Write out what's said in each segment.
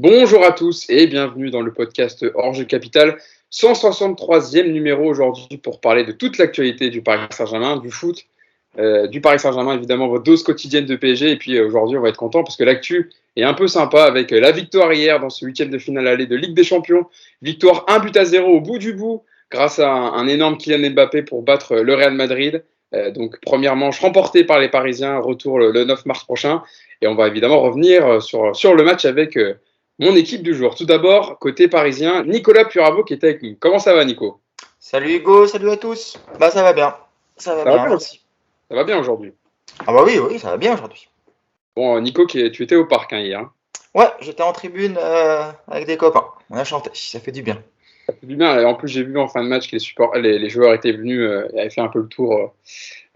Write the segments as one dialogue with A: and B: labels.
A: Bonjour à tous et bienvenue dans le podcast Hors-Jeu Capital, 163e numéro aujourd'hui pour parler de toute l'actualité du Paris Saint-Germain, du foot, du Paris Saint-Germain, évidemment votre dose quotidienne de PSG. Et puis aujourd'hui on va être content parce que l'actu est un peu sympa avec la victoire hier dans ce huitième de finale aller de Ligue des Champions. Victoire 1-0 au bout du bout grâce à un énorme Kylian Mbappé pour battre le Real Madrid. Donc première manche remportée par les Parisiens, retour le 9 mars prochain. Et on va évidemment revenir sur le match avec mon équipe du jour. Tout d'abord, côté parisien, Nicolas Puravo qui est avec nous. Comment ça va, Nico?
B: Salut Hugo, salut à tous. Ça va bien. Ça va bien, merci.
A: Ça va bien aujourd'hui?
B: Ah bah oui, ça va bien aujourd'hui.
A: Bon, Nico, tu étais au parc hier.
B: Ouais, j'étais en tribune avec des copains. On a chanté, ça fait du bien.
A: Ça fait du bien. Et en plus, j'ai vu en fin de match que les joueurs étaient venus et avaient fait un peu le tour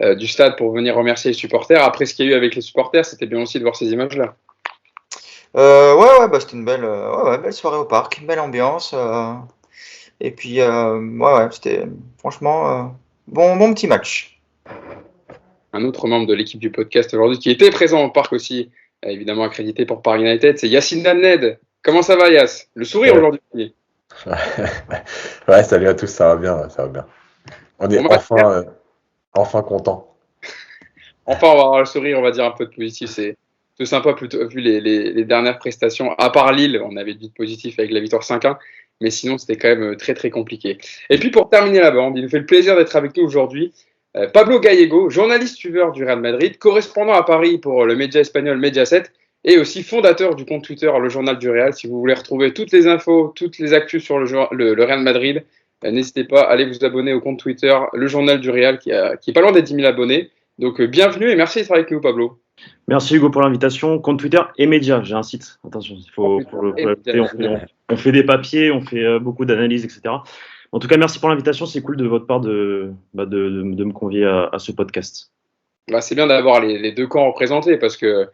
A: du stade pour venir remercier les supporters. Après ce qu'il y a eu avec les supporters, c'était bien aussi de voir ces images-là.
B: C'était une belle soirée au parc, une belle ambiance. Et puis, c'était franchement bon petit match.
A: Un autre membre de l'équipe du podcast aujourd'hui qui était présent au parc aussi, évidemment accrédité pour Paris United, c'est Yacine Damned. Comment ça va, Yass? Le sourire aujourd'hui.
C: Ouais, salut à tous, ça va bien. On est enfin content.
A: Enfin, on va avoir le sourire, on va dire un peu de positif. C'est tout sympa, plutôt, vu les dernières prestations. À part Lille, on avait du positif avec la victoire 5-1, mais sinon, c'était quand même très, très compliqué. Et puis, pour terminer la bande, il nous fait le plaisir d'être avec nous aujourd'hui. Pablo Gallego, journaliste suiveur du Real Madrid, correspondant à Paris pour le média espagnol Mediaset, et aussi fondateur du compte Twitter Le Journal du Real. Si vous voulez retrouver toutes les infos, toutes les actus sur le Real Madrid, n'hésitez pas à aller vous abonner au compte Twitter Le Journal du Real, qui est pas loin des 10 000 abonnés. Donc bienvenue et merci d'être avec nous, Pablo.
D: Merci Hugo pour l'invitation. Compte Twitter et médias, j'ai un site. Attention, on fait des papiers, on fait beaucoup d'analyses, etc. En tout cas, merci pour l'invitation. C'est cool de votre part de me convier à ce podcast.
A: Bah, c'est bien d'avoir les deux camps représentés parce que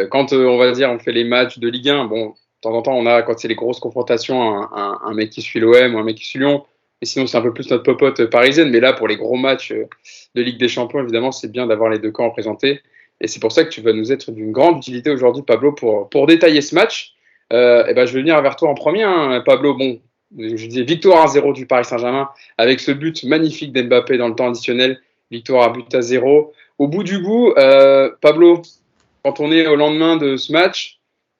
A: quand on va dire on fait les matchs de Ligue 1, bon, de temps en temps on a quand c'est les grosses confrontations un mec qui suit l'OM ou un mec qui suit Lyon. Et sinon, c'est un peu plus notre popote parisienne. Mais là, pour les gros matchs de Ligue des Champions, évidemment, c'est bien d'avoir les deux camps représentés. Et c'est pour ça que tu vas nous être d'une grande utilité aujourd'hui, Pablo, pour détailler ce match. Je vais venir vers toi en premier, hein, Pablo. Bon, je disais victoire 1-0 du Paris Saint-Germain avec ce but magnifique d'Mbappé dans le temps additionnel. Victoire à but à 0. Au bout du bout, Pablo, quand on est au lendemain de ce match,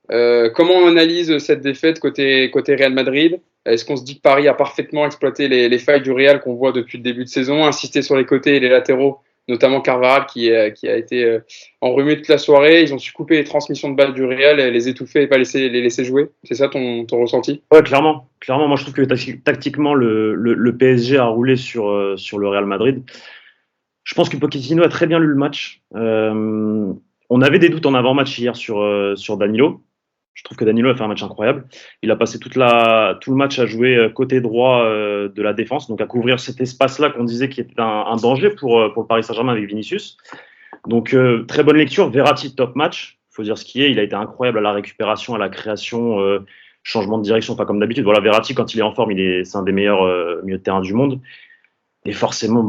A: comment on analyse cette défaite côté Real Madrid? Est-ce qu'on se dit que Paris a parfaitement exploité les failles du Real qu'on voit depuis le début de saison, insisté sur les côtés et les latéraux, notamment Carvajal qui a été enrhumé toute la soirée? Ils ont su couper les transmissions de balles du Real, les étouffer et pas les laisser jouer. C'est ça ton ressenti?
D: Ouais, clairement. Moi, je trouve que tactiquement, le PSG a roulé sur le Real Madrid. Je pense que Pochettino a très bien lu le match. On avait des doutes en avant-match hier sur Danilo. Je trouve que Danilo a fait un match incroyable. Il a passé tout le match à jouer côté droit de la défense, donc à couvrir cet espace-là qu'on disait qui était un danger pour le Paris Saint-Germain avec Vinicius. Donc très bonne lecture. Verratti top match. Il faut dire ce qui est. Il a été incroyable à la récupération, à la création, changement de direction, pas comme d'habitude. Voilà, Verratti quand il est en forme, c'est un des meilleurs milieux de terrain du monde. Et forcément,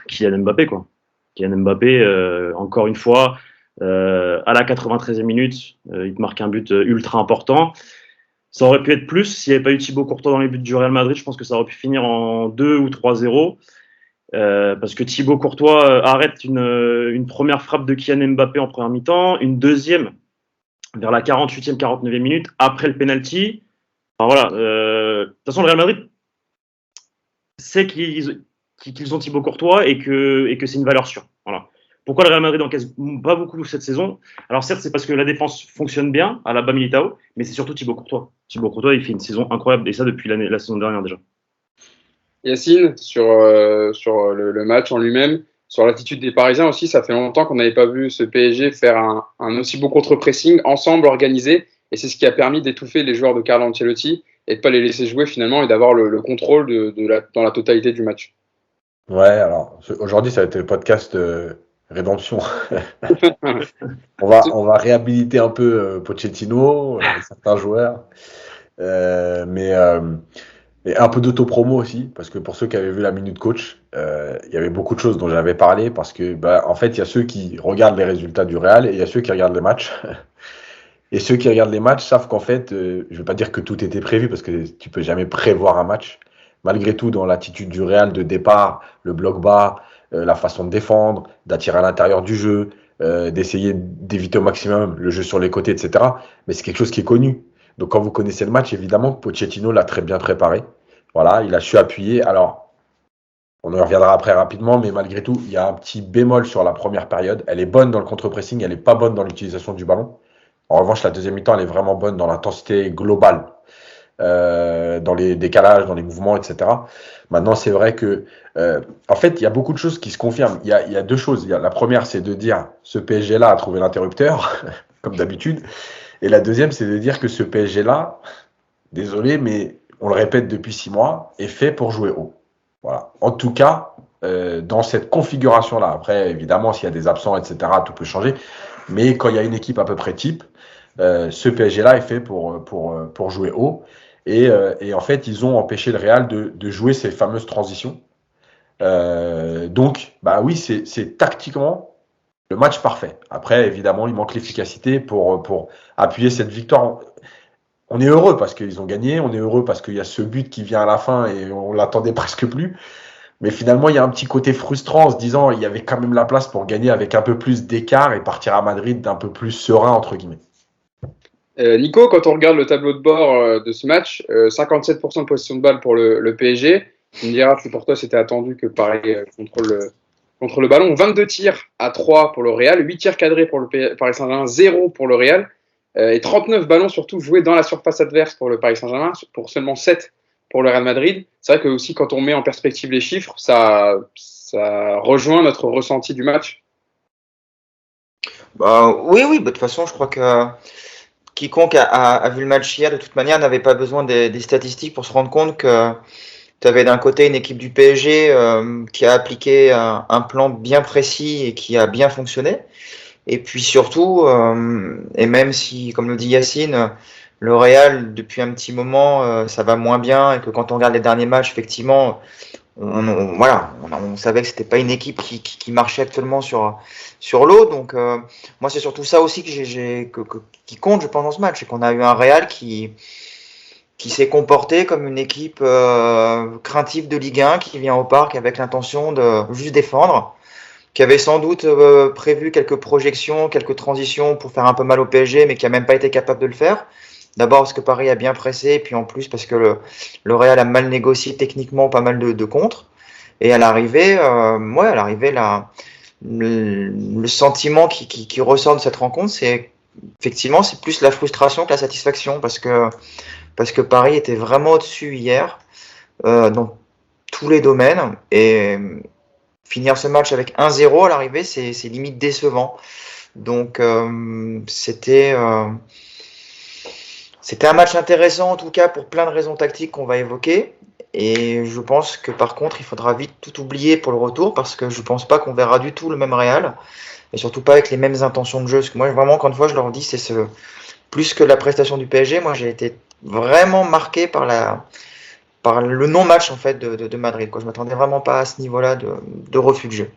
D: Kylian Mbappé quoi. Kylian Mbappé, encore une fois. À la 93e minute, il te marque un but ultra important. Ça aurait pu être plus s'il n'y avait pas eu Thibaut Courtois dans les buts du Real Madrid. Je pense que ça aurait pu finir en 2 ou 3-0 parce que Thibaut Courtois arrête une première frappe de Kylian Mbappé en première mi-temps, une deuxième vers la 48e, 49e minute après le penalty. Enfin, voilà. De toute façon, le Real Madrid sait qu'ils ont Thibaut Courtois et que c'est une valeur sûre. Voilà. Pourquoi le Real Madrid encaisse pas beaucoup cette saison? Alors certes, c'est parce que la défense fonctionne bien à la bas Militao, mais c'est surtout Thibaut Courtois. Thibaut Courtois, il fait une saison incroyable, et ça depuis la saison dernière déjà.
A: Yacine, sur le match en lui-même, sur l'attitude des Parisiens aussi, ça fait longtemps qu'on n'avait pas vu ce PSG faire un aussi beau contre-pressing, ensemble, organisé, et c'est ce qui a permis d'étouffer les joueurs de Carlo Ancelotti et de ne pas les laisser jouer finalement et d'avoir le contrôle dans la totalité du match.
C: Ouais, alors aujourd'hui, ça a été le podcast rédemption. on va réhabiliter un peu Pochettino, certains joueurs, mais et un peu d'autopromo aussi, parce que pour ceux qui avaient vu la Minute Coach, il y avait beaucoup de choses dont j'avais parlé, parce que en fait, il y a ceux qui regardent les résultats du Real et il y a ceux qui regardent les matchs. Et ceux qui regardent les matchs savent qu'en fait, je ne veux pas dire que tout était prévu parce que tu peux jamais prévoir un match. Malgré tout, dans l'attitude du Real de départ, le bloc bas, la façon de défendre, d'attirer à l'intérieur du jeu, d'essayer d'éviter au maximum le jeu sur les côtés, etc. Mais c'est quelque chose qui est connu. Donc quand vous connaissez le match, évidemment, Pochettino l'a très bien préparé. Voilà, il a su appuyer. Alors, on y reviendra après rapidement, mais malgré tout, il y a un petit bémol sur la première période. Elle est bonne dans le contre-pressing, elle n'est pas bonne dans l'utilisation du ballon. En revanche, la deuxième mi-temps, elle est vraiment bonne dans l'intensité globale, dans les décalages, dans les mouvements, etc. Maintenant, c'est vrai que, en fait, il y a beaucoup de choses qui se confirment. Il y a deux choses. La première, c'est de dire ce PSG-là a trouvé l'interrupteur, comme d'habitude. Et la deuxième, c'est de dire que ce PSG-là, désolé, mais on le répète depuis 6 mois, est fait pour jouer haut. Voilà. En tout cas, dans cette configuration-là. Après, évidemment, s'il y a des absents, etc., tout peut changer. Mais quand il y a une équipe à peu près type, ce PSG-là est fait pour jouer haut. Et en fait, ils ont empêché le Real de jouer ces fameuses transitions. Donc, bah oui, c'est tactiquement le match parfait. Après, évidemment, il manque l'efficacité pour appuyer cette victoire. On est heureux parce qu'ils ont gagné, on est heureux parce qu'il y a ce but qui vient à la fin et on l'attendait presque plus. Mais finalement, il y a un petit côté frustrant en se disant il y avait quand même la place pour gagner avec un peu plus d'écart et partir à Madrid d'un peu plus serein, entre guillemets.
A: Nico, quand on regarde le tableau de bord de ce match, 57% de possession de balle pour le PSG. Tu me diras que pour toi, c'était attendu que Paris contre le ballon. 22 tirs à 3 pour le Real, 8 tirs cadrés pour le Paris Saint-Germain, 0 pour le Real. Et 39 ballons surtout joués dans la surface adverse pour le Paris Saint-Germain, pour seulement 7 pour le Real Madrid. C'est vrai que aussi quand on met en perspective les chiffres, ça rejoint notre ressenti du match.
B: Oui, de toute façon, je crois que quiconque a vu le match hier, de toute manière, n'avait pas besoin des statistiques pour se rendre compte que tu avais d'un côté une équipe du PSG qui a appliqué un plan bien précis et qui a bien fonctionné. Et puis surtout, et même si, comme le dit Yacine, le Real, depuis un petit moment, ça va moins bien et que quand on regarde les derniers matchs, effectivement, on savait que c'était pas une équipe qui marchait actuellement sur l'eau. Donc, moi, c'est surtout ça aussi qui compte, je pense, dans ce match. C'est qu'on a eu un Real qui s'est comporté comme une équipe craintive de Ligue 1 qui vient au parc avec l'intention de juste défendre, qui avait sans doute prévu quelques projections, quelques transitions pour faire un peu mal au PSG, mais qui a même pas été capable de le faire. D'abord parce que Paris a bien pressé, et puis en plus parce que le Real a mal négocié techniquement pas mal de contres. Et à l'arrivée, le sentiment qui ressort de cette rencontre, c'est effectivement c'est plus la frustration que la satisfaction, parce que Paris était vraiment au-dessus hier dans tous les domaines, et finir ce match avec 1-0 à l'arrivée, c'est limite décevant. Donc c'était un match intéressant en tout cas pour plein de raisons tactiques qu'on va évoquer. Et je pense que par contre, il faudra vite tout oublier pour le retour, parce que je pense pas qu'on verra du tout le même Real, et surtout pas avec les mêmes intentions de jeu. Parce que moi, vraiment, encore une fois, je leur dis, c'est plus que la prestation du PSG. Moi, j'ai été vraiment marqué par le non-match en fait de Madrid. Je m'attendais vraiment pas à ce niveau-là de refus de jeu.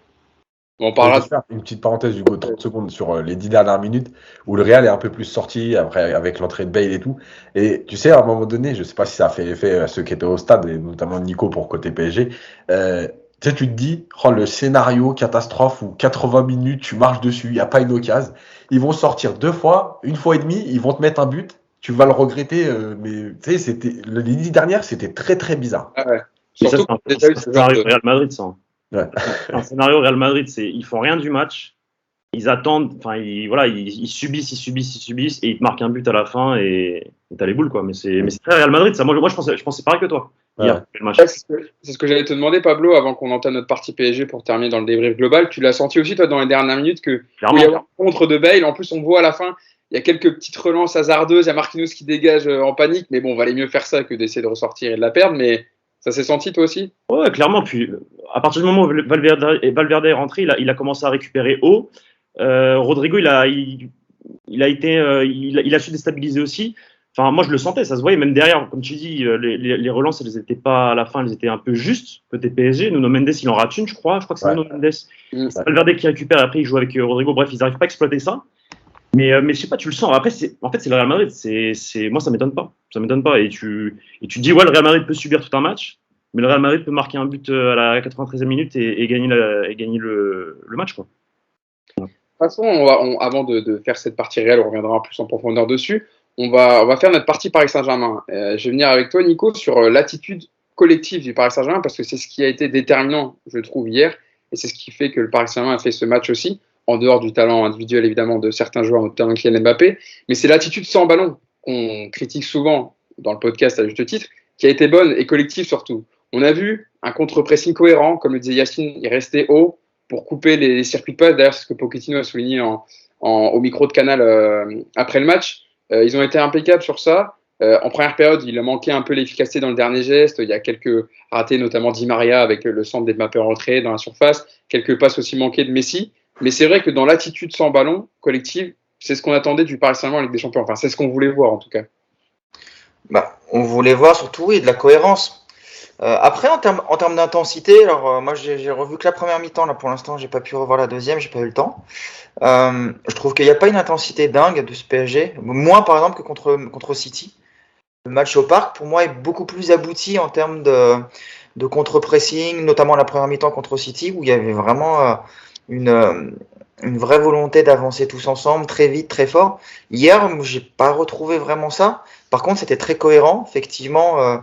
A: On parlera
C: de faire une petite parenthèse, Hugo, 30 secondes sur les 10 dernières minutes où le Real est un peu plus sorti après, avec l'entrée de Bale et tout. Et tu sais, à un moment donné, je sais pas si ça a fait effet à ceux qui étaient au stade, et notamment Nico pour côté PSG. Tu sais, tu te dis, le scénario catastrophe où 80 minutes, tu marches dessus, il n'y a pas une occasion. Ils vont sortir 2 fois, 1 fois et demie, ils vont te mettre un but. Tu vas le regretter, mais tu sais, les 10 dernières, c'était très très bizarre.
A: Ah ouais.
D: Surtout, ça, c'est un Real Madrid, ça.
C: Ouais.
D: Un scénario Real Madrid, c'est ils font rien du match, ils attendent, ils subissent et ils te marquent un but à la fin et t'as les boules, quoi. Mais c'est très Real Madrid, ça. Moi je pensais pareil que toi.
C: Ouais.
D: Hier, le match.
A: C'est ce que j'allais te demander, Pablo, avant qu'on entame notre partie PSG pour terminer dans le débrief global. Tu l'as senti aussi, toi, dans les dernières minutes, que il y a un contre de Bale. En plus, on voit à la fin, il y a quelques petites relances hasardeuses. Il y a Marquinhos qui dégage en panique. Mais bon, valait mieux faire ça que d'essayer de ressortir et de la perdre. Mais ça s'est senti, toi aussi?
D: Ouais, clairement. Puis, à partir du moment où Valverde est rentré, il a commencé à récupérer haut. Rodrigo, il a su déstabiliser aussi. Enfin, moi, je le sentais, ça se voyait, même derrière, comme tu dis, les relances, elles étaient pas à la fin, elles étaient un peu justes, côté PSG. Nuno Mendes, il en rate une, je crois que c'est Nuno Mendes. Valverde qui récupère, après, il joue avec Rodrigo. Bref, ils n'arrivent pas à exploiter ça. Mais je sais pas, tu le sens. Après, en fait, c'est le Real Madrid. Moi, ça m'étonne pas. Ça m'étonne pas. Et tu dis, ouais, le Real Madrid peut subir tout un match, mais le Real Madrid peut marquer un but à la 93e minute et gagner, gagner le match, quoi.
A: De toute façon, avant de faire cette partie réelle, on reviendra plus en profondeur dessus. On va faire notre partie Paris Saint-Germain. Je vais venir avec toi, Nico, sur l'attitude collective du Paris Saint-Germain, parce que c'est ce qui a été déterminant, je trouve, hier, et c'est ce qui fait que le Paris Saint-Germain a fait ce match aussi, en dehors du talent individuel, évidemment, de certains joueurs, notamment Kylian Mbappé, mais c'est l'attitude sans ballon qu'on critique souvent dans le podcast à juste titre, qui a été bonne et collective surtout. On a vu un contre-pressing cohérent, comme le disait Yacine, il restait haut pour couper les circuits de passe. D'ailleurs, c'est ce que Pochettino a souligné au micro de Canal après le match. Ils ont été impeccables sur ça. En première période, il a manqué un peu l'efficacité dans le dernier geste. Il y a quelques ratés, notamment Di Maria avec le centre des Mbappé en retrait dans la surface. Quelques passes aussi manquées de Messi. Mais c'est vrai que dans l'attitude sans ballon collective, c'est ce qu'on attendait du Paris Saint-Germain en Ligue des Champions. Enfin, c'est ce qu'on voulait voir en tout cas.
B: On voulait voir surtout de la cohérence. Après, en termes d'intensité, alors moi j'ai revu que la première mi-temps. Là, pour l'instant, j'ai pas pu revoir la deuxième, j'ai pas eu le temps. Je trouve qu'il n'y a pas une intensité dingue de ce PSG, moins par exemple que contre City. Le match au Parc, pour moi, est beaucoup plus abouti en termes de contre-pressing, notamment la première mi-temps contre City, où il y avait vraiment une vraie volonté d'avancer tous ensemble, très vite, très fort. Hier, j'ai pas retrouvé vraiment ça. Par contre, c'était très cohérent. Effectivement,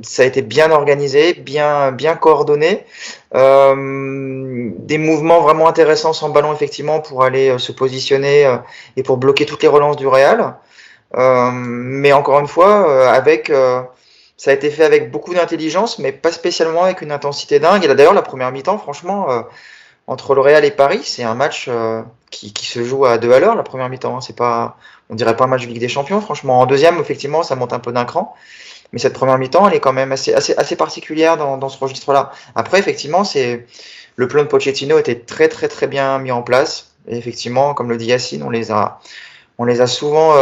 B: ça a été bien organisé, bien coordonné. Des mouvements vraiment intéressants sans ballon, effectivement, pour aller se positionner et pour bloquer toutes les relances du Real. Mais encore une fois, ça a été fait avec beaucoup d'intelligence, mais pas spécialement avec une intensité dingue. Et là, d'ailleurs, la première mi-temps, franchement, entre le Real et Paris, c'est un match qui se joue à 2 à l'heure, la première mi-temps. C'est pas, on dirait pas un match de Ligue des Champions, franchement. En deuxième, effectivement, ça monte un peu d'un cran. Mais cette première mi-temps, elle est quand même assez particulière dans ce registre-là. Après, effectivement, le plan de Pochettino était très, très, très bien mis en place. Et effectivement, comme le dit Yacine, on les a souvent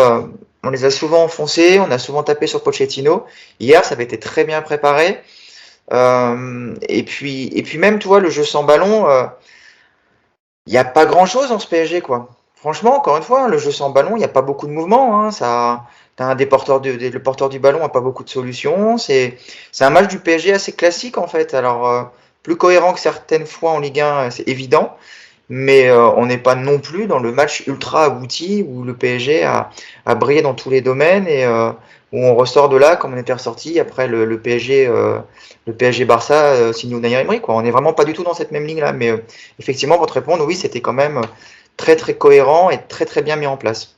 B: enfoncés, on a souvent tapé sur Pochettino. Hier, ça avait été très bien préparé. Et puis même, tu vois, le jeu sans ballon, il n'y a pas grand-chose dans ce PSG, quoi. Franchement, encore une fois, le jeu sans ballon, il n'y a pas beaucoup de mouvement. Le porteur du ballon n'a pas beaucoup de solutions. C'est un match du PSG assez classique, en fait. Alors, plus cohérent que certaines fois en Ligue 1, c'est évident. Mais on n'est pas non plus dans le match ultra abouti où le PSG a brillé dans tous les domaines et où on ressort de là comme on était ressorti après le PSG Barça signé Unai Emery, quoi. On n'est vraiment pas du tout dans cette même ligne là, mais effectivement pour te répondre, oui, c'était quand même très très cohérent et très très bien mis en place.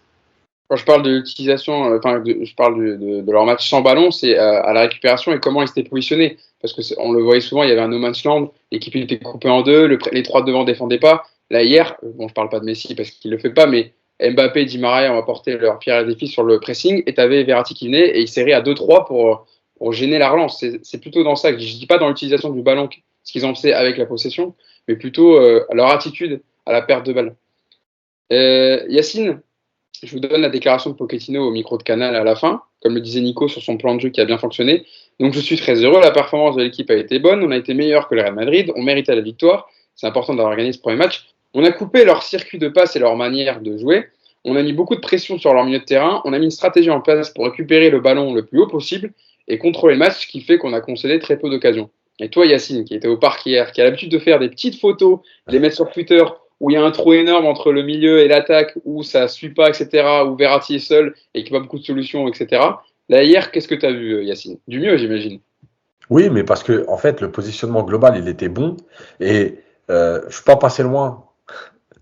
A: Quand je parle de l'utilisation, je parle de leur match sans ballon, c'est à la récupération et comment ils s'étaient positionnés. Parce qu'on le voyait souvent, il y avait un no man's land, l'équipe était coupée en deux, les trois devant ne défendaient pas. Là, hier, bon, je parle pas de Messi parce qu'il le fait pas, mais Mbappé et Di Maria ont apporté leur pierre à l'édifice sur le pressing et tu avais Verratti qui venait et il serrait à 2-3 pour gêner la relance. C'est plutôt dans ça que je dis pas dans l'utilisation du ballon, ce qu'ils ont fait avec la possession, mais plutôt leur attitude à la perte de balle. Yacine, je vous donne la déclaration de Pochettino au micro de Canal à la fin, comme le disait Nico sur son plan de jeu qui a bien fonctionné. Donc je suis très heureux, la performance de l'équipe a été bonne, on a été meilleur que le Real Madrid, on méritait la victoire, c'est important d'avoir gagné ce premier match. On a coupé leur circuit de passe et leur manière de jouer, on a mis beaucoup de pression sur leur milieu de terrain, on a mis une stratégie en place pour récupérer le ballon le plus haut possible et contrôler le match, ce qui fait qu'on a concédé très peu d'occasions. Et toi Yacine, qui était au parc hier, qui a l'habitude de faire des petites photos, de les mettre sur Twitter, où il y a un trou énorme entre le milieu et l'attaque, où ça ne suit pas, etc., où Verratti est seul et qu'il n'y a pas beaucoup de solutions, etc. Là, hier, qu'est-ce que tu as vu, Yacine? Du mieux, j'imagine.
C: Oui, mais parce que en fait, le positionnement global, il était bon. Et je ne suis pas passé loin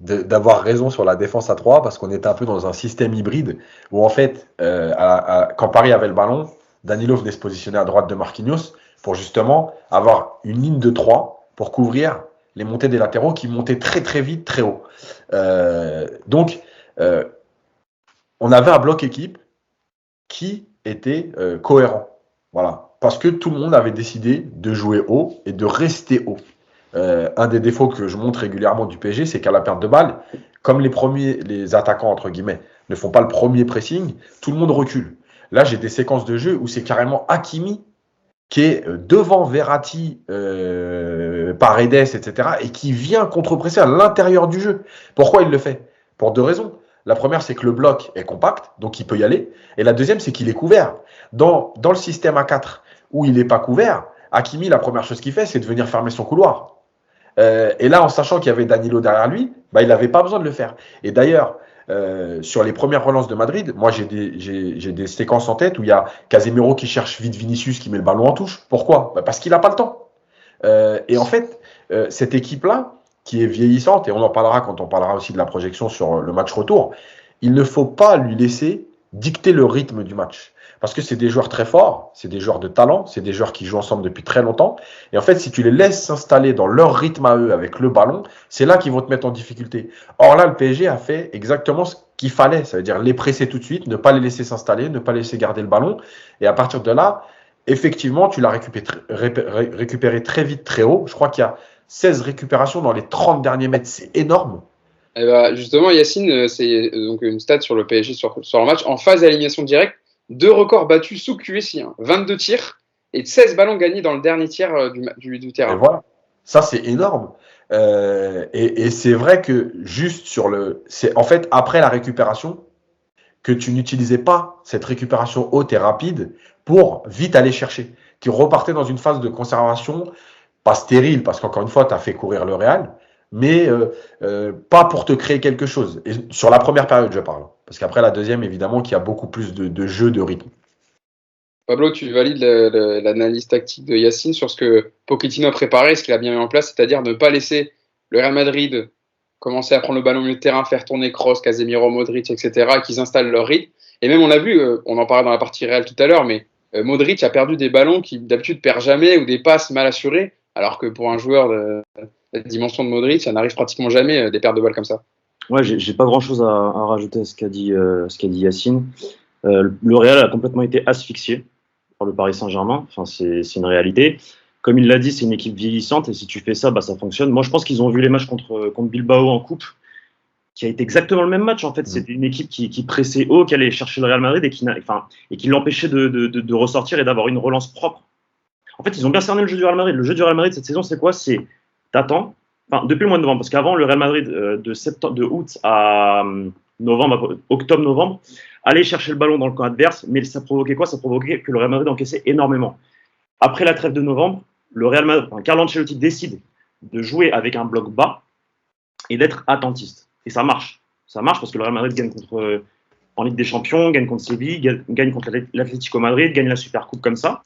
C: d'avoir raison sur la défense à 3, parce qu'on était un peu dans un système hybride, où en fait, quand Paris avait le ballon, Danilo venait se positionner à droite de Marquinhos, pour justement avoir une ligne de 3 pour couvrir les montées des latéraux qui montaient très très vite, très haut. Donc, on avait un bloc équipe qui était cohérent. Voilà. Parce que tout le monde avait décidé de jouer haut et de rester haut. Un des défauts que je montre régulièrement du PSG, c'est qu'à la perte de balle, comme les attaquants, entre guillemets, ne font pas le premier pressing, tout le monde recule. Là, j'ai des séquences de jeu où c'est carrément Hakimi qui est devant Verratti, Paredes, etc., et qui vient contre-presser à l'intérieur du jeu. Pourquoi il le fait? Pour deux raisons. La première, c'est que le bloc est compact, donc il peut y aller. Et la deuxième, c'est qu'il est couvert. Dans le système A4 où il n'est pas couvert, Hakimi, la première chose qu'il fait, c'est de venir fermer son couloir. Et là, en sachant qu'il y avait Danilo derrière lui, il n'avait pas besoin de le faire. Et d'ailleurs, sur les premières relances de Madrid, moi j'ai des séquences en tête où il y a Casemiro qui cherche vite Vinicius, qui met le ballon en touche. Pourquoi ? Parce qu'il n'a pas le temps. Et en fait, cette équipe-là, qui est vieillissante, et on en parlera quand on parlera aussi de la projection sur le match retour, il ne faut pas lui laisser dicter le rythme du match. Parce que c'est des joueurs très forts, c'est des joueurs de talent, c'est des joueurs qui jouent ensemble depuis très longtemps. Et en fait, si tu les laisses s'installer dans leur rythme à eux avec le ballon, c'est là qu'ils vont te mettre en difficulté. Or là, le PSG a fait exactement ce qu'il fallait. Ça veut dire les presser tout de suite, ne pas les laisser s'installer, ne pas laisser garder le ballon. Et à partir de là, effectivement, tu l'as récupéré très vite, très haut. Je crois qu'il y a 16 récupérations dans les 30 derniers mètres. C'est énorme.
A: Et bah, justement, Yacine, c'est donc une stat sur le PSG sur le match. En phase d'élimination directe, 2 records battus sous QSI, 22 tirs et 16 ballons gagnés dans le dernier tiers du terrain.
C: Et voilà, ça c'est énorme. Et c'est vrai que juste c'est en fait après la récupération que tu n'utilisais pas cette récupération haute et rapide pour vite aller chercher. Tu repartais dans une phase de conservation, pas stérile, parce qu'encore une fois, tu as fait courir le Real, mais pas pour te créer quelque chose. Et sur la première période, je parle. Parce qu'après la deuxième, évidemment, qu'il y a beaucoup plus de jeu, de rythme.
A: Pablo, tu valides l'analyse tactique de Yacine sur ce que Pochettino a préparé, ce qu'il a bien mis en place, c'est-à-dire ne pas laisser le Real Madrid commencer à prendre le ballon au milieu de terrain, faire tourner Kroos, Casemiro, Modric, etc., et qu'ils installent leur rythme. Et même, on a vu, on en parlait dans la partie Real tout à l'heure, mais Modric a perdu des ballons qu'il d'habitude perd jamais ou des passes mal assurées, alors que pour un joueur de la dimension de Modric, ça n'arrive pratiquement jamais des pertes de balles comme ça.
D: Ouais, j'ai pas grand-chose à rajouter à ce qu'a dit Yacine. Le Real a complètement été asphyxié par le Paris Saint-Germain. Enfin, c'est une réalité. Comme il l'a dit, c'est une équipe vieillissante et si tu fais ça, ça fonctionne. Moi, je pense qu'ils ont vu les matchs contre Bilbao en coupe, qui a été exactement le même match. En fait, c'était une équipe qui pressait haut, qui allait chercher le Real Madrid et qui l'empêchait de ressortir et d'avoir une relance propre. En fait, ils ont bien cerné le jeu du Real Madrid. Le jeu du Real Madrid cette saison, c'est quoi ? C'est t'attends. Enfin, depuis le mois de novembre, parce qu'avant, le Real Madrid, de août à octobre-novembre, allait chercher le ballon dans le camp adverse, mais ça provoquait quoi ? Ça provoquait que le Real Madrid encaissait énormément. Après la trêve de novembre, le Real Madrid, Carlo Ancelotti décide de jouer avec un bloc bas et d'être attentiste. Et ça marche. Ça marche parce que le Real Madrid gagne en Ligue des Champions, gagne contre Séville, gagne contre l'Atlético Madrid, gagne la Supercoupe comme ça.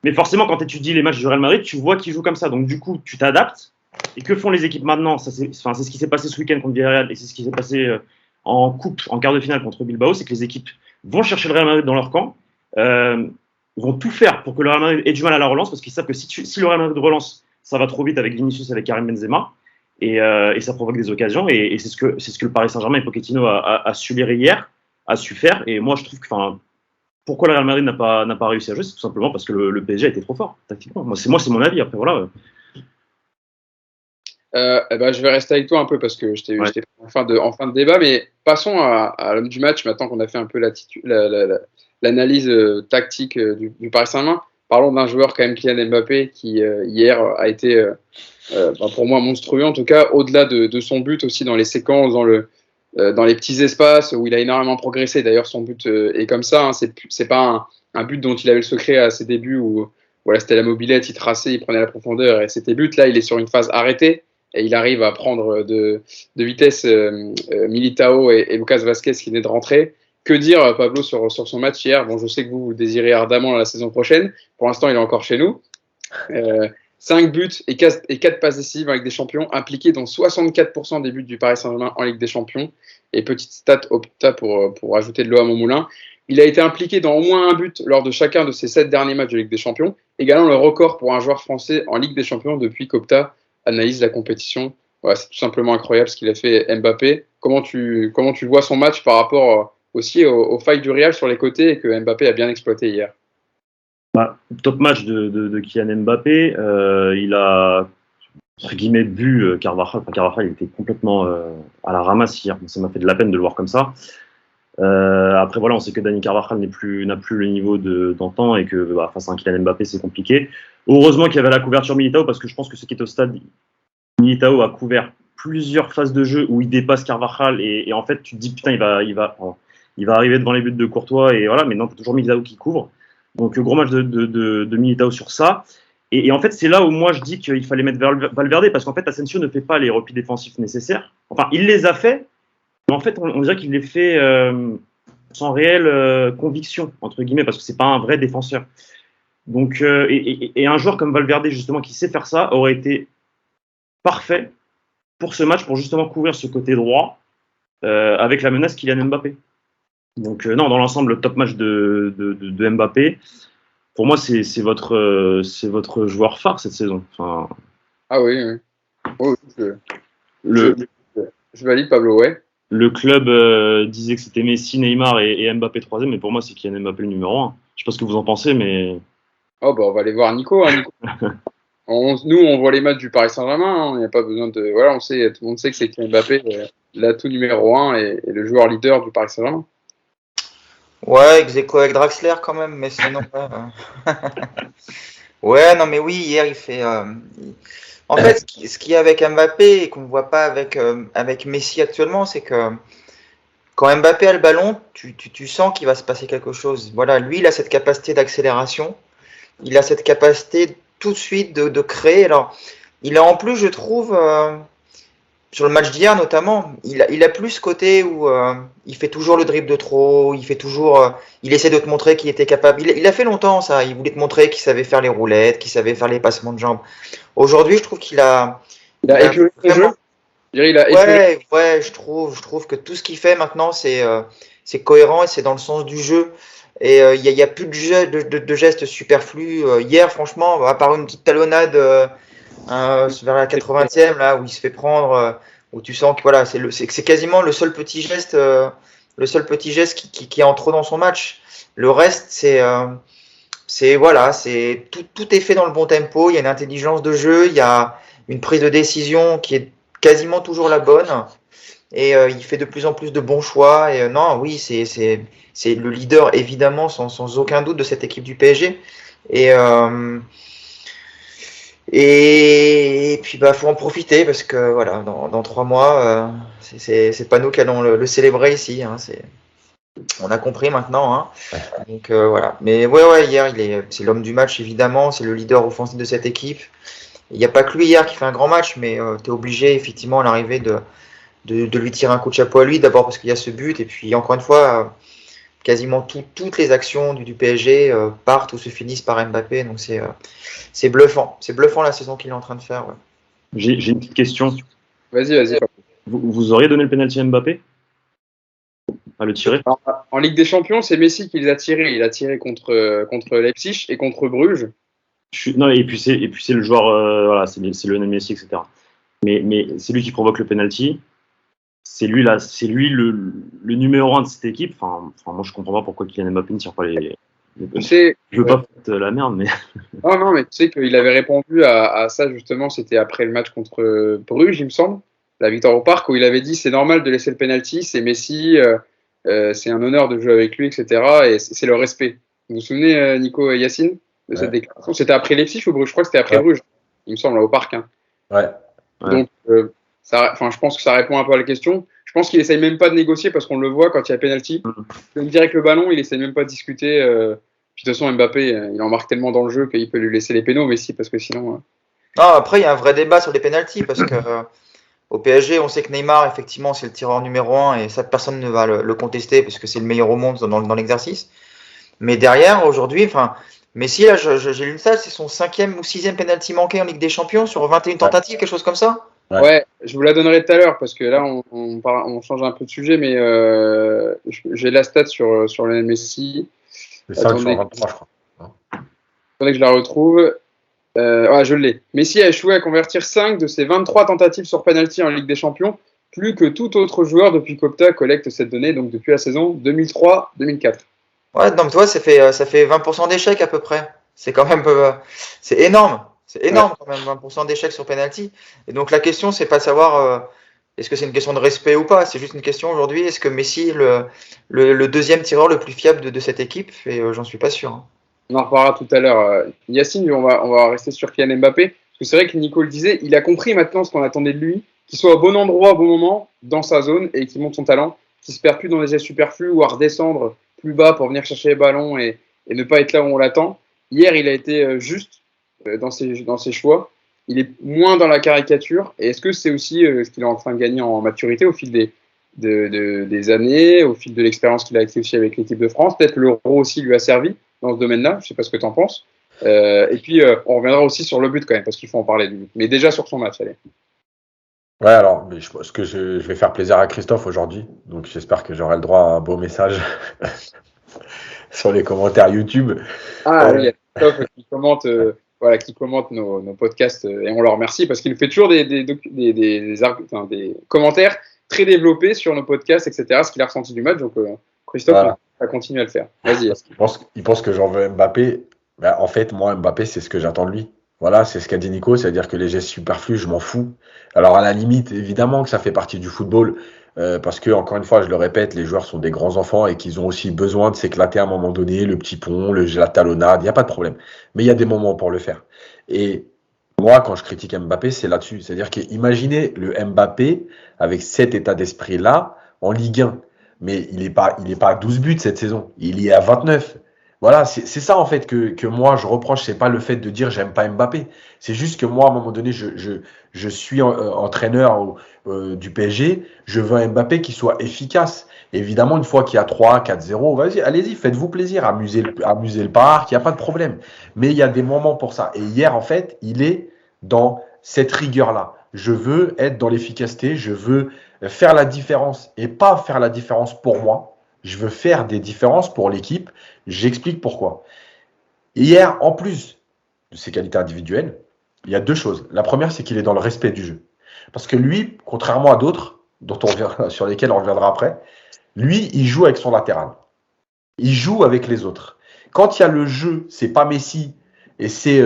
D: Mais forcément, quand tu étudies les matchs du Real Madrid, tu vois qu'ils jouent comme ça. Donc du coup, tu t'adaptes. Et que font les équipes maintenant ? C'est ce qui s'est passé ce week-end contre Villarreal et c'est ce qui s'est passé en coupe, en quart de finale contre Bilbao. C'est que les équipes vont chercher le Real Madrid dans leur camp, vont tout faire pour que le Real Madrid ait du mal à la relance parce qu'ils savent que si le Real Madrid relance, ça va trop vite avec Vinicius, avec Karim Benzema et ça provoque des occasions. Et c'est ce que le Paris Saint-Germain et Pochettino a su lire hier, a su faire. Et moi, je trouve que pourquoi le Real Madrid n'a pas réussi à jouer, c'est tout simplement parce que le PSG a été trop fort tactiquement. Moi, c'est mon avis. Après, voilà.
A: Je vais rester avec toi un peu parce que j'étais en fin de débat, mais passons à l'homme du match maintenant qu'on a fait un peu l'analyse tactique du Paris Saint-Germain. Parlons d'un joueur quand même, Kylian Mbappé, qui hier a été pour moi monstrueux, en tout cas au-delà de son but aussi dans les séquences, dans les petits espaces où il a énormément progressé. D'ailleurs son but est comme ça, hein. C'est pas un but dont il avait le secret à ses débuts où voilà, c'était la mobilette, il traçait, il prenait la profondeur et c'était but. Là il est sur une phase arrêtée et il arrive à prendre de vitesse Militao et Lucas Vazquez qui venait de rentrer. Que dire, Pablo, sur son match hier ? Bon, je sais que vous désirez ardemment la saison prochaine. Pour l'instant, il est encore chez nous. 5 buts et 4 passes décisives avec des champions impliqués dans 64% des buts du Paris Saint-Germain en Ligue des Champions. Et petite stat Opta pour ajouter de l'eau à mon moulin. Il a été impliqué dans au moins un but lors de chacun de ses 7 derniers matchs de Ligue des Champions, égalant le record pour un joueur français en Ligue des Champions depuis qu'Opta analyse la compétition. Voilà, c'est tout simplement incroyable ce qu'il a fait Mbappé. Comment tu vois son match par rapport aussi aux failles du Real sur les côtés et que Mbappé a bien exploité hier?
D: Top match de Kylian Mbappé. Il a, entre guillemets, bu Carvajal. Carvajal, il était complètement à la ramasse hier. Ça m'a fait de la peine de le voir comme ça. Après, voilà, on sait que Dani Carvajal n'a plus le niveau d'antan et que face à un Kylian Mbappé, c'est compliqué. Heureusement qu'il y avait la couverture Militao parce que je pense que ce qui est au stade, Militao a couvert plusieurs phases de jeu où il dépasse Carvajal et en fait tu te dis putain il va arriver devant les buts de Courtois et voilà, mais non, t'as toujours Militao qui couvre. Donc gros match de Militao sur ça. Et en fait c'est là où moi je dis qu'il fallait mettre Valverde parce qu'en fait Asensio ne fait pas les replis défensifs nécessaires. Enfin il les a fait, mais en fait on dirait qu'il les fait sans réelle conviction entre guillemets parce que c'est pas un vrai défenseur. Donc et un joueur comme Valverde justement qui sait faire ça aurait été parfait pour ce match, pour justement couvrir ce côté droit avec la menace Kylian Mbappé. Donc non, dans l'ensemble, top match de Mbappé. Pour moi, c'est votre joueur phare cette saison. Enfin,
A: ah oui, oui. Oh, je valide Pablo, ouais.
D: Le club disait que c'était Messi, Neymar et Mbappé troisième, mais pour moi, c'est Kylian Mbappé le numéro 1. Je sais pas ce que vous en pensez, mais...
A: Oh, bah on va aller voir Nico. Hein, Nico. Nous, on voit les matchs du Paris Saint-Germain. Il n'y a pas besoin de... Voilà, tout le monde sait que c'est Kylian Mbappé, l'atout numéro 1 et le joueur leader du Paris Saint-Germain.
B: Ouais, ex-aequo avec Draxler quand même, mais sinon... Ouais, non mais oui, hier il fait... En fait, ce qu'il y a avec Mbappé et qu'on ne voit pas avec Messi actuellement, c'est que quand Mbappé a le ballon, tu sens qu'il va se passer quelque chose. Voilà, lui, il a cette capacité d'accélération, il a cette capacité tout de suite de créer. Alors, il a en plus, je trouve, sur le match d'hier notamment, il a plus ce côté où il fait toujours le dribble de trop, il essaie de te montrer qu'il était capable. Il a fait longtemps ça, il voulait te montrer qu'il savait faire les roulettes, qu'il savait faire les passements de jambes. Aujourd'hui, je trouve qu'il a...
A: Il a épuré le jeu.
B: Ouais, je trouve que tout ce qu'il fait maintenant, c'est cohérent et c'est dans le sens du jeu. Et il y a plus de gestes superflus. Hier, franchement, à part une petite talonnade vers la 80e, là, où il se fait prendre, où tu sens que voilà, c'est quasiment le seul petit geste qui est en trop dans son match. Le reste, tout est fait dans le bon tempo. Il y a une intelligence de jeu, il y a une prise de décision qui est quasiment toujours la bonne. Et il fait de plus en plus de bons choix. Et non, oui, c'est le leader évidemment sans aucun doute de cette équipe du PSG. Et puis bah faut en profiter parce que voilà, dans 3 mois, c'est pas nous qui allons le célébrer ici. Hein, on a compris maintenant. Hein. Donc voilà. Mais ouais, hier c'est l'homme du match évidemment, c'est le leader offensif de cette équipe. Il n'y a pas que lui hier qui fait un grand match, mais tu es obligé effectivement à l'arrivée de lui tirer un coup de chapeau à lui, d'abord parce qu'il y a ce but, et puis encore une fois, quasiment toutes les actions du PSG partent ou se finissent par Mbappé, donc c'est bluffant. C'est bluffant la saison qu'il est en train de faire. Ouais.
D: J'ai une petite question.
A: Vas-y.
D: Vous auriez donné le penalty à Mbappé à le tirer?
A: Alors, en Ligue des Champions, c'est Messi qui les a tirés. Il a tiré contre Leipzig et contre Bruges.
D: Non, et puis c'est le joueur, voilà, c'est Lionel Messi, etc. Mais c'est lui qui provoque le penalty. C'est lui le numéro 1 de cette équipe. Enfin, moi je comprends pas pourquoi Kylian Mbappé ne tire pas les je veux pas foutre la merde, mais
A: non, mais tu sais qu'il avait répondu à ça justement. C'était après le match contre Bruges, il me semble, la victoire au Parc, où il avait dit c'est normal de laisser le penalty, c'est Messi, c'est un honneur de jouer avec lui, etc. Et c'est le respect. Vous vous souvenez, Nico et Yacine, de cette déclaration? C'était après Leipzig ou Bruges? Je crois que c'était après Bruges, il me semble, au Parc. Hein.
C: Ouais.
A: Donc, je pense que ça répond un peu à la question. Je pense qu'il essaye même pas de négocier parce qu'on le voit quand il y a penalty. Direct le ballon, il essaye même pas de discuter. Puis de toute façon, Mbappé, il en marque tellement dans le jeu qu'il peut lui laisser les pénaux, Messi, parce que sinon.
B: Non, après, il y a un vrai débat sur les penalties parce que au PSG, on sait que Neymar, effectivement, c'est le tireur numéro 1 et ça, personne ne va le contester parce que c'est le meilleur au monde dans l'exercice. Mais derrière, aujourd'hui, Messi, là, j'ai lu ça, c'est son 5e ou 6e penalty manqué en Ligue des Champions sur 21 tentatives, quelque chose comme ça.
A: Ouais, je vous la donnerai tout à l'heure parce que là, on change un peu de sujet, mais j'ai la stat sur Lionel Messi.
C: C'est 5 sur 23, je crois.
A: Faudrait que je la retrouve. Je l'ai. Messi a échoué à convertir 5 de ses 23 tentatives sur penalty en Ligue des Champions, plus que tout autre joueur depuis qu'Opta collecte cette donnée, donc depuis la saison 2003-2004.
B: Ouais, donc tu vois, ça fait 20% d'échecs à peu près. C'est quand même c'est énorme. C'est énorme quand même, 20% d'échecs sur penalty. Et donc la question, c'est pas savoir est-ce que c'est une question de respect ou pas. C'est juste une question aujourd'hui, est-ce que Messi est le deuxième tireur le plus fiable de cette équipe? Et j'en suis pas sûr. Hein.
A: On en reparlera tout à l'heure. Yacine, on va rester sur Kylian Mbappé. Parce que c'est vrai que Nico le disait, il a compris maintenant ce qu'on attendait de lui. qu'il soit au bon endroit, au bon moment, dans sa zone, et qu'il montre son talent, qu'il se perd plus dans des gestes superflus ou à redescendre plus bas pour venir chercher les ballons et ne pas être là où on l'attend. Hier, il a été juste dans ses choix. Il est moins dans la caricature. Et est-ce que c'est aussi ce qu'il est en train de gagner en maturité au fil des années, au fil de l'expérience qu'il a acquis aussi avec l'équipe de France? Peut-être l'Euro aussi lui a servi dans ce domaine-là. Je ne sais pas ce que tu en penses. Et puis, on reviendra aussi sur le but quand même, parce qu'il faut en parler du but. Mais déjà sur son match, allez.
C: Ouais, alors, mais je pense que je vais faire plaisir à Christophe aujourd'hui. Donc, j'espère que j'aurai le droit à un beau message sur les commentaires YouTube.
A: Ah oui, il y a Christophe qui commente nos podcasts et on le remercie parce qu'il fait toujours des commentaires très développés sur nos podcasts, etc. Ce qu'il a ressenti du match. Donc, Christophe,
C: Voilà.
A: on va continuer à le faire. Vas-y.
C: Il pense que j'en veux Mbappé. Ben, en fait, moi, Mbappé, c'est ce que j'attends de lui. Voilà, c'est ce qu'a dit Nico, c'est-à-dire que les gestes superflus, je m'en fous. Alors, à la limite, évidemment que ça fait partie du football, parce que, encore une fois, je le répète, les joueurs sont des grands enfants et qu'ils ont aussi besoin de s'éclater à un moment donné, le petit pont, la talonnade, il n'y a pas de problème. Mais il y a des moments pour le faire. Et moi, quand je critique Mbappé, c'est là-dessus. C'est-à-dire qu'imaginez le Mbappé avec cet état d'esprit-là en Ligue 1. Mais il n'est pas à 12 buts cette saison. Il y est à 29. Voilà, c'est ça en fait que moi je reproche. C'est pas le fait de dire j'aime pas Mbappé. C'est juste que moi, à un moment donné, je suis entraîneur du PSG. Je veux un Mbappé qui soit efficace. Évidemment, une fois qu'il y a 3, 4-0, vas-y, allez-y, faites-vous plaisir, amusez le parc, il n'y a pas de problème. Mais il y a des moments pour ça. Et hier, en fait, il est dans cette rigueur-là. Je veux être dans l'efficacité, je veux faire la différence et pas faire la différence pour moi. Je veux faire des différences pour l'équipe. J'explique pourquoi. Hier, en plus de ses qualités individuelles, il y a deux choses. La première, c'est qu'il est dans le respect du jeu. Parce que lui, contrairement à d'autres, sur lesquels on reviendra après, lui, il joue avec son latéral. Il joue avec les autres. Quand il y a le jeu, c'est pas Messi et c'est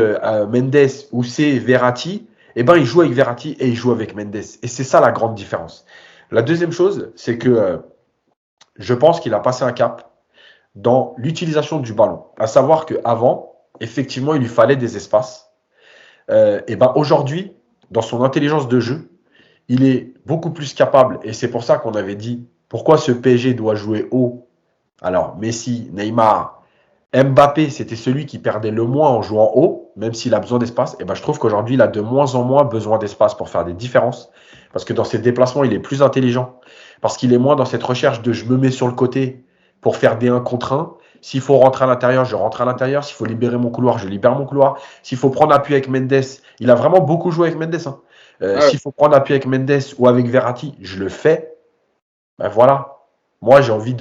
C: Mendes ou c'est Verratti, eh ben il joue avec Verratti et il joue avec Mendes. Et c'est ça la grande différence. La deuxième chose, c'est que je pense qu'il a passé un cap dans l'utilisation du ballon. À savoir qu'avant, effectivement, il lui fallait des espaces. Et ben aujourd'hui, dans son intelligence de jeu, il est beaucoup plus capable. Et c'est pour ça qu'on avait dit pourquoi ce PSG doit jouer haut. Alors, Messi, Neymar, Mbappé, c'était celui qui perdait le moins en jouant haut, même s'il a besoin d'espace. Et ben, je trouve qu'aujourd'hui, il a de moins en moins besoin d'espace pour faire des différences. Parce que dans ses déplacements, il est plus intelligent. Parce qu'il est moins dans cette recherche de je me mets sur le côté pour faire des 1 contre 1. S'il faut rentrer à l'intérieur, je rentre à l'intérieur. S'il faut libérer mon couloir, je libère mon couloir. S'il faut prendre appui avec Mendes, il a vraiment beaucoup joué avec Mendes. Hein. S'il faut prendre appui avec Mendes ou avec Verratti, je le fais. Ben voilà. Moi, j'ai envie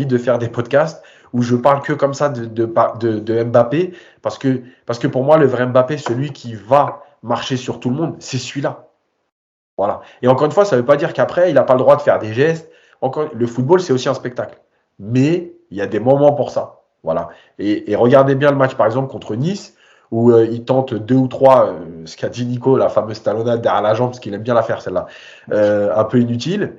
C: de faire des podcasts où je parle que comme ça de Mbappé parce que pour moi, le vrai Mbappé, celui qui va marcher sur tout le monde, c'est celui-là. Voilà. Et encore une fois, ça ne veut pas dire qu'après, il n'a pas le droit de faire des gestes. Le football, c'est aussi un spectacle. Mais il y a des moments pour ça. Voilà. Et regardez bien le match, par exemple, contre Nice, où il tente 2 ou 3, ce qu'a dit Nico, la fameuse talonnade derrière la jambe, parce qu'il aime bien la faire, celle-là, un peu inutile.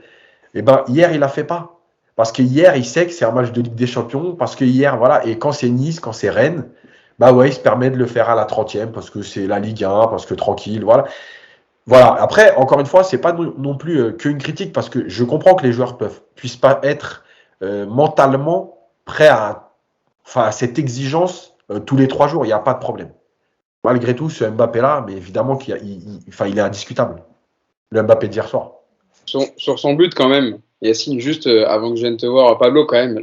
C: Et ben hier, il ne la fait pas. Parce que hier, il sait que c'est un match de Ligue des Champions. Parce que hier, voilà, et quand c'est Nice, quand c'est Rennes, bah ouais, il se permet de le faire à la 30e, parce que c'est la Ligue 1, parce que tranquille, voilà. Voilà. Après, encore une fois, c'est pas non plus qu'une critique parce que je comprends que les joueurs puissent pas être mentalement prêts à cette exigence tous les 3 jours. Il n'y a pas de problème. Malgré tout, ce Mbappé-là, mais évidemment qu'il est indiscutable. Le Mbappé d'hier soir.
A: Sur son but, quand même, Yacine, juste avant que je vienne te voir, Pablo, quand même,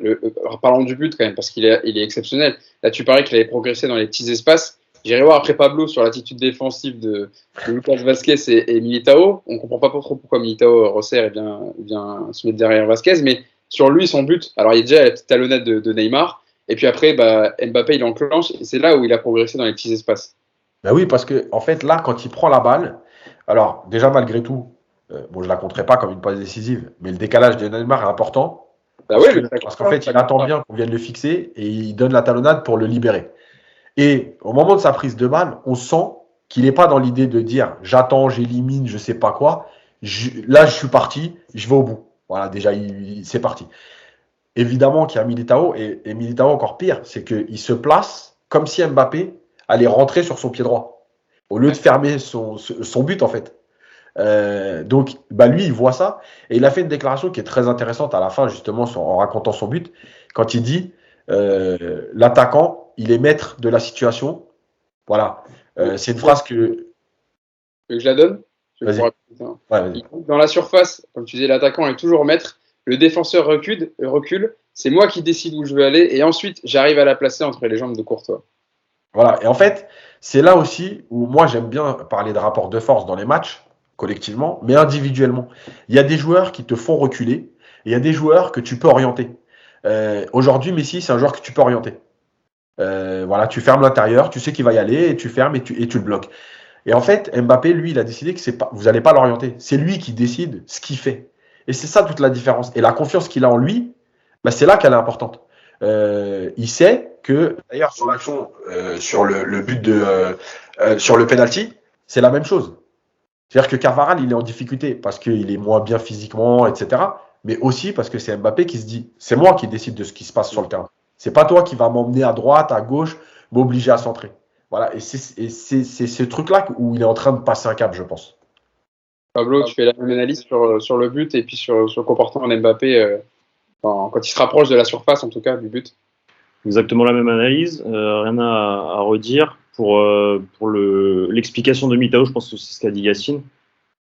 A: parlons du but, quand même, parce qu'il est exceptionnel. Là, tu parlais qu'il avait progressé dans les petits espaces. J'irai voir après Pablo sur l'attitude défensive de Lucas Vazquez et Militao. On ne comprend pas trop pourquoi Militao resserre et vient se mettre derrière Vazquez, mais sur lui, son but, alors il y a déjà la petite talonnade de Neymar, et puis après, Mbappé, il enclenche, et c'est là où il a progressé dans les petits espaces.
C: Ben oui, parce que en fait, là, quand il prend la balle, alors déjà, malgré tout, bon, je ne la compterai pas comme une passe décisive, mais le décalage de Neymar est important. Parce qu'en fait, il attend bien qu'on vienne le fixer et il donne la talonnade pour le libérer. Et au moment de sa prise de balle, on sent qu'il n'est pas dans l'idée de dire j'attends, j'élimine, je ne sais pas quoi. Là, je suis parti, je vais au bout. Voilà, déjà, c'est parti. Évidemment qu'il y a Militao, et Militao encore pire, c'est qu'il se place comme si Mbappé allait rentrer sur son pied droit, au lieu de fermer son but, en fait. Donc, lui, il voit ça. Et il a fait une déclaration qui est très intéressante à la fin, justement, en racontant son but, quand il dit l'attaquant, il est maître de la situation. Voilà. C'est une phrase que.
A: Tu veux que je la donne?
C: Vas-y.
A: Ouais, vas-y. Dans la surface, comme tu disais, l'attaquant est toujours maître. Le défenseur recule. C'est moi qui décide où je veux aller. Et ensuite, j'arrive à la placer entre les jambes de Courtois.
C: Voilà. Et en fait, c'est là aussi où moi, j'aime bien parler de rapport de force dans les matchs, collectivement, mais individuellement. Il y a des joueurs qui te font reculer et il y a des joueurs que tu peux orienter. Aujourd'hui, Messi, c'est un joueur que tu peux orienter. Voilà, tu fermes l'intérieur, tu sais qu'il va y aller, et tu fermes et tu le bloques. Et en fait, Mbappé, lui, il a décidé que vous n'allez pas l'orienter. C'est lui qui décide ce qu'il fait. Et c'est ça toute la différence. Et la confiance qu'il a en lui, c'est là qu'elle est importante. Il sait que, d'ailleurs, sur l'action, sur le but sur le penalty, c'est la même chose. C'est-à-dire que Carvajal, il est en difficulté parce qu'il est moins bien physiquement, etc. Mais aussi parce que c'est Mbappé qui se dit, c'est moi qui décide de ce qui se passe sur le terrain. C'est pas toi qui va m'emmener à droite, à gauche, m'obliger à centrer. Voilà, et c'est ce truc-là où il est en train de passer un cap, je pense.
A: Pablo, tu fais la même analyse sur le but et puis sur le comportement d'Mbappé quand il se rapproche de la surface, en tout cas, du but.
D: Exactement la même analyse, rien à redire. Pour l'explication de Mitao, je pense que c'est ce qu'a dit Yacine.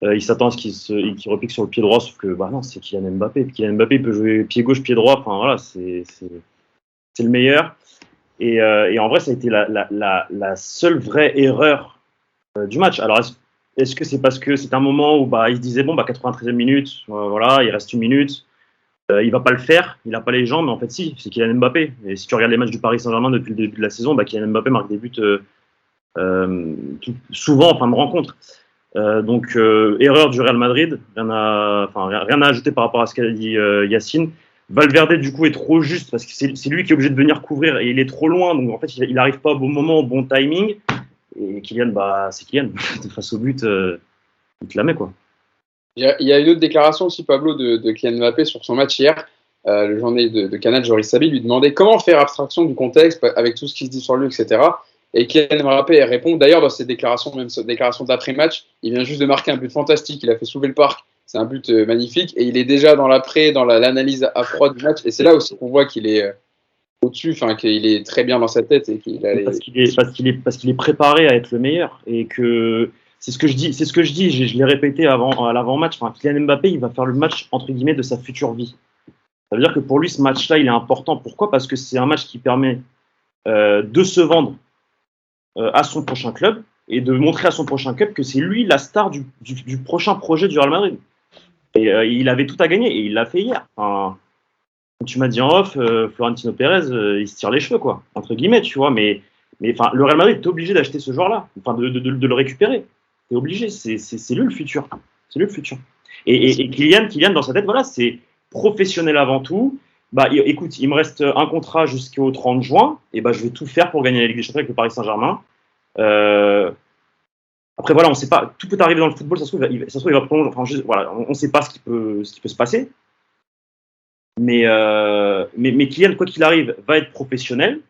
D: Il s'attend à ce qu'il repique sur le pied droit, sauf que non, c'est Kylian Mbappé. Kylian Mbappé il peut jouer pied gauche, pied droit. Enfin voilà, c'est le meilleur. Et en vrai, ça a été la seule vraie erreur du match. Alors, est-ce que c'est parce que c'est un moment où il se disait 93e minute, voilà, il reste une minute, il va pas le faire, il a pas les jambes, mais en fait si, c'est Kylian Mbappé. Et si tu regardes les matchs du Paris Saint-Germain depuis le début de la saison, Kylian Mbappé marque des buts souvent en fin de rencontre. Donc erreur du Real Madrid, rien à ajouter par rapport à ce qu'a dit Yacine. Valverde du coup est trop juste parce que c'est lui qui est obligé de venir couvrir et il est trop loin, donc en fait il n'arrive pas au bon moment, au bon timing. Et Kylian, c'est Kylian face au but, il te la met quoi.
A: Il y a une autre déclaration aussi, Pablo, de Kylian Mbappé sur son match hier. Le journaliste de Canal, Joris Sabi, lui demandait comment faire abstraction du contexte avec tout ce qui se dit sur lui, etc. Et Kylian Mbappé répond, d'ailleurs dans ses déclarations, même ses déclarations d'après-match, il vient juste de marquer un but fantastique, il a fait soulever le parc, c'est un but magnifique, et il est déjà dans l'analyse à froid du match, et c'est là aussi qu'on voit qu'il est au-dessus, qu'il est très bien dans sa tête. Et
D: parce qu'il est préparé à être le meilleur, et que c'est ce que je dis, je l'ai répété à l'avant-match, Kylian Mbappé, il va faire le match, entre guillemets, de sa future vie. Ça veut dire que pour lui, ce match-là, il est important. Pourquoi ? Parce que c'est un match qui permet de se vendre à son prochain club et de montrer à son prochain club que c'est lui la star du prochain projet du Real Madrid. Et il avait tout à gagner et il l'a fait hier. Tu m'as dit en off, Florentino Pérez, il se tire les cheveux, quoi, entre guillemets, tu vois. Mais le Real Madrid est obligé d'acheter ce joueur-là, de le récupérer. C'est obligé, c'est lui le futur. C'est lui le futur. Et Kylian, dans sa tête, voilà, c'est professionnel avant tout. Écoute, il me reste un contrat jusqu'au 30 juin, et je vais tout faire pour gagner la Ligue des Champions avec le Paris Saint-Germain. Après, voilà, on ne sait pas, tout peut arriver dans le football, ça se trouve, il va prolonger. Voilà, on ne sait pas ce qui peut se passer. Mais Kylian, quoi qu'il arrive, va être professionnel,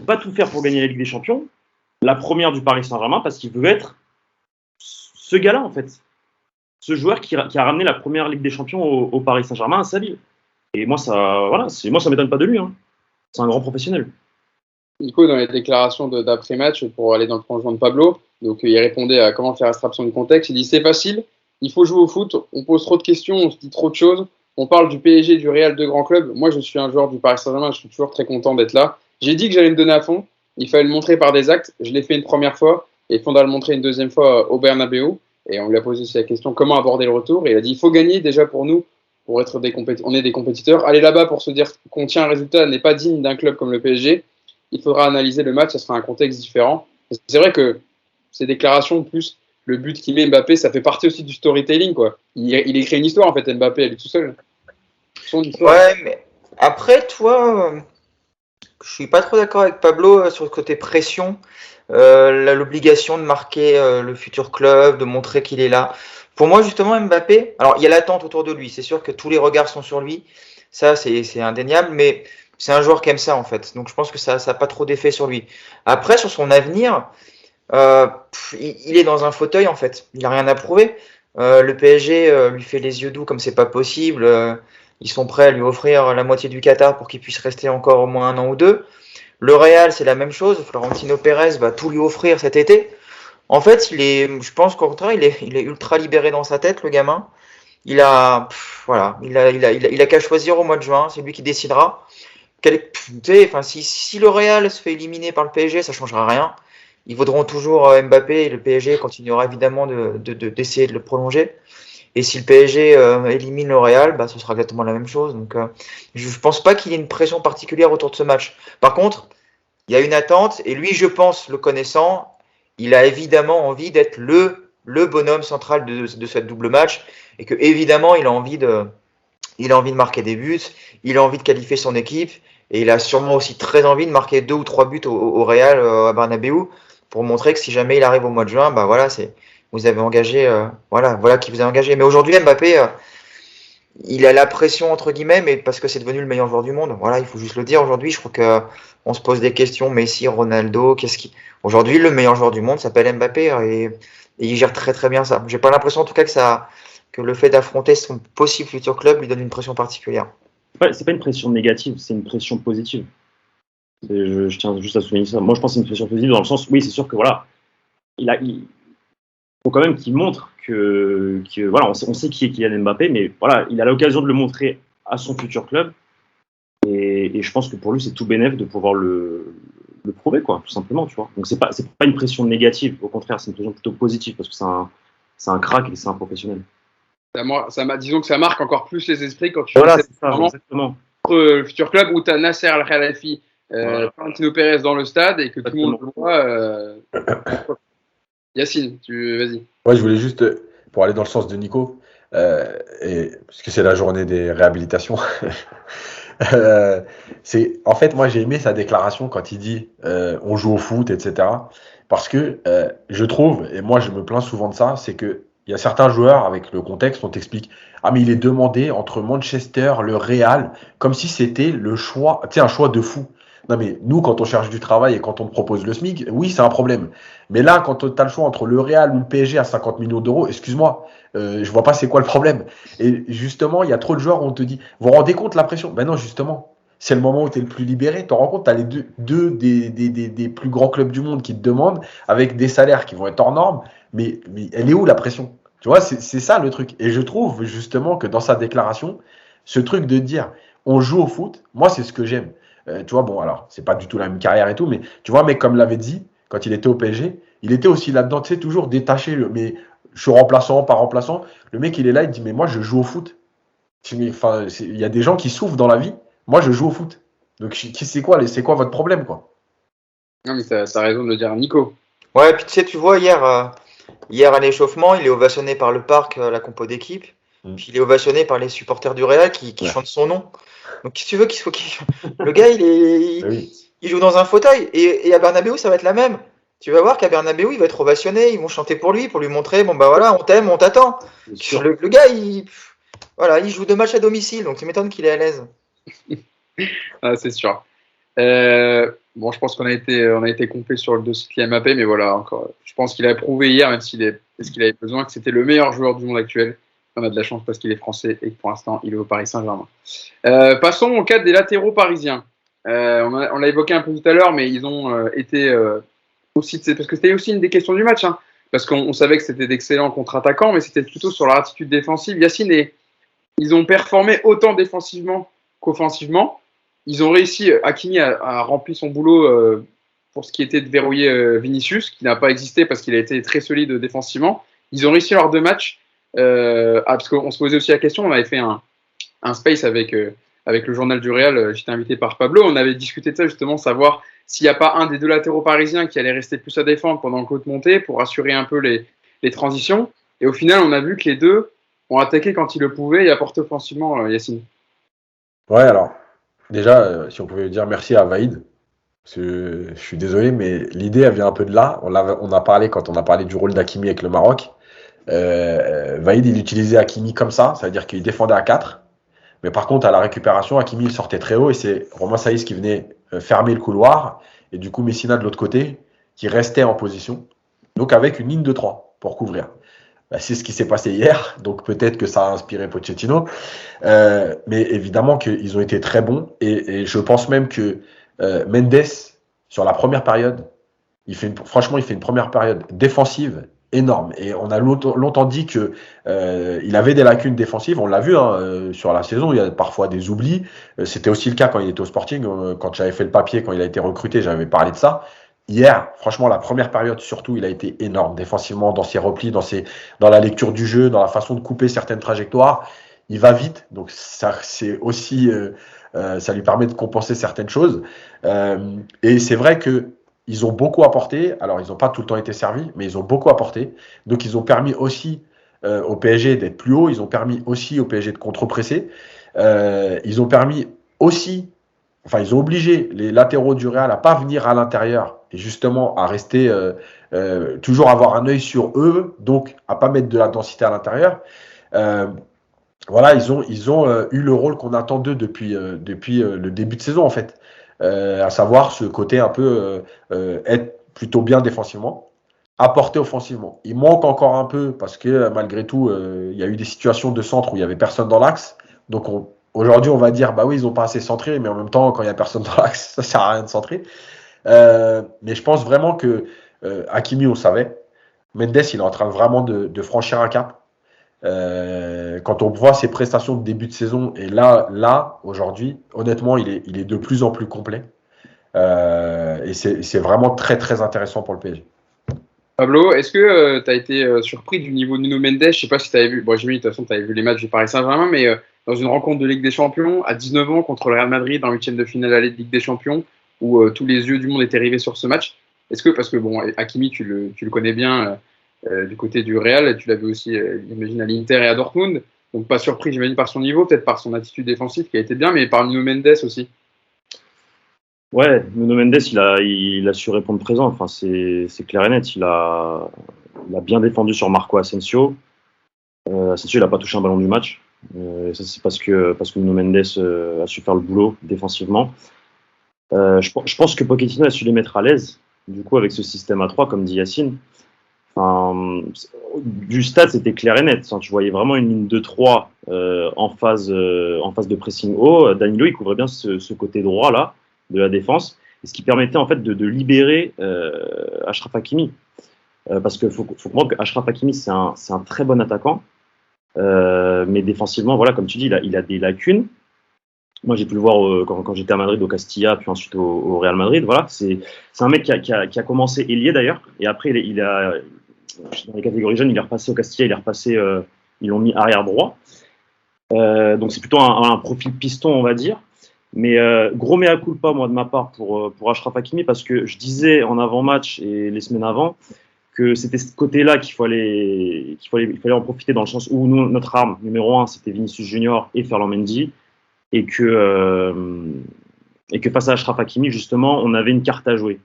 D: va tout faire pour gagner la Ligue des Champions, la première du Paris Saint-Germain, parce qu'il veut être ce gars-là, en fait. Ce joueur qui a ramené la première Ligue des Champions au Paris Saint-Germain à sa ville. Et moi, ça m'étonne pas de lui. Hein. C'est un grand professionnel.
A: Nico, dans les déclarations d'après-match, pour aller dans le prolongement de Pablo, donc il répondait à comment faire abstraction du contexte. Il dit c'est facile, il faut jouer au foot, on pose trop de questions, on se dit trop de choses. On parle du PSG, du Real, de grands clubs. Moi, je suis un joueur du Paris Saint-Germain, je suis toujours très content d'être là. J'ai dit que j'allais me donner à fond. Il fallait le montrer par des actes. Je l'ai fait une première fois et il faudra le montrer une deuxième fois au Bernabeu. Et on lui a posé aussi la question comment aborder le retour. Et il a dit il faut gagner déjà pour nous, pour être on est des compétiteurs. Aller là-bas pour se dire qu'on tient un résultat n'est pas digne d'un club comme le PSG. Il faudra analyser le match, ça sera un contexte différent. Et c'est vrai que ces déclarations, plus le but qu'il met Mbappé, ça fait partie aussi du storytelling, quoi. Il écrit une histoire, en fait, Mbappé, elle est tout seul. Son histoire.
B: Ouais, mais après, toi, je suis pas trop d'accord avec Pablo sur le côté pression. L'obligation de marquer le futur club, de montrer qu'il est là. Pour moi, justement, Mbappé, alors il y a l'attente autour de lui. C'est sûr que tous les regards sont sur lui. Ça, c'est indéniable, mais c'est un joueur qui aime ça, en fait. Donc, je pense que ça n'a pas trop d'effet sur lui. Après, sur son avenir, il est dans un fauteuil en fait. Il n'a rien à prouver. Le PSG lui fait les yeux doux comme c'est pas possible. Ils sont prêts à lui offrir la moitié du Qatar pour qu'il puisse rester encore au moins 1 an ou 2. Le Real, c'est la même chose. Florentino Pérez va tout lui offrir cet été. En fait, je pense qu'au contraire, il est ultra libéré dans sa tête, le gamin. Voilà, il a qu'à choisir au mois de juin. C'est lui qui décidera. Si le Real se fait éliminer par le PSG, ça changera rien. Ils vaudront toujours Mbappé et le PSG continuera évidemment d'essayer de le prolonger. Et si le PSG élimine le Real, ce sera exactement la même chose. Donc, je ne pense pas qu'il y ait une pression particulière autour de ce match. Par contre, il y a une attente et lui, je pense, le connaissant, il a évidemment envie d'être le bonhomme central de cette double match et que évidemment, il a envie de marquer des buts, il a envie de qualifier son équipe et il a sûrement aussi très envie de marquer 2 ou 3 buts au Real à Bernabeu pour montrer que si jamais il arrive au mois de juin, voilà, vous avez engagé, voilà qui vous a engagé. Mais aujourd'hui, Mbappé, il a la pression entre guillemets, mais parce que c'est devenu le meilleur joueur du monde. Voilà, il faut juste le dire. Aujourd'hui, je crois que on se pose des questions. Messi, Ronaldo, aujourd'hui le meilleur joueur du monde s'appelle Mbappé et il gère très très bien ça. J'ai pas l'impression en tout cas que le fait d'affronter son possible futur club lui donne une pression particulière.
D: C'est pas une pression négative, c'est une pression positive. Je tiens juste à souligner ça. Moi, je pense que c'est une pression positive dans le sens, oui, c'est sûr que voilà, il faut quand même qu'il montre que voilà, on sait qui est Kylian Mbappé, mais voilà, il a l'occasion de le montrer à son futur club. Et je pense que pour lui, c'est tout bénef de pouvoir le prouver, quoi, tout simplement, tu vois. Donc c'est pas une pression négative, au contraire, c'est une pression plutôt positive parce que c'est un crack et c'est un professionnel.
A: Disons que ça marque encore plus les esprits quand tu
D: voilà, c'est ça, exactement.
A: Le futur club où tu as Nasser Al-Khelaifi, Florentino Pérez dans le stade et que tout le monde le voit. Yacine, vas-y.
C: Ouais, je voulais juste, pour aller dans le sens de Nico, parce que c'est la journée des réhabilitations, en fait, moi j'ai aimé sa déclaration quand il dit on joue au foot, etc. Parce que je trouve, et moi je me plains souvent de ça, c'est que il y a certains joueurs, avec le contexte, on t'explique ah mais il est demandé entre Manchester, le Real, comme si c'était le choix, tu sais, un choix de fou. Non mais nous, quand on cherche du travail et quand on te propose le SMIC, oui, c'est un problème. Mais là, quand tu as le choix entre le Real ou le PSG à 50 millions d'euros, excuse-moi, je vois pas c'est quoi le problème. Et justement, il y a trop de joueurs où on te dit, vous vous rendez compte la pression? Ben non, justement, c'est le moment où tu es le plus libéré. Tu te rends compte, tu as les deux des plus grands clubs du monde qui te demandent, avec des salaires qui vont être hors normes. Mais elle est où la pression? Tu vois, c'est ça le truc. Et je trouve justement que dans sa déclaration, ce truc de dire on joue au foot, moi c'est ce que j'aime. Tu vois, bon, alors, c'est pas du tout la même carrière et tout, mais tu vois, mais comme l'avait dit, quand il était au PSG, il était aussi là-dedans, tu sais, toujours détaché, mais je suis remplaçant, pas remplaçant. Le mec, il est là, il dit, mais moi, je joue au foot. Enfin, il y a des gens qui souffrent dans la vie. Moi, je joue au foot. Donc, c'est quoi votre problème, quoi?
A: Non, mais t'as raison de le dire, Nico.
B: Ouais, puis tu sais, tu vois, hier à l'échauffement, il est ovationné par le parc, la compo d'équipe. Puis il est ovationné par les supporters du Real qui chantent son nom. Donc, qu'est-ce que tu veux le gars, il joue dans un fauteuil. Et à Bernabeu, ça va être la même. Tu vas voir qu'à Bernabeu, il va être ovationné. Ils vont chanter pour lui montrer, bon, bah voilà, on t'aime, on t'attend. Le gars, il joue 2 matchs à domicile. Donc, tu m'étonnes qu'il est à l'aise.
A: Ah, c'est sûr. Bon, je pense qu'on a été complet sur le dossier Mbappé, mais voilà, encore, je pense qu'il a prouvé hier, même s'il avait besoin, que c'était le meilleur joueur du monde actuel. On a de la chance parce qu'il est français et que pour l'instant, il est au Paris Saint-Germain. Passons au cadre des latéraux parisiens. On l'a évoqué un peu tout à l'heure, mais ils ont été aussi, parce que c'était aussi une des questions du match, hein, parce qu'on savait que c'était d'excellents contre-attaquants, mais c'était plutôt sur leur attitude défensive. Yacine, ils ont performé autant défensivement qu'offensivement. Ils ont réussi, Hakimi a rempli son boulot pour ce qui était de verrouiller Vinicius, qui n'a pas existé parce qu'il a été très solide défensivement. Ils ont réussi leurs 2 matchs. Parce qu'on se posait aussi la question, on avait fait un space avec le journal du Real, j'étais invité par Pablo, on avait discuté de ça justement, savoir s'il n'y a pas un des 2 latéraux parisiens qui allait rester plus à défendre pendant que l'autre montait pour assurer un peu les transitions. Et au final, on a vu que les 2 ont attaqué quand ils le pouvaient et apporté offensivement, Yacine.
C: Ouais, alors, déjà, si on pouvait dire merci à Vaïd, parce que je suis désolé, mais l'idée, elle vient un peu de là. On a parlé quand on a parlé du rôle d'Hakimi avec le Maroc. Vaïd, il utilisait Hakimi comme ça veut dire qu'il défendait à 4. Mais par contre, à la récupération, Hakimi, il sortait très haut et c'est Romain Saïs qui venait fermer le couloir. Et du coup, Messina de l'autre côté, qui restait en position. donc avec une ligne de 3 pour couvrir. Bah, c'est ce qui s'est passé hier, donc peut-être que ça a inspiré Pochettino. Mais évidemment qu'ils ont été très bons, et je pense même que Mendes, sur la première période, franchement, il fait une première période défensive énorme. Et on a longtemps dit que il avait des lacunes défensives. On l'a vu sur la saison, il y a parfois des oublis. C'était aussi le cas quand il était au Sporting. Quand j'avais fait le papier, quand il a été recruté, j'avais parlé de ça. Hier, franchement, la première période, surtout, il a été énorme défensivement, dans ses replis, dans la lecture du jeu, dans la façon de couper certaines trajectoires. Il va vite, donc ça, c'est aussi, ça lui permet de compenser certaines choses. Et c'est vrai que ils ont beaucoup apporté. Alors, ils n'ont pas tout le temps été servis, mais ils ont beaucoup apporté. Donc, ils ont permis aussi au PSG d'être plus haut. Ils ont permis aussi au PSG de contre-presser. Ils ont permis aussi, enfin, ils ont obligé les latéraux du Real à pas venir à l'intérieur et justement à rester, toujours avoir un œil sur eux, donc à pas mettre de la densité à l'intérieur. Voilà, ils ont eu le rôle qu'on attend d'eux depuis le début de saison, en fait. À savoir ce côté un peu être plutôt bien défensivement, apporter offensivement. Il manque encore un peu parce que malgré tout, il y a eu des situations de centre où il n'y avait personne dans l'axe. Donc aujourd'hui, on va dire, bah oui, ils n'ont pas assez centré, mais en même temps, quand il n'y a personne dans l'axe, ça ne sert à rien de centrer. Mais je pense vraiment que Hakimi, on savait. Mendes, il est en train vraiment de franchir un cap. Quand on voit ses prestations de début de saison, et là aujourd'hui, honnêtement, il est de plus en plus complet. Et c'est vraiment très très intéressant pour le PSG.
A: Pablo, est-ce que tu as été surpris du niveau de Nuno Mendes? Je ne sais pas si tu avais vu, bon, j'ai vu, de toute façon, tu avais vu les matchs du Paris Saint-Germain, mais dans une rencontre de Ligue des Champions, à 19 ans, contre le Real Madrid, en 8e de finale aller de Ligue des Champions, où tous les yeux du monde étaient rivés sur ce match, est-ce que, parce que bon, Hakimi, tu le connais bien du côté du Real, et tu l'as vu aussi, j'imagine, à l'Inter et à Dortmund, donc pas surpris, j'imagine, par son niveau, peut-être par son attitude défensive qui a été bien, mais par Nuno Mendes aussi.
D: Ouais, Nuno Mendes, il a su répondre présent. Enfin, c'est clair et net. Il a bien défendu sur Marco Asensio. Asensio, il n'a pas touché un ballon du match. Ça, c'est parce que Nuno Mendes a su faire le boulot défensivement. Je pense que Pochettino a su les mettre à l'aise, du coup, avec ce système à 3, comme dit Yacine. Enfin, du stade, c'était clair et net. Tu voyais vraiment une ligne de 3 en phase de pressing haut. Danilo, il couvrait bien ce côté droit là de la défense, et ce qui permettait en fait de libérer Achraf Hakimi. Parce qu'il faut comprendre qu'Achraf Hakimi, c'est un très bon attaquant, mais défensivement, voilà, comme tu dis, il a des lacunes. Moi, j'ai pu le voir quand j'étais à Madrid, au Castilla, puis ensuite au Real Madrid. Voilà, c'est un mec qui a commencé ailier d'ailleurs, et après il a dans les catégories jeunes, il est repassé au Castilla, ils l'ont mis arrière droit. Donc c'est plutôt un profil piston, on va dire. Mais gros mea culpa, moi, de ma part, pour Achraf Hakimi, parce que je disais en avant-match et les semaines avant que c'était ce côté-là qu'il fallait en profiter, dans le sens où nous, notre arme numéro 1, c'était Vinicius Junior et Ferland Mendy, et que face à Achraf Hakimi, justement, on avait une carte à jouer.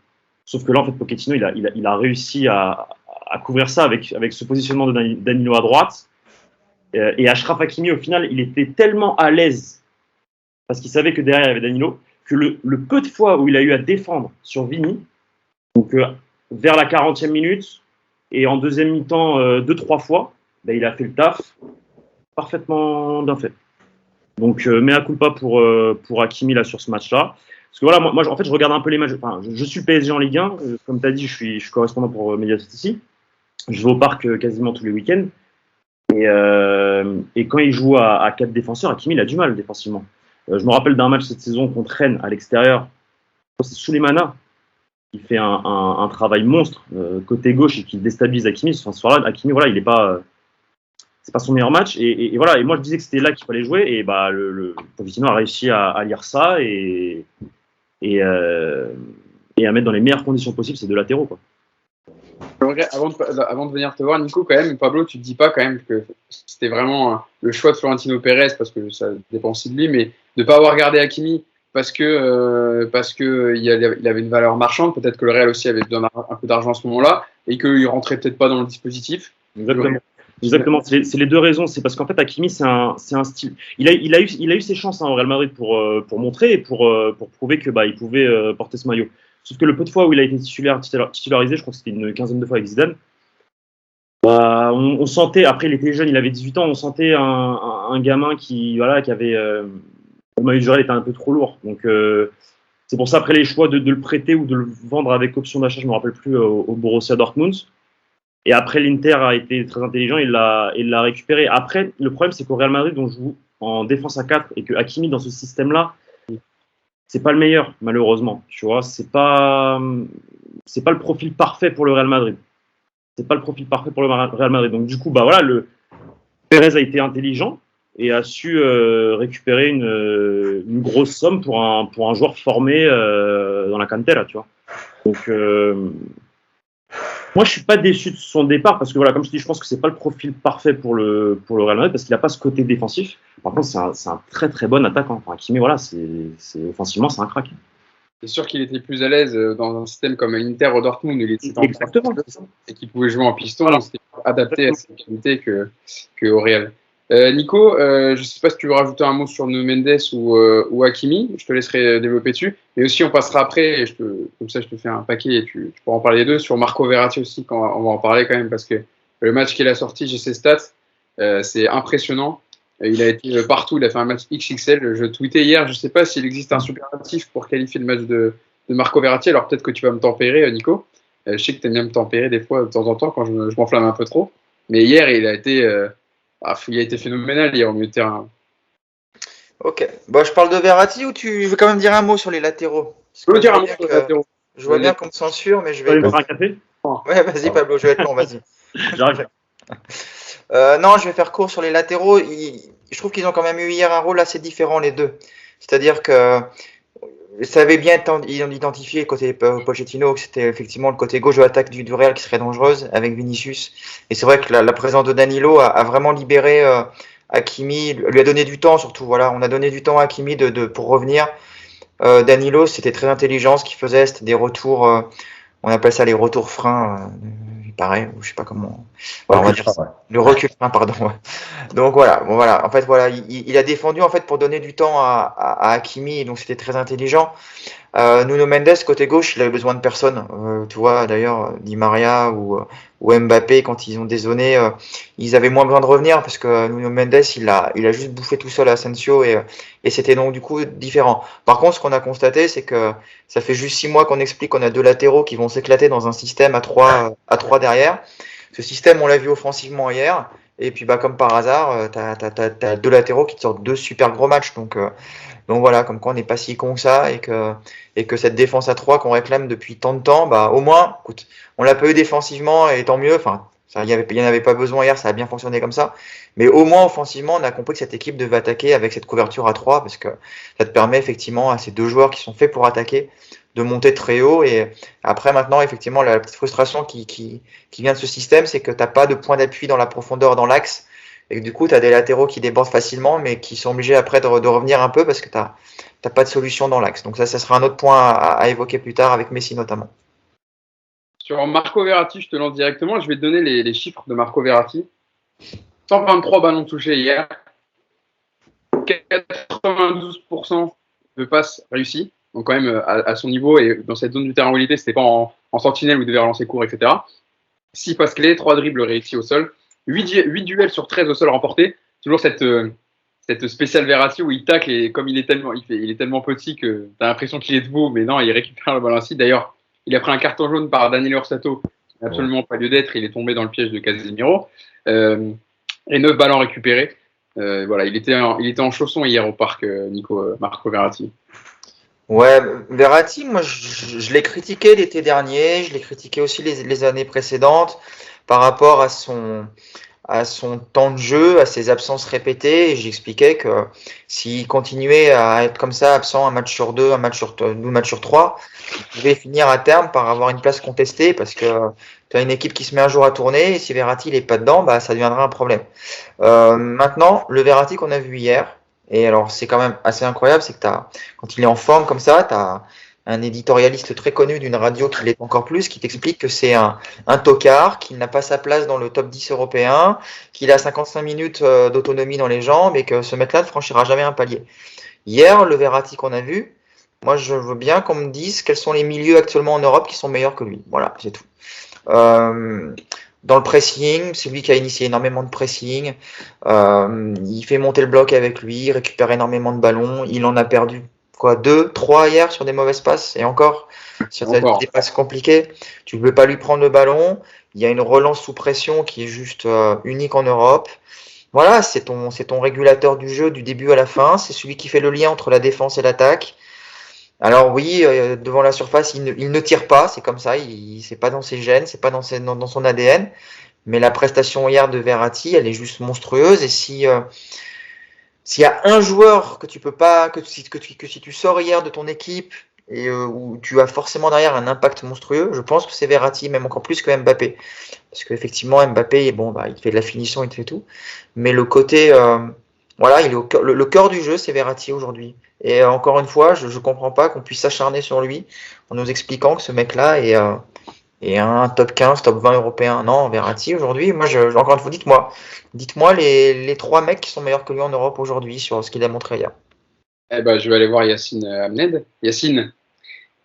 D: Sauf que là, en fait, Pochettino, il a réussi à couvrir ça avec ce positionnement de Danilo à droite. Et Achraf Hakimi, au final, il était tellement à l'aise parce qu'il savait que derrière il y avait Danilo, que le peu de fois où il a eu à défendre sur Vini, donc vers la 40e minute, et en deuxième mi-temps 2-3 fois, ben, il a fait le taf parfaitement bien fait. Donc mea culpa pour Hakimi là sur ce match-là. Parce que voilà, moi en fait je regarde un peu les matchs, enfin je suis PSG en Ligue 1, comme tu as dit, je suis correspondant pour Mediaset ici. Je vais au parc quasiment tous les week-ends. Et quand il joue à 4 défenseurs, Hakimi il a du mal défensivement. Je me rappelle d'un match cette saison contre Rennes à l'extérieur. C'est Souleymana qui fait un travail monstre côté gauche et qui déstabilise Hakimi. Enfin, ce soir-là, Hakimi, voilà, c'est pas son meilleur match. Et voilà. Et moi, je disais que c'était là qu'il fallait jouer. Et bah, le Pochettino a réussi à lire ça et à mettre dans les meilleures conditions possibles ces deux latéraux, quoi.
A: Avant de venir te voir, Nico, quand même, Pablo, tu te dis pas quand même que c'était vraiment le choix de Florentino Pérez, parce que ça dépend aussi de lui, mais de ne pas avoir gardé Hakimi parce que il avait une valeur marchande, peut-être que le Real aussi avait besoin un peu d'argent à ce moment-là, et qu'il rentrait peut-être pas dans le dispositif.
D: Exactement. C'est les deux raisons. C'est parce qu'en fait, Hakimi, c'est un style. Il a eu ses chances au Real Madrid pour montrer et pour prouver que il pouvait porter ce maillot. Sauf que le peu de fois où il a été titularisé, je crois que c'était une quinzaine de fois avec Zidane, bah, on sentait, après il était jeune, il avait 18 ans, on sentait un gamin qui avait. Le maillot de Jurel était un peu trop lourd. Donc c'est pour ça, après les choix de le prêter ou de le vendre avec option d'achat, je ne me rappelle plus, au Borussia Dortmund. Et après, l'Inter a été très intelligent, il l'a récupéré. Après, le problème, c'est qu'au Real Madrid, on joue en défense à 4 et que Hakimi, dans ce système-là, c'est pas le meilleur, malheureusement. Tu vois, c'est pas le profil parfait pour le Real Madrid. C'est pas le profil parfait pour le Real Madrid. Donc, du coup, bah voilà, Pérez a été intelligent et a su récupérer une grosse somme pour un joueur formé dans la cantera, tu vois. Donc, moi, je suis pas déçu de son départ parce que voilà, comme je dis, je pense que c'est pas le profil parfait pour le Real Madrid parce qu'il a pas ce côté défensif. Par contre, c'est un très très bon attaquant. Enfin, Hakimi, voilà, offensivement, c'est un crack.
A: C'est sûr qu'il était plus à l'aise dans un système comme l'Inter ou Dortmund où il était
D: exactement
A: et qu'il pouvait jouer en piston, voilà. C'était adapté à ses qualités que au Real. Nico, je ne sais pas si tu veux rajouter un mot sur Nuno Mendes ou Hakimi, je te laisserai développer dessus, mais aussi on passera après, et comme ça je te fais un paquet et tu pourras en parler des deux, sur Marco Verratti aussi, quand on va en parler quand même, parce que le match qu'il a sorti, j'ai ses stats, c'est impressionnant, il a été partout, il a fait un match XXL, je tweetais hier, je ne sais pas s'il existe un superlatif pour qualifier le match de Marco Verratti, alors peut-être que tu vas me tempérer, Nico, je sais que tu aimes bien me tempérer des fois, de temps en temps, quand je m'enflamme un peu trop, mais hier il a été phénoménal hier au milieu de terrain.
B: Ok. Bon, je parle de Verratti ou tu veux quand même dire un mot sur les latéraux?
A: Je veux dire un mot sur les latéraux.
B: Je vois bien qu'on me censure, mais je vais.
D: Tu vas me faire un café?
B: Ouais, vas-y Pablo, je vais être long, vas-y.
D: J'arrive.
B: Non, je vais faire court sur les latéraux. Je trouve qu'ils ont quand même eu hier un rôle assez différent les deux. C'est-à-dire que ça avait bien identifié côté Pochettino que c'était effectivement le côté gauche de l'attaque du Real qui serait dangereuse avec Vinicius. Et c'est vrai que la présence de Danilo a vraiment libéré Hakimi, lui a donné du temps surtout. Voilà, on a donné du temps à Hakimi pour revenir. Danilo, c'était très intelligent ce qu'il faisait, c'était des retours, on appelle ça les retours freins, il paraît, ou je sais pas comment. Voilà, on va dire ça. Le recul frein, pardon. Ouais. Donc voilà, bon voilà, en fait voilà, il a défendu en fait pour donner du temps à Hakimi, donc c'était très intelligent. Nuno Mendes côté gauche, il avait besoin de personne. Tu vois d'ailleurs Di Maria ou Mbappé quand ils ont dézonné, ils avaient moins besoin de revenir parce que Nuno Mendes il a juste bouffé tout seul à Asensio et c'était donc du coup différent. Par contre, ce qu'on a constaté, c'est que ça fait juste 6 mois qu'on explique qu'on a deux latéraux qui vont s'éclater dans un système à 3 derrière. Ce système, on l'a vu offensivement hier. Et puis bah comme par hasard, t'as deux latéraux qui te sortent deux super gros matchs. Donc voilà, comme quoi on n'est pas si con que ça et que cette défense à 3 qu'on réclame depuis tant de temps, bah au moins, écoute, on l'a pas eu défensivement et tant mieux. Enfin, il n'y en avait pas besoin hier, ça a bien fonctionné comme ça. Mais au moins offensivement, on a compris que cette équipe devait attaquer avec cette couverture à 3 parce que ça te permet effectivement à ces deux joueurs qui sont faits pour attaquer de monter très haut. Et après maintenant, effectivement, la petite frustration qui vient de ce système, c'est que t'as pas de point d'appui dans la profondeur, dans l'axe. Et que du coup, tu as des latéraux qui débordent facilement, mais qui sont obligés après de revenir un peu parce que tu n'as pas de solution dans l'axe. Donc ça sera un autre point à évoquer plus tard avec Messi notamment.
A: Sur Marco Verratti, je te lance directement. Je vais te donner les chiffres de Marco Verratti. 123 ballons touchés hier. 92% de passes réussies. Donc quand même à son niveau et dans cette zone du terrain où il était, c'était pas en sentinelle où il devait relancer court, etc. 6 passes clés, 3 dribbles réussis au sol. 8 duels sur 13 au sol remportés. Toujours cette spéciale Verratti où il tacle et comme il est tellement petit que tu as l'impression qu'il est debout, mais non, il récupère le ballon ainsi. D'ailleurs, il a pris un carton jaune par Daniel Orsato, qui n'a absolument pas lieu d'être. Il est tombé dans le piège de Casemiro. Et 9 ballons récupérés. Voilà, il était en chausson hier au parc, Marco Verratti.
B: Ouais, Verratti, moi je l'ai critiqué l'été dernier, je l'ai critiqué aussi les années précédentes par rapport à son temps de jeu, à ses absences répétées. Et j'expliquais que s'il continuait à être comme ça, absent un match sur 2, un match sur 3, il pouvait finir à terme par avoir une place contestée parce que tu as une équipe qui se met un jour à tourner et si Verratti n'est pas dedans, bah, ça deviendra un problème. Maintenant, le Verratti qu'on a vu hier, et alors c'est quand même assez incroyable, c'est que quand il est en forme comme ça, tu as un éditorialiste très connu d'une radio qui l'est encore plus, qui t'explique que c'est un tocard, qu'il n'a pas sa place dans le top 10 européen, qu'il a 55 minutes d'autonomie dans les jambes et que ce mec-là ne franchira jamais un palier. Hier, le Verratti qu'on a vu, Moi, je veux bien qu'on me dise quels sont les milieux actuellement en Europe qui sont meilleurs que lui. Voilà, c'est tout. Dans le pressing, c'est lui qui a initié énormément de pressing. Il fait monter le bloc avec lui, il récupère énormément de ballons. Il en a perdu 2, 3 hier sur des mauvaises passes et encore sur des passes compliquées. Tu ne peux pas lui prendre le ballon. Il y a une relance sous pression qui est juste unique en Europe. Voilà, c'est ton régulateur du jeu du début à la fin. C'est celui qui fait le lien entre la défense et l'attaque. Alors oui, devant la surface, il ne tire pas, c'est comme ça, c'est pas dans ses gènes, c'est pas dans son ADN. Mais la prestation hier de Verratti, elle est juste monstrueuse. Et s'il y a un joueur que tu peux pas, que si tu sors hier de ton équipe et où tu as forcément derrière un impact monstrueux, je pense que c'est Verratti, même encore plus que Mbappé. Parce qu'effectivement, Mbappé, bon, il fait de la finition, il te fait tout. Mais le côté, voilà, il est le cœur du jeu, c'est Verratti aujourd'hui. Et encore une fois, je comprends pas qu'on puisse s'acharner sur lui en nous expliquant que ce mec-là est un top 15, top 20 européen. Non, Verratti aujourd'hui, moi, encore une fois, dites-moi les 3 mecs qui sont meilleurs que lui en Europe aujourd'hui sur ce qu'il a montré hier.
A: Eh ben, je vais aller voir Yacine Amned. Yacine,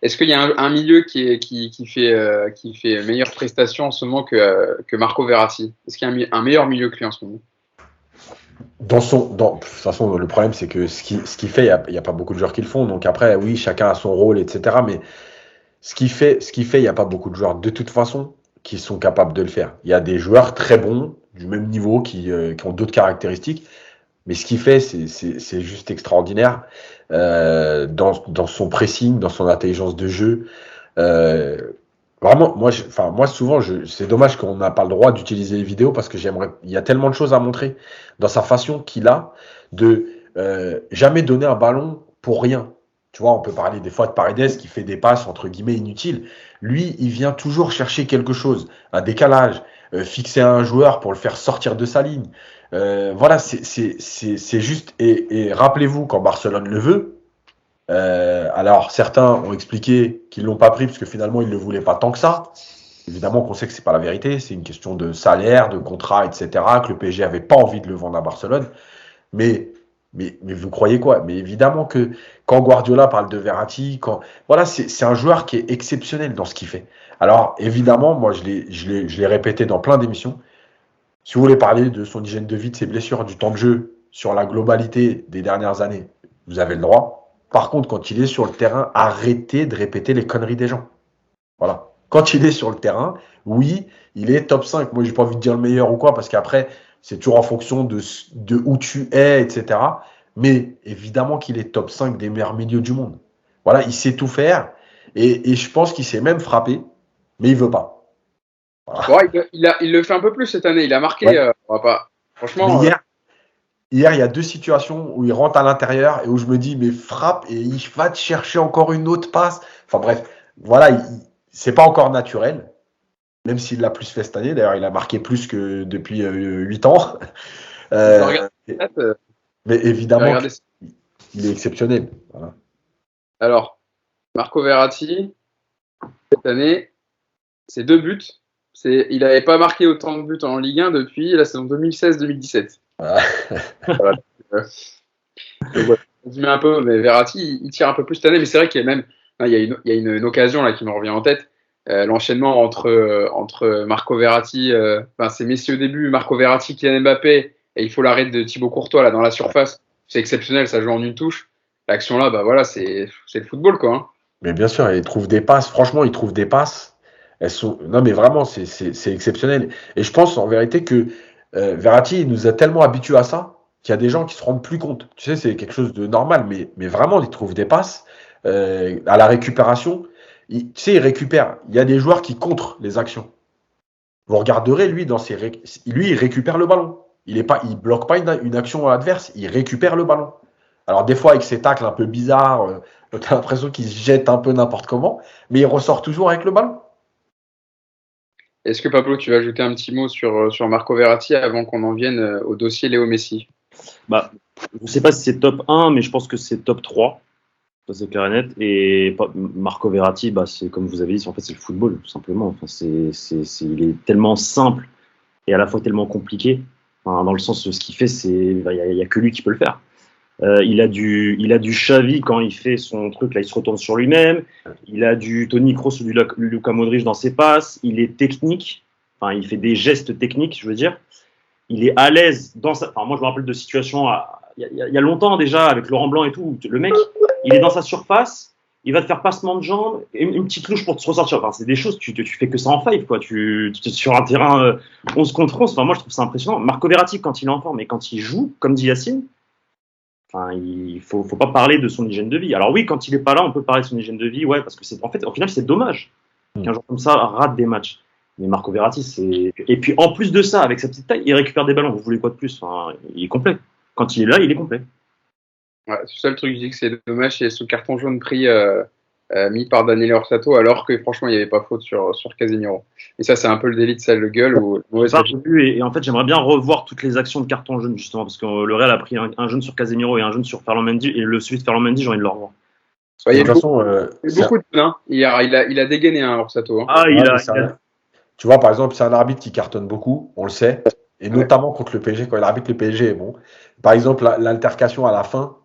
A: est-ce qu'il y a un milieu qui fait meilleure prestation en ce moment que Marco Verratti? Est-ce qu'il y a un meilleur milieu que lui en ce moment?
C: De toute façon, le problème, c'est que ce qu'il fait, il n'y a pas beaucoup de joueurs qui le font. Donc après, oui, chacun a son rôle, etc. Mais ce qu'il fait, il n'y a pas beaucoup de joueurs de toute façon qui sont capables de le faire. Il y a des joueurs très bons, du même niveau, qui ont d'autres caractéristiques. Mais ce qu'il fait, c'est juste extraordinaire dans son pressing, dans son intelligence de jeu. Vraiment, moi souvent, c'est dommage qu'on n'a pas le droit d'utiliser les vidéos parce que il y a tellement de choses à montrer dans sa façon qu'il a de jamais donner un ballon pour rien. Tu vois, on peut parler des fois de Paredes qui fait des passes entre guillemets inutiles. Lui, il vient toujours chercher quelque chose, un décalage, fixer un joueur pour le faire sortir de sa ligne. Voilà, c'est juste. Et rappelez-vous quand Barcelone le veut. Alors, certains ont expliqué qu'ils ne l'ont pas pris parce que finalement, ils ne le voulaient pas tant que ça. Évidemment qu'on sait que ce n'est pas la vérité. C'est une question de salaire, de contrat, etc. Que le PSG n'avait pas envie de le vendre à Barcelone. Mais vous croyez quoi? Mais évidemment que quand Guardiola parle de Verratti, voilà, c'est un joueur qui est exceptionnel dans ce qu'il fait. Alors, évidemment, moi, je l'ai répété dans plein d'émissions. Si vous voulez parler de son hygiène de vie, de ses blessures, du temps de jeu, sur la globalité des dernières années, vous avez le droit. Par contre, quand il est sur le terrain, arrêtez de répéter les conneries des gens. Voilà. Quand il est sur le terrain, oui, il est top 5. Moi, j'ai pas envie de dire le meilleur ou quoi, parce qu'après, c'est toujours en fonction de où tu es, etc. Mais évidemment qu'il est top 5 des meilleurs milieux du monde. Voilà, il sait tout faire. Et je pense qu'il s'est même frappé, mais il veut pas.
A: Voilà. Ouais, il le fait un peu plus cette année. Il a marqué.
C: Ouais.
A: On va pas. Franchement.
C: Hier, il y a 2 situations où il rentre à l'intérieur et où je me dis, mais frappe et il va te chercher encore une autre passe. Enfin bref, voilà, c'est pas encore naturel, même s'il l'a plus fait cette année. D'ailleurs, il a marqué plus que depuis 8 ans. Mais évidemment, il est exceptionnel. Voilà.
A: Alors, Marco Verratti, cette année, c'est 2 buts. Il n'avait pas marqué autant de buts en Ligue 1 depuis la saison 2016-2017. Voilà. On se met un peu, mais Verratti, il tire un peu plus cette année, mais c'est vrai qu'il y a une occasion là qui me revient en tête. L'enchaînement entre Marco Verratti, c'est Messi au début, Marco Verratti, Kylian Mbappé, et il faut l'arrêt de Thibaut Courtois là dans la surface. C'est exceptionnel, ça joue en une touche. L'action là, voilà, c'est le football quoi. Hein.
C: Mais bien sûr, il trouve des passes. Franchement, il trouve des passes. Non, mais vraiment, c'est exceptionnel. Et je pense en vérité que Verratti il nous a tellement habitués à ça qu'il y a des gens qui se rendent plus compte. Tu sais, c'est quelque chose de normal, mais vraiment, il trouve des passes à la récupération. Tu sais, il récupère. Il y a des joueurs qui contrent les actions. Vous regarderez, lui, il récupère le ballon. Il bloque pas une action adverse, il récupère le ballon. Alors, des fois, avec ses tacles un peu bizarres, tu as l'impression qu'il se jette un peu n'importe comment, mais il ressort toujours avec le ballon.
A: Est-ce que Pablo, tu vas ajouter un petit mot sur Marco Verratti avant qu'on en vienne au dossier Léo Messi?
D: Je ne sais pas si c'est top 1, mais je pense que c'est top 3. Ça, c'est clair et net. Et Marco Verratti, c'est comme vous avez dit, en fait, c'est le football, tout simplement. Enfin, il est tellement simple et à la fois tellement compliqué. Enfin, dans le sens, ce qu'il fait, il n'y a que lui qui peut le faire. Il a du Xavi quand il fait son truc, là, il se retourne sur lui-même. Il a du Toni Kroos ou du Luka Modric dans ses passes. Il est technique. Enfin, il fait des gestes techniques, je veux dire. Il est à l'aise dans sa. Enfin, moi, je me rappelle de situations il y a longtemps déjà avec Laurent Blanc et tout. Le mec, il est dans sa surface. Il va te faire passement de jambes, une petite louche pour te ressortir. Enfin, c'est des choses, tu fais que ça en five, quoi. Tu sur un terrain 11 contre 11. Enfin, moi, je trouve ça impressionnant. Marco Verratti, quand il est en forme, mais quand il joue, comme dit Yacine, enfin, il faut pas parler de son hygiène de vie. Alors oui, quand il est pas là, on peut parler de son hygiène de vie, ouais, parce que en fait, au final, c'est dommage qu'un joueur comme ça rate des matchs. Mais Marco Verratti, c'est. Et puis, en plus de ça, avec sa petite taille, il récupère des ballons. Vous voulez quoi de plus? Enfin, il est complet. Quand il est là, il est complet.
A: Ouais, c'est ça le truc, je dis que c'est dommage, c'est ce carton jaune pris mis par Daniel Orsato, alors que franchement il n'y avait pas faute sur Casemiro. Et ça, c'est un peu le délit de sale de gueule.
D: J'ai vu, et en fait, j'aimerais bien revoir toutes les actions de carton jaune, justement, parce que le Real a pris un jaune sur Casemiro et un jaune sur Ferland Mendy, et celui de Ferland Mendy, j'ai envie de le revoir.
A: Il y a beaucoup de jeunes. Il a dégainé Orsato.
C: Tu vois, par exemple, c'est un arbitre qui cartonne beaucoup, on le sait, et notamment contre le PSG, quand il arbitre le PSG. Bon. Par exemple, l'altercation à la fin,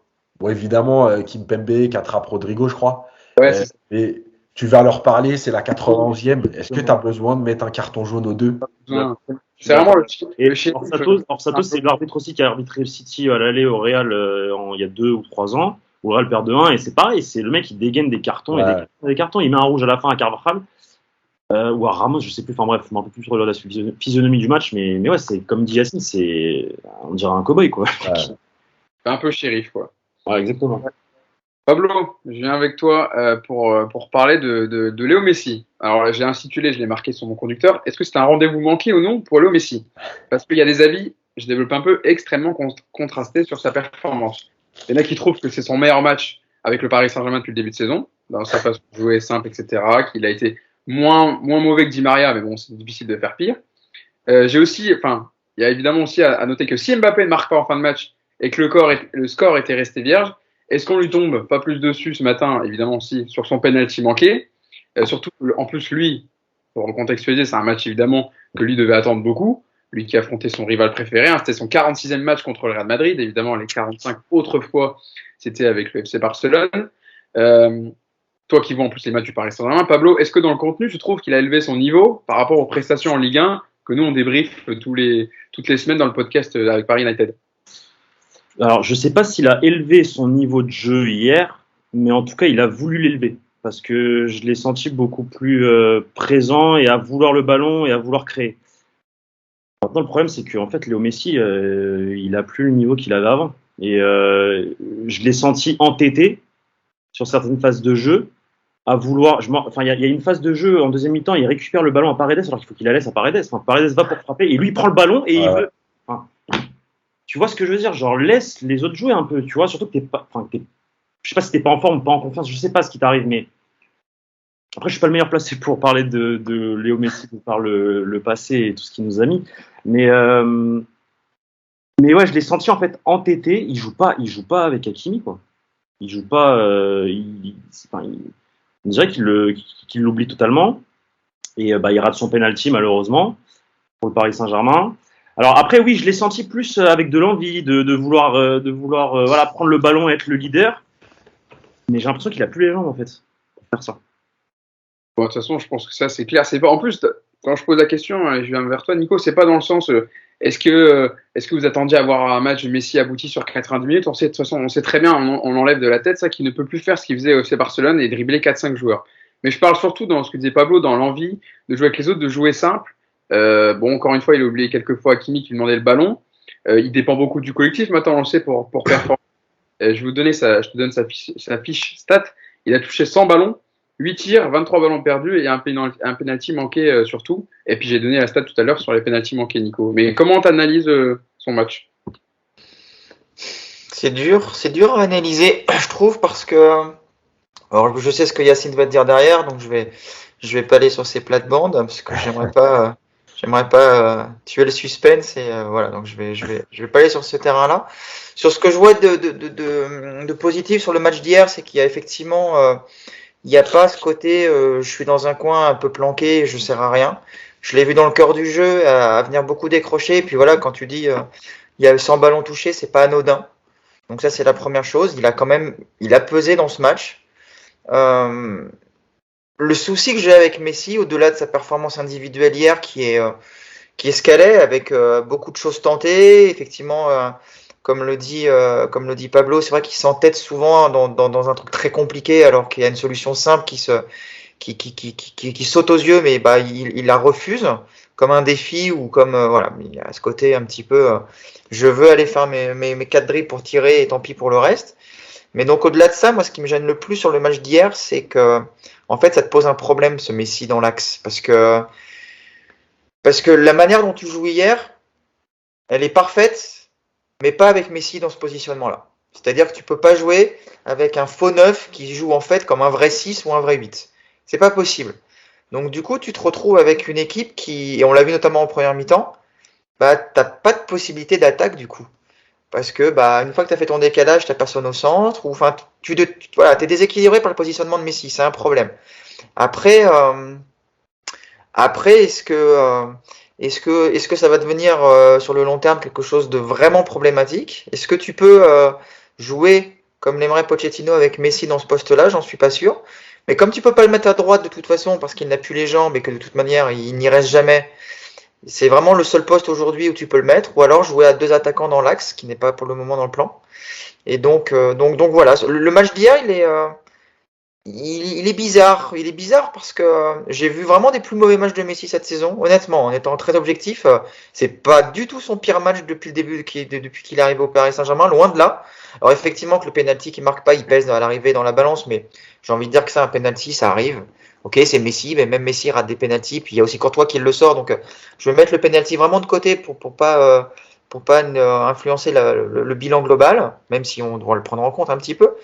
C: bon, évidemment, Kimpembe qui attrape Rodrigo, je crois.
A: Ouais,
C: mais tu vas leur parler, c'est la 91e. Est-ce que tu as besoin de mettre un carton jaune aux deux?
A: C'est vraiment
D: le chien. Orsato, c'est l'arbitre aussi qui a arbitré City à l'aller au Real il y a 2 ou 3 ans, où le Real perd 2-1, et c'est pareil, c'est le mec qui dégaine des cartons, et des cartons, il met un rouge à la fin à Carvajal, ou à Ramos, je sais plus, enfin bref, je m'en rappelle plus sur la physionomie du match, mais ouais, c'est comme dit Yacine, on dirait un cow-boy, quoi.
A: C'est un peu shérif, quoi.
D: Ouais, exactement.
A: Pablo, je viens avec toi pour parler de Léo Messi. Alors, j'ai intitulé, je l'ai marqué sur mon conducteur. Est-ce que c'est un rendez-vous manqué ou non pour Léo Messi? Parce qu'il y a des avis, je développe un peu, extrêmement contrastés sur sa performance. Il y en a qui trouvent que c'est son meilleur match avec le Paris Saint-Germain depuis le début de saison, dans sa façon de jouer simple, etc., qu'il a été moins mauvais que Di Maria, mais bon, c'est difficile de faire pire. Il y a évidemment aussi à noter que si Mbappé ne marque pas en fin de match et que le score était resté vierge, est-ce qu'on lui tombe pas plus dessus ce matin? Évidemment, si, sur son penalty manqué. Surtout, en plus, lui, pour le contextualiser, c'est un match évidemment que lui devait attendre beaucoup. Lui qui affrontait son rival préféré. C'était son 46e match contre le Real Madrid. Évidemment, les 45 autres fois, c'était avec le FC Barcelone. Toi qui vois en plus les matchs du Paris Saint-Germain, Pablo, est-ce que dans le contenu, tu trouves qu'il a élevé son niveau par rapport aux prestations en Ligue 1 que nous, on débriefe toutes les semaines dans le podcast avec Paris United?
D: Alors, je ne sais pas s'il a élevé son niveau de jeu hier, mais en tout cas, il a voulu l'élever. Parce que je l'ai senti beaucoup plus présent et à vouloir le ballon et à vouloir créer. Maintenant, le problème, c'est qu'en fait, Léo Messi, il n'a plus le niveau qu'il avait avant. Et je l'ai senti entêté sur certaines phases de jeu, à vouloir. Il y a une phase de jeu en deuxième mi-temps, il récupère le ballon à Paredes, alors qu'il faut qu'il la laisse à Paredes. Enfin, Paredes va pour frapper, et lui, il prend le ballon et il veut. Enfin, tu vois ce que je veux dire? Genre, laisse les autres jouer un peu, tu vois, surtout que je sais pas si t'es pas en forme ou pas en confiance, je sais pas ce qui t'arrive, mais après, je suis pas le meilleur placé pour parler de Léo Messi par le passé et tout ce qu'il nous a mis, mais ouais, je l'ai senti en fait entêté. Il joue pas avec Hakimi, quoi. Il joue pas, on dirait qu'il l'oublie totalement, et il rate son penalty malheureusement pour le Paris Saint-Germain. Alors après, oui, je l'ai senti plus avec de l'envie de vouloir prendre le ballon et être le leader. Mais j'ai l'impression qu'il a plus les jambes en fait pour faire ça.
A: Bon, de toute façon, je pense que ça c'est clair. C'est pas. En plus, quand je pose la question, je viens vers toi, Nico. C'est pas dans le sens. Est-ce que vous attendiez à voir un match de Messi abouti sur 90 minutes? De toute façon, on sait très bien, on l'enlève de la tête ça, qu'il ne peut plus faire ce qu'il faisait au FC Barcelone et dribbler 4-5 joueurs. Mais je parle surtout dans ce que disait Pablo, dans l'envie de jouer avec les autres, de jouer simple. Encore une fois, il a oublié quelques fois Hakimi qui lui demandait le ballon. Il dépend beaucoup du collectif. Maintenant, on le sait pour performer. Je te donne sa fiche stat. Il a touché 100 ballons, 8 tirs, 23 ballons perdus et un penalty manqué surtout. Et puis j'ai donné la stat tout à l'heure sur les penaltys manqués, Nico. Mais comment tu analyses son match?
B: C'est dur à analyser, je trouve, parce que alors je sais ce que Yacine va te dire derrière, donc je vais pas aller sur ses plates-bandes parce que j'aimerais pas tuer le suspense et voilà, donc je vais pas aller sur ce terrain-là. Sur ce que je vois de positif sur le match d'hier, c'est qu'il y a effectivement il n'y a pas ce côté je suis dans un coin un peu planqué et je sers à rien. Je l'ai vu dans le cœur du jeu à venir beaucoup décrocher, et puis voilà, quand tu dis il y a 100 ballons touchés, c'est pas anodin. Donc ça, c'est la première chose. Il a pesé dans ce match. Le souci que j'ai avec Messi, au-delà de sa performance individuelle hier, qui est ce qu'elle est, avec beaucoup de choses tentées, effectivement, comme le dit Pablo, c'est vrai qu'il s'entête souvent dans un truc très compliqué, alors qu'il y a une solution simple qui saute aux yeux, mais bah il la refuse comme un défi ou comme voilà, il y a ce côté un petit peu, je veux aller faire mes 4 dribbles pour tirer et tant pis pour le reste. Mais donc au-delà de ça, moi ce qui me gêne le plus sur le match d'hier, c'est que en fait ça te pose un problème ce Messi dans l'axe, parce que la manière dont tu joues hier, elle est parfaite, mais pas avec Messi dans ce positionnement-là. C'est-à-dire que tu peux pas jouer avec un faux 9 qui joue en fait comme un vrai 6 ou un vrai 8. C'est pas possible. Donc du coup, tu te retrouves avec une équipe qui, et on l'a vu notamment en première mi-temps, bah t'as pas de possibilité d'attaque du coup. Parce que bah une fois que tu as fait ton décalage, t'as personne au centre, ou enfin voilà, t'es déséquilibré par le positionnement de Messi, c'est un problème. Après, est-ce que ça va devenir sur le long terme quelque chose de vraiment problématique? Est-ce que tu peux jouer comme l'aimerait Pochettino avec Messi dans ce poste-là? J'en suis pas sûr. Mais comme tu peux pas le mettre à droite de toute façon parce qu'il n'a plus les jambes et que de toute manière il n'y reste jamais, c'est vraiment le seul poste aujourd'hui où tu peux le mettre. Ou alors jouer à 2 attaquants dans l'axe, ce qui n'est pas pour le moment dans le plan. Et donc voilà. Le match d'hier, il est bizarre. Il est bizarre parce que j'ai vu vraiment des plus mauvais matchs de Messi cette saison. Honnêtement, en étant très objectif, c'est pas du tout son pire match depuis le début, depuis qu'il est arrivé au Paris Saint-Germain, loin de là. Alors effectivement que le penalty qui marque pas, il pèse à l'arrivée dans la balance, mais j'ai envie de dire que ça, un penalty, ça arrive. Ok, c'est Messi, mais même Messi rate des penalties. Puis il y a aussi Courtois qui le sort, donc je vais mettre le penalty vraiment de côté pour pas influencer le bilan global, même si on doit le prendre en compte un petit peu.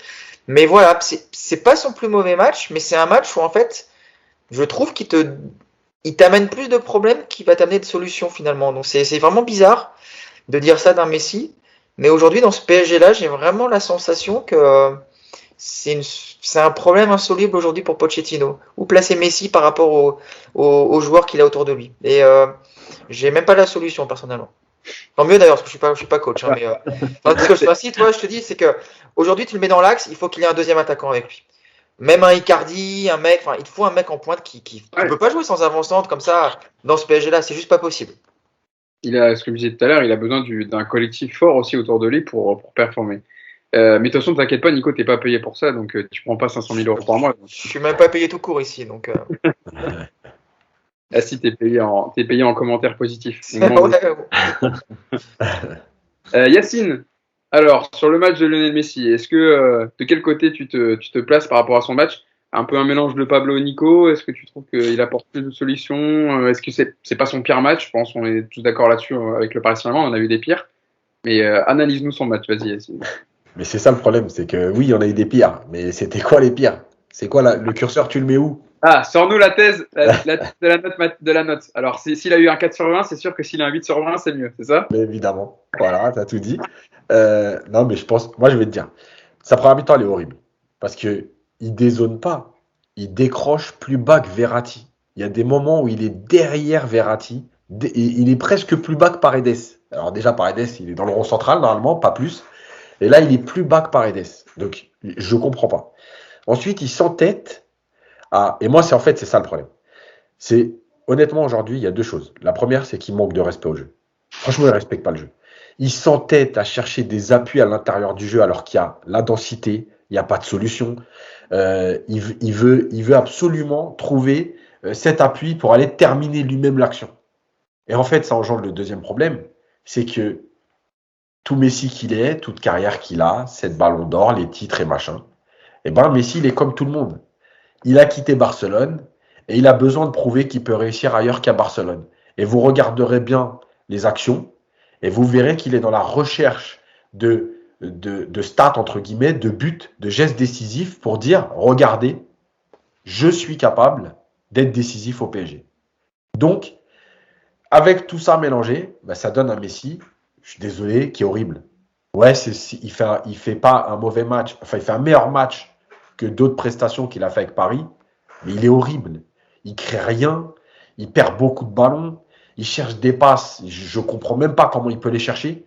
B: Mais voilà, c'est pas son plus mauvais match, mais c'est un match où en fait, je trouve il t'amène plus de problèmes qu'il va t'amener de solutions finalement. Donc c'est vraiment bizarre de dire ça d'un Messi, mais aujourd'hui dans ce PSG là, j'ai vraiment la sensation que c'est un problème insoluble aujourd'hui pour Pochettino. Où placer Messi par rapport aux joueurs qu'il a autour de lui. Et j'ai même pas la solution personnellement. Tant mieux d'ailleurs, parce que je suis pas coach. Hein, mais si toi, je te dis, c'est que aujourd'hui tu le mets dans l'axe, il faut qu'il ait un deuxième attaquant avec lui. Même un Icardi, un mec, enfin, il te faut un mec en pointe qui ne peut pas jouer sans avant-centre comme ça dans ce PSG là, c'est juste pas possible.
A: Ce que je disais tout à l'heure, il a besoin d'un collectif fort aussi autour de lui pour performer. Mais de toute façon, t'inquiète pas, Nico, t'es pas payé pour ça, donc tu prends pas 500 000 € par mois. Donc.
B: Je suis même pas payé tout court ici, donc.
A: Ah si, t'es payé en commentaires positifs. Yacine, alors sur le match de Lionel Messi, est-ce que de quel côté tu te places par rapport à son match? Un peu un mélange de Pablo et Nico. Est-ce que tu trouves qu'il apporte plus de solutions? Est-ce que c'est pas son pire match? Je pense qu'on est tous d'accord là-dessus avec le Paris Saint-Germain, on en a eu des pires. Mais analyse-nous son match, vas-y Yacine.
C: Mais c'est ça le problème, c'est que oui, on a eu des pires, mais c'était quoi les pires? C'est quoi le curseur, tu le mets où?
A: Ah, sors-nous la thèse de la note. Alors, s'il a eu un 4 sur 20, c'est sûr que s'il a un 8 sur 20, c'est mieux, c'est ça?
C: Mais évidemment, voilà, t'as tout dit. Non, mais moi je vais te dire, sa première mi-temps, elle est horrible. Parce qu'il dézone pas, il décroche plus bas que Verratti. Il y a des moments où il est derrière Verratti, il est presque plus bas que Paredes. Alors déjà, Paredes, il est dans le rond central, normalement, pas plus. Et là, il est plus bas que Paredes. Donc, je comprends pas. Ensuite, il s'entête. Et moi, c'est ça le problème. Honnêtement, aujourd'hui, il y a 2 choses. La première, c'est qu'il manque de respect au jeu. Franchement, il ne respecte pas le jeu. Il s'entête à chercher des appuis à l'intérieur du jeu alors qu'il y a la densité, il n'y a pas de solution. Il veut absolument trouver cet appui pour aller terminer lui-même l'action. Et en fait, ça engendre le deuxième problème, c'est que tout Messi qu'il est, toute carrière qu'il a, 7 ballons d'or, les titres et machin, et ben Messi, il est comme tout le monde. Il a quitté Barcelone et il a besoin de prouver qu'il peut réussir ailleurs qu'à Barcelone. Et vous regarderez bien les actions et vous verrez qu'il est dans la recherche de stats, entre guillemets, de buts, de gestes décisifs pour dire, regardez, je suis capable d'être décisif au PSG. Donc, avec tout ça mélangé, ça donne un Messi, je suis désolé, qui est horrible. Ouais, il fait pas un mauvais match, enfin il fait un meilleur match que d'autres prestations qu'il a fait avec Paris, mais il est horrible. Il crée rien, il perd beaucoup de ballons, il cherche des passes, je comprends même pas comment il peut les chercher.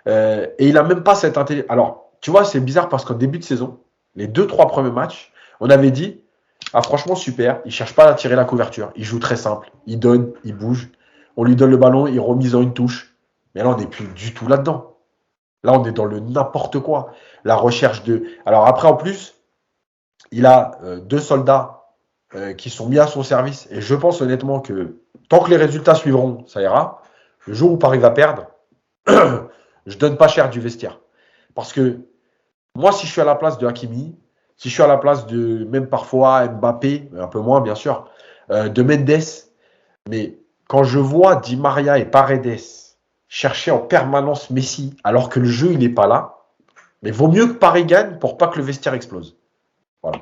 C: Et il a même pas cette intelligence. Alors, tu vois, c'est bizarre parce qu'en début de saison, les 2-3 premiers matchs, on avait dit, ah franchement super, il cherche pas à tirer la couverture, il joue très simple, il donne, il bouge, on lui donne le ballon, il remise en une touche. Mais là, on n'est plus du tout là-dedans. Là, on est dans le n'importe quoi. La recherche de. Alors après, en plus, il a 2 soldats qui sont mis à son service. Et je pense honnêtement que tant que les résultats suivront, ça ira. Le jour où Paris va perdre, je donne pas cher du vestiaire. Parce que moi, si je suis à la place de Hakimi, si je suis à la place de même parfois Mbappé, un peu moins bien sûr, de Mendes, mais quand je vois Di Maria et Paredes chercher en permanence Messi alors que le jeu il n'est pas là, mais vaut mieux que Paris gagne pour pas que le vestiaire explose. Voilà.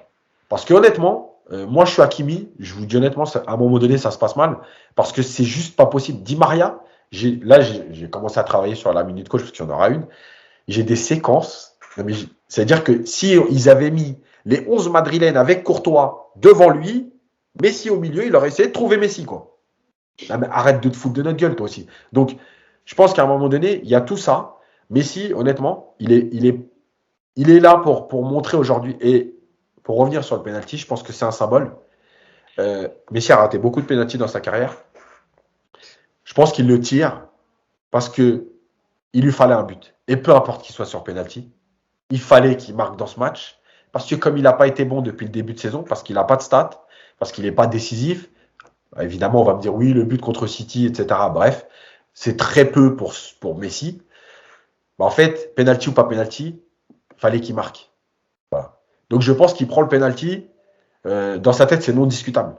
C: Parce que honnêtement, moi je suis Hakimi, je vous dis honnêtement, à un moment donné ça se passe mal parce que c'est juste pas possible. Di Maria, j'ai commencé à travailler sur la minute coach parce qu'il y en aura une. J'ai des séquences. C'est-à-dire que si ils avaient mis les 11 madrilènes avec Courtois devant lui, Messi au milieu, il aurait essayé de trouver Messi, quoi. Non, mais arrête de te foutre de notre gueule, toi aussi. Donc, je pense qu'à un moment donné, il y a tout ça. Messi, honnêtement, il est là pour montrer aujourd'hui. Et pour revenir sur le penalty, je pense que c'est un symbole. Messi a raté beaucoup de penalty dans sa carrière. Je pense qu'il le tire parce que il lui fallait un but. Et peu importe qu'il soit sur penalty, il fallait qu'il marque dans ce match. Parce que comme il n'a pas été bon depuis le début de saison, parce qu'il n'a pas de stats, parce qu'il n'est pas décisif, évidemment, on va me dire oui, le but contre City, etc. Bref, c'est très peu pour Messi. En fait, penalty ou pas penalty, fallait qu'il marque. Voilà. Donc je pense qu'il prend le penalty. Dans sa tête, c'est non discutable.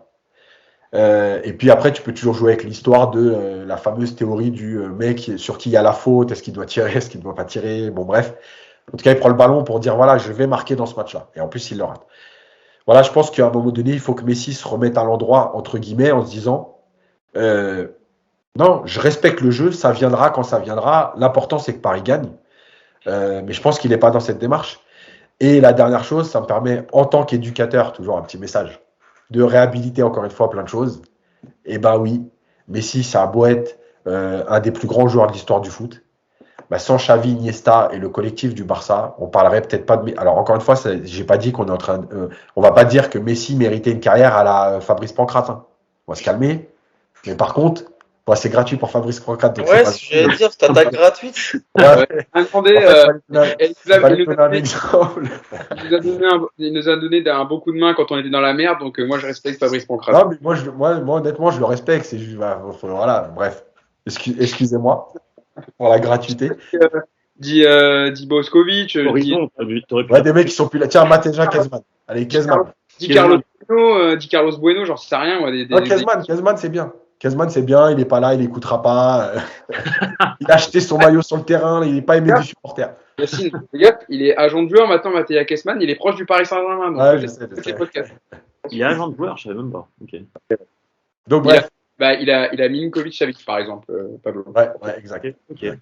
C: Et puis après, tu peux toujours jouer avec l'histoire de la fameuse théorie du mec sur qui il y a la faute, est-ce qu'il doit tirer, est-ce qu'il ne doit pas tirer. Bon, bref. En tout cas, il prend le ballon pour dire voilà, je vais marquer dans ce match-là. Et en plus, il le rate. Voilà, je pense qu'à un moment donné, il faut que Messi se remette à l'endroit, entre guillemets, en se disant non, je respecte le jeu, ça viendra quand ça viendra. L'important, c'est que Paris gagne. Mais je pense qu'il n'est pas dans cette démarche. Et la dernière chose, ça me permet, en tant qu'éducateur, toujours un petit message, de réhabiliter encore une fois plein de choses. Et ben oui, Messi, ça a beau être un des plus grands joueurs de l'histoire du foot. Bah, sans Xavi, Iniesta et le collectif du Barça, on parlerait peut-être pas de. Alors encore une fois, j'ai pas dit qu'on est en train. On va pas dire que Messi méritait une carrière à la Fabrice Pancrate. Hein. On va se calmer. Mais par contre, bah, c'est gratuit pour Fabrice Pancrate. Donc
B: ouais, j'allais dire, c'est attaque gratuite.
A: Ouais. Attendez, il nous a donné un beau coup de main quand on était dans la merde, donc moi je respecte Fabrice Pancrate.
C: Non, mais moi, honnêtement, je le respecte. C'est juste, voilà, bref. Excusez-moi pour la gratuité.
A: Dit Boskovic.
C: Ouais, des mecs qui sont plus là. Tiens, Mateja, Kezman. Allez, Kezman.
A: Dit Carlos Bueno, j'en sais rien. Moi,
C: Kezman, c'est bien. Kezman, c'est bien. Il n'est pas là, il n'écoutera pas. Il a acheté son maillot sur le terrain. Il n'est pas aimé du supporter.
A: Yacine, il est agent de joueur maintenant, Mateja Kezman. Il est proche du Paris Saint-Germain.
C: Ouais, je sais.
D: Il est agent de joueur, je ne savais même pas. Okay.
C: Donc, bref.
A: Il a Milinkovic-Savic, par exemple, Pablo.
C: Ouais, exact. Okay.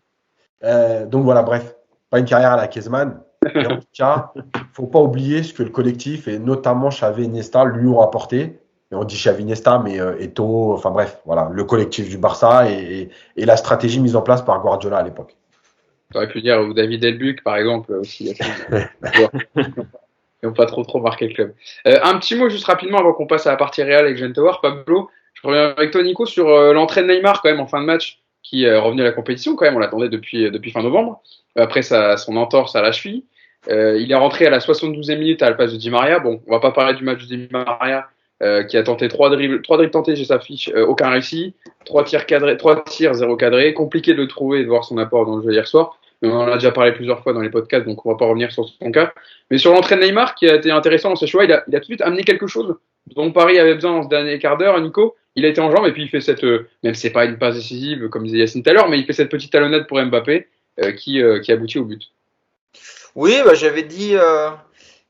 C: Donc voilà, bref, pas une carrière à la Kezman. Et en tout cas, il ne faut pas oublier ce que le collectif, et notamment Xavi et Iniesta, lui ont apporté. Et on dit Xavi Iniesta, mais Eto'o, enfin bref, voilà, le collectif du Barça et la stratégie mise en place par Guardiola à l'époque.
A: Tu aurais pu dire David Elbuc, par exemple, aussi. Ils n'ont pas trop marqué le club. Un petit mot juste rapidement avant qu'on passe à la partie réelle avec Jean Tower. Pablo, je reviens avec toi, Nico, sur l'entrée de Neymar quand même en fin de match, qui est revenu à la compétition quand même. On l'attendait depuis fin novembre. Après son entorse à la cheville. Il est rentré à la 72e minute à la place de Di Maria. Bon, on va pas parler du match de Di Maria qui a tenté 3 dribbles tentés, j'ai sa fiche, aucun réussi. 3 tirs, 0 cadré. Compliqué de le trouver et de voir son apport dans le jeu hier soir. Mais on en a déjà parlé plusieurs fois dans les podcasts, donc on va pas revenir sur son cas. Mais sur l'entrée de Neymar, qui a été intéressant dans ce choix, il a tout de suite amené quelque chose dont Paris avait besoin dans ce dernier quart d'heure. Nico, il a été en jambes et puis il fait cette, même si c'est pas une passe décisive comme disait Yacine tout à l'heure, mais il fait cette petite talonnade pour Mbappé qui aboutit au but.
B: Oui, bah, j'avais dit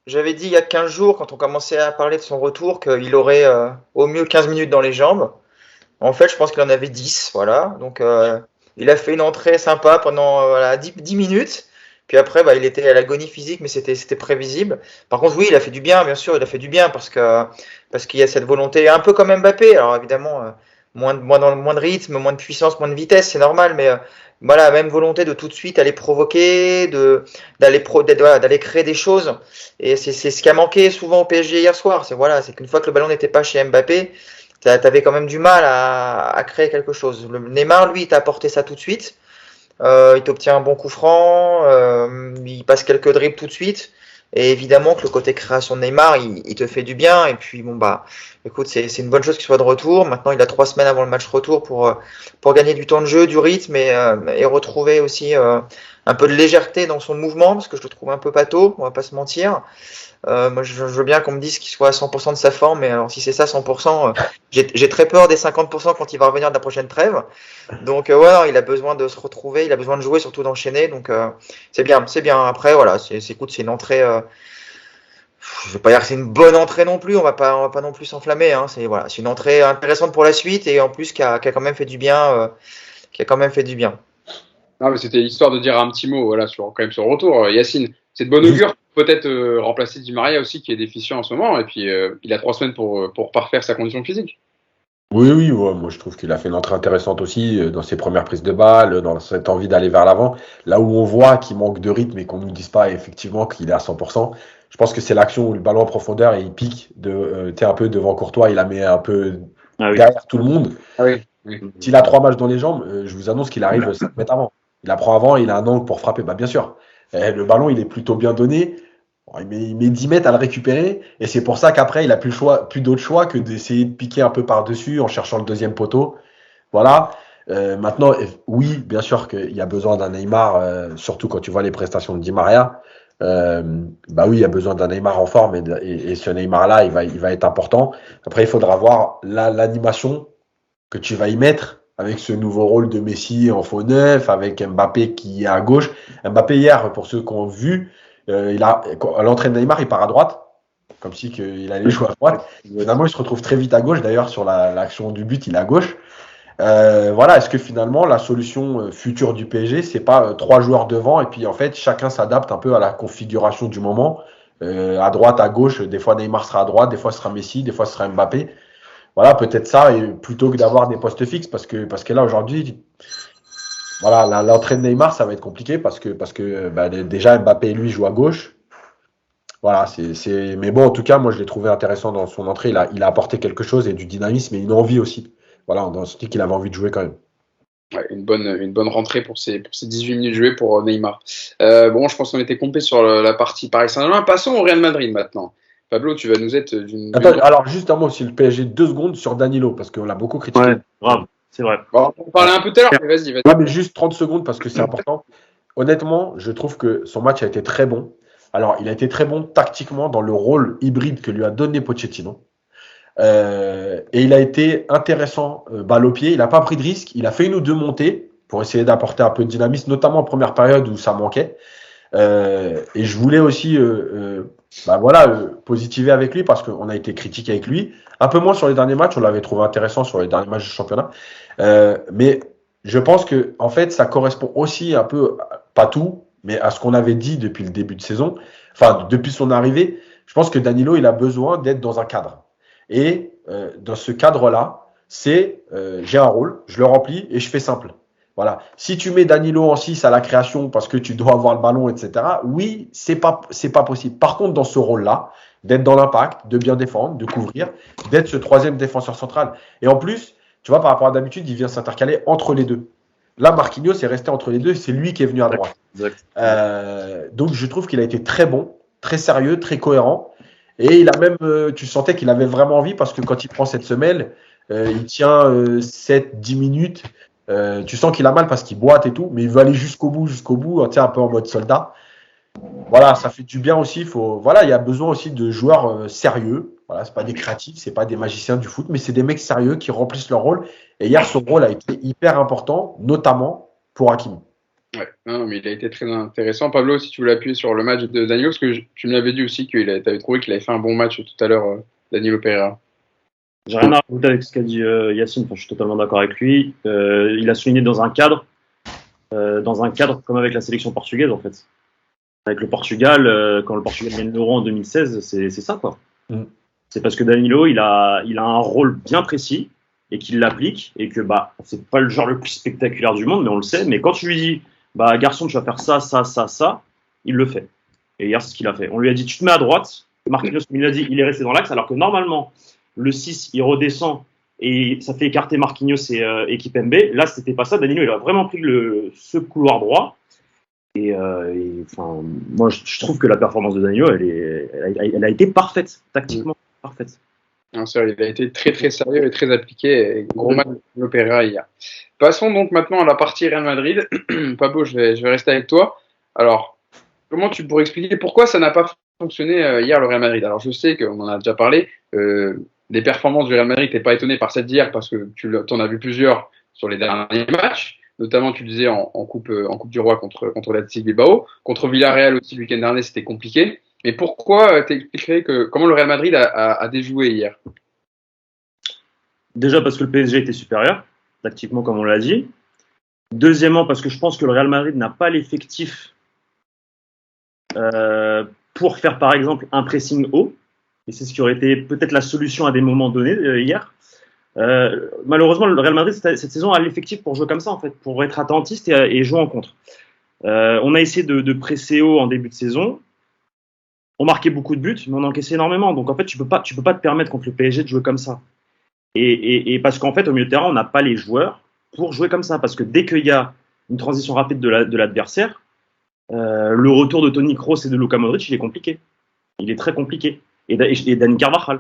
B: il y a 15 jours, quand on commençait à parler de son retour, qu'il aurait au mieux 15 minutes dans les jambes. En fait, je pense qu'il en avait 10, voilà. Donc, il a fait une entrée sympa pendant 10 minutes. Puis après, il était à l'agonie physique, mais c'était prévisible. Par contre, oui, il a fait du bien, bien sûr, il a fait du bien parce qu'il y a cette volonté, un peu comme Mbappé. Alors évidemment, moins de rythme, moins de puissance, moins de vitesse, c'est normal, mais voilà, même volonté de tout de suite aller provoquer, d'aller créer des choses. Et c'est ce qui a manqué souvent au PSG hier soir. C'est qu'une fois que le ballon n'était pas chez Mbappé, t'avais quand même du mal à créer quelque chose. Le Neymar, lui, il t'a apporté ça tout de suite. Il t'obtient un bon coup franc, il passe quelques dribbles tout de suite. Et évidemment que le côté création de Neymar, il te fait du bien. Et puis bon bah, écoute, c'est une bonne chose qu'il soit de retour. Maintenant, il a 3 semaines avant le match retour pour gagner du temps de jeu, du rythme et retrouver aussi un peu de légèreté dans son mouvement parce que je le trouve un peu pâteau, on va pas se mentir. Moi, je veux bien qu'on me dise qu'il soit à 100% de sa forme, mais alors si c'est ça 100%, j'ai très peur des 50% quand il va revenir de la prochaine trêve. Donc ouais, non, il a besoin de se retrouver, il a besoin de jouer, surtout d'enchaîner. Donc c'est bien. Après voilà, écoute, c'est une entrée. Je vais pas dire que c'est une bonne entrée non plus. On va pas non plus s'enflammer. Hein. C'est une entrée intéressante pour la suite et en plus qui a quand même fait du bien. Qui a quand même fait du bien.
A: Non, mais c'était histoire de dire un petit mot voilà, quand même sur le retour. Yacine, c'est de bonne augure. Peut-être remplacer Di Maria aussi, qui est déficient en ce moment. Et puis, il a 3 semaines pour parfaire sa condition physique.
C: Oui, ouais, moi je trouve qu'il a fait une entrée intéressante aussi dans ses premières prises de balle, dans cette envie d'aller vers l'avant. Là où on voit qu'il manque de rythme et qu'on ne nous dise pas effectivement qu'il est à 100%, je pense que c'est l'action où le ballon en profondeur et il pique un peu devant Courtois, il la met un peu derrière tout le monde.
A: Ah oui.
C: S'il a 3 matchs dans les jambes, je vous annonce qu'il arrive 5 mètres avant. Il apprend avant, il a un angle pour frapper, bah bien sûr. Le ballon il est plutôt bien donné. Il met 10 mètres à le récupérer et c'est pour ça qu'après il a plus d'autre choix que d'essayer de piquer un peu par-dessus en cherchant le deuxième poteau. Voilà. Maintenant, oui, bien sûr qu'il y a besoin d'un Neymar, surtout quand tu vois les prestations de Di Maria. Bah oui, il y a besoin d'un Neymar en forme et ce Neymar-là, il va être important. Après, il faudra voir l'animation que tu vas y mettre avec ce nouveau rôle de Messi en faux neuf, avec Mbappé qui est à gauche. Mbappé hier, pour ceux qui ont vu, à l'entrée de Neymar, il part à droite, comme si il allait jouer à droite. Finalement, il se retrouve très vite à gauche. D'ailleurs, sur l'action du but, il est à gauche. Voilà, est-ce que finalement la solution future du PSG, c'est pas 3 joueurs devant et puis en fait chacun s'adapte un peu à la configuration du moment, à droite, à gauche. Des fois Neymar sera à droite, des fois ce sera Messi, des fois ce sera Mbappé. Voilà, peut-être ça, et plutôt que d'avoir des postes fixes, parce que là aujourd'hui, voilà, l'entrée de Neymar, ça va être compliqué parce que déjà Mbappé lui joue à gauche. Voilà, mais bon, en tout cas, moi je l'ai trouvé intéressant dans son entrée. Il a apporté quelque chose et du dynamisme et une envie aussi. Voilà, on se dit qu'il avait envie de jouer quand même.
A: Ouais, une bonne rentrée pour ces 18 minutes jouées pour Neymar. Bon, je pense qu'on était complet sur la partie Paris Saint-Germain. Passons au Real Madrid maintenant. Pablo, tu vas nous être d'une.
C: Attends, alors juste un mot aussi, le PSG, 2 secondes sur Danilo, parce qu'on l'a beaucoup critiqué.
D: Ouais, grave, c'est vrai.
A: Bon, on en parlait un peu tout à l'heure, mais vas-y.
C: Ouais, mais juste 30 secondes parce que c'est important. Honnêtement, je trouve que son match a été très bon. Alors, il a été très bon tactiquement dans le rôle hybride que lui a donné Pochettino. Et il a été intéressant balle au pied. Il n'a pas pris de risque. Il a fait 1 ou 2 montées pour essayer d'apporter un peu de dynamisme, notamment en première période où ça manquait. Et je voulais aussi positiver avec lui parce qu'on a été critiqué avec lui. Un peu moins sur les derniers matchs. On l'avait trouvé intéressant sur les derniers matchs du championnat. Mais je pense que en fait, ça correspond aussi un peu, pas tout, mais à ce qu'on avait dit depuis le début de saison. Enfin, depuis son arrivée, je pense que Danilo, il a besoin d'être dans un cadre. Et dans ce cadre-là, c'est j'ai un rôle, je le remplis et je fais simple. Voilà. Si tu mets Danilo en 6 à la création parce que tu dois avoir le ballon, etc., oui, c'est pas possible. Par contre, dans ce rôle-là, d'être dans l'impact, de bien défendre, de couvrir, d'être ce 3e défenseur central. Et en plus, tu vois, par rapport à d'habitude, il vient s'intercaler entre les deux. Là, Marquinhos est resté entre les deux, c'est lui qui est venu à droite. Donc, je trouve qu'il a été très bon, très sérieux, très cohérent. Et il a même, tu sentais qu'il avait vraiment envie parce que quand il prend cette semelle, il tient 7-10 minutes. Tu sens qu'il a mal parce qu'il boite et tout, mais il veut aller jusqu'au bout, un peu en mode soldat. Voilà, ça fait du bien aussi. Il y a besoin aussi de joueurs sérieux. Voilà, c'est pas des créatifs, c'est pas des magiciens du foot, mais c'est des mecs sérieux qui remplissent leur rôle. Et hier, son rôle a été hyper important, notamment pour Hakimi.
A: Ouais, non, mais il a été très intéressant. Pablo, si tu voulais appuyer sur le match de Danilo, parce que tu me l'avais dit aussi que tu avais trouvé qu'il avait fait un bon match tout à l'heure, Danilo Pereira.
D: J'ai rien à rajouter avec ce qu'a dit Yacine, je suis totalement d'accord avec lui. Il a souligné dans un cadre comme avec la sélection portugaise en fait. Avec le Portugal, quand le Portugal gagne l'Euro en 2016, c'est ça quoi. C'est parce que Danilo, il a un rôle bien précis et qu'il l'applique et que c'est pas le genre le plus spectaculaire du monde, mais on le sait. Mais quand tu lui dis garçon, tu vas faire ça, ça, ça, ça, il le fait. Et hier, c'est ce qu'il a fait. On lui a dit tu te mets à droite. Marquinhos, il a dit, il est resté dans l'axe, alors que normalement le 6 il redescend et ça fait écarter Marquinhos et Kipembe. Là, c'était pas ça. Danilo, il a vraiment pris ce couloir droit. Et moi, je trouve que la performance de Danilo, elle a été parfaite, tactiquement parfaite.
A: Non, il a été très très sérieux et très appliqué. Gros match de Pereira hier. Passons donc maintenant à la partie Real Madrid. Pablo, je vais rester avec toi. Alors, comment tu pourrais expliquer pourquoi ça n'a pas fonctionné hier le Real Madrid? Alors, je sais qu'on en a déjà parlé. Les performances du Real Madrid, t'es pas étonné par celle d'hier parce que tu en as vu plusieurs sur les derniers matchs. Notamment, tu le disais en coupe du Roi contre l'Athletic Bilbao, contre Villarreal aussi le week-end dernier, c'était compliqué. Mais pourquoi t'expliquerais comment le Real Madrid a déjoué hier?
D: Déjà parce que le PSG était supérieur, tactiquement comme on l'a dit. Deuxièmement parce que je pense que le Real Madrid n'a pas l'effectif pour faire par exemple un pressing haut. Et c'est ce qui aurait été peut-être la solution à des moments donnés hier. Malheureusement, le Real Madrid cette saison a l'effectif pour jouer comme ça en fait, pour être attentiste et jouer en contre. On a essayé de presser haut en début de saison. On marquait beaucoup de buts, mais on encaissait énormément. Donc en fait, tu peux pas te permettre contre le PSG de jouer comme ça. Et parce qu'en fait, au milieu de terrain, on n'a pas les joueurs pour jouer comme ça. Parce que dès qu'il y a une transition rapide de l'adversaire, le retour de Toni Kroos et de Luka Modric, il est compliqué. Il est très compliqué. Et Dani Carvajal.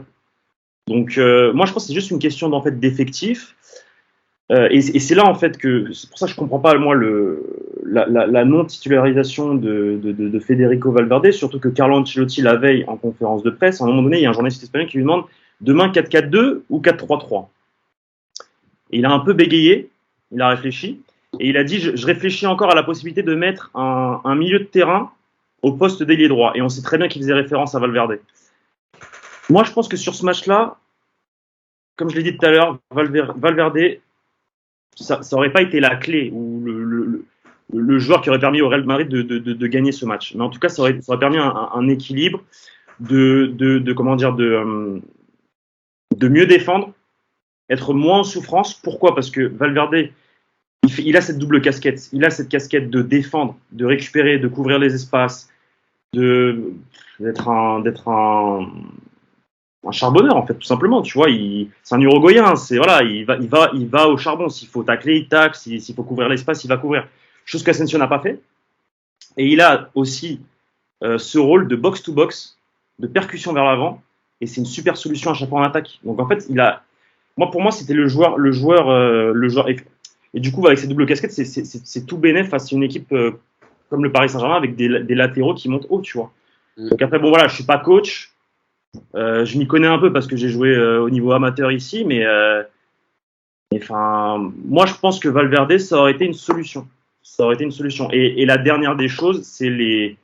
D: Donc moi, je pense que c'est juste une question en fait d'effectif. Et c'est là en fait que c'est pour ça que je comprends pas moi la non titularisation de Federico Valverde, surtout que Carlo Ancelotti la veille en conférence de presse, à un moment donné il y a un journaliste espagnol qui lui demande demain 4-4-2 ou 4-3-3. Et il a un peu bégayé, il a réfléchi et il a dit je réfléchis encore à la possibilité de mettre un milieu de terrain au poste d'ailier droit, et on sait très bien qu'il faisait référence à Valverde. Moi je pense que sur ce match-là, comme je l'ai dit tout à l'heure, Valverde, ça aurait pas été la clé ou le joueur qui aurait permis au Real Madrid de gagner ce match. Mais en tout cas, ça aurait permis un équilibre de mieux défendre, être moins en souffrance. Pourquoi? Parce que Valverde, il a cette double casquette. Il a cette casquette de défendre, de récupérer, de couvrir les espaces, d'être un charbonneur en fait, tout simplement. Tu vois, c'est un Uruguayen. Il va au charbon. S'il faut tacler, il tacle. S'il faut couvrir l'espace, il va couvrir. Chose qu'Asensio n'a pas fait. Et il a aussi ce rôle de box to box, de percussion vers l'avant. Et c'est une super solution à chaque fois en attaque. Donc en fait, pour moi, c'était le joueur. Et du coup, avec ces doubles casquettes, c'est tout bénef face à une équipe comme le Paris Saint-Germain avec des latéraux qui montent haut, tu vois. Donc après, bon voilà, je suis pas coach. Je m'y connais un peu parce que j'ai joué au niveau amateur ici, mais moi je pense que Valverde ça aurait été une solution. Et la dernière des choses, c'est les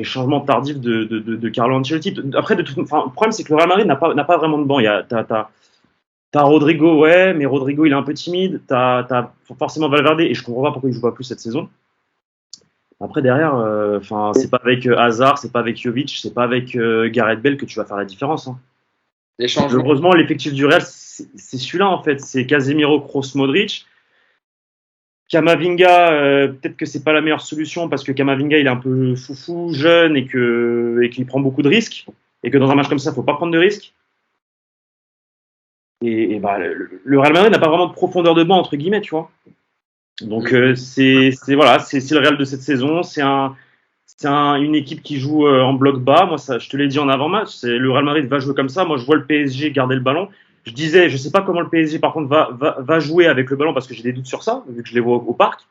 D: changements tardifs de Carlo Ancelotti. Après, le problème c'est que le Real Madrid n'a pas vraiment de banc. T'as Rodrigo, ouais, mais Rodrigo il est un peu timide. T'as forcément Valverde et je comprends pas pourquoi il joue pas plus cette saison. Après derrière, c'est pas avec Hazard, c'est pas avec Jovic, c'est pas avec Gareth Bale que tu vas faire la différence. Hein. Heureusement, l'effectif du Real, c'est celui-là en fait. C'est Casemiro, Kroos, Modric. Camavinga, peut-être que c'est pas la meilleure solution parce que Camavinga il est un peu foufou, jeune et qu'il prend beaucoup de risques et que dans un match comme ça, faut pas prendre de risques. Et le Real Madrid n'a pas vraiment de profondeur de banc entre guillemets, tu vois. Donc c'est le Real de cette saison. C'est une équipe qui joue en bloc bas. Moi, je te l'ai dit en avant-match. Le Real Madrid va jouer comme ça. Moi, je vois le PSG garder le ballon. Je sais pas comment le PSG par contre va jouer avec le ballon parce que j'ai des doutes sur ça vu que je les vois au parc.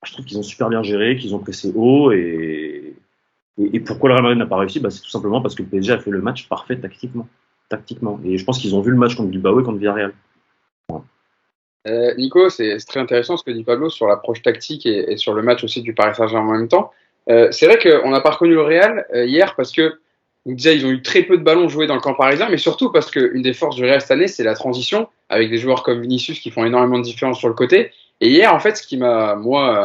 D: Je trouve qu'ils ont super bien géré, qu'ils ont pressé haut et pourquoi le Real Madrid n'a pas réussi? C'est tout simplement parce que le PSG a fait le match parfait tactiquement. Et je pense qu'ils ont vu le match contre Bilbao et contre Villarreal.
A: Nico, c'est très intéressant ce que dit Pablo sur l'approche tactique et sur le match aussi du Paris Saint-Germain en même temps. C'est vrai qu'on n'a pas reconnu le Real hier parce que déjà ils ont eu très peu de ballons joués dans le camp parisien, mais surtout parce qu'une des forces du Real cette année, c'est la transition avec des joueurs comme Vinicius qui font énormément de différence sur le côté. Et hier, en fait, ce qui m'a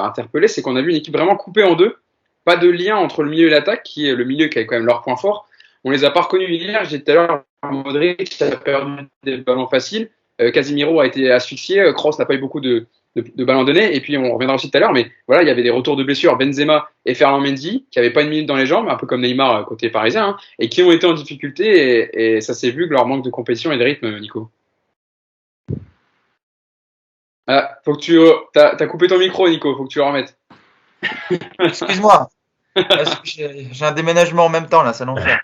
A: interpellé, c'est qu'on a vu une équipe vraiment coupée en deux, pas de lien entre le milieu et l'attaque, qui est le milieu qui a quand même leur point fort. On les a pas reconnus hier. J'ai dit tout à l'heure, Modric a perdu des ballons faciles. Casemiro a été asphyxié, Kroos n'a pas eu beaucoup de ballons donnés, et puis on reviendra aussi tout à l'heure, mais voilà, il y avait des retours de blessures, Benzema et Ferland Mendy, qui n'avaient pas une minute dans les jambes, un peu comme Neymar côté parisien, hein, et qui ont été en difficulté, et ça s'est vu que leur manque de compétition et de rythme, Nico. Ah, faut que t'as coupé ton micro, Nico, faut que tu le remettes.
B: Excuse-moi. J'ai un déménagement en même temps, là, c'est l'enfer.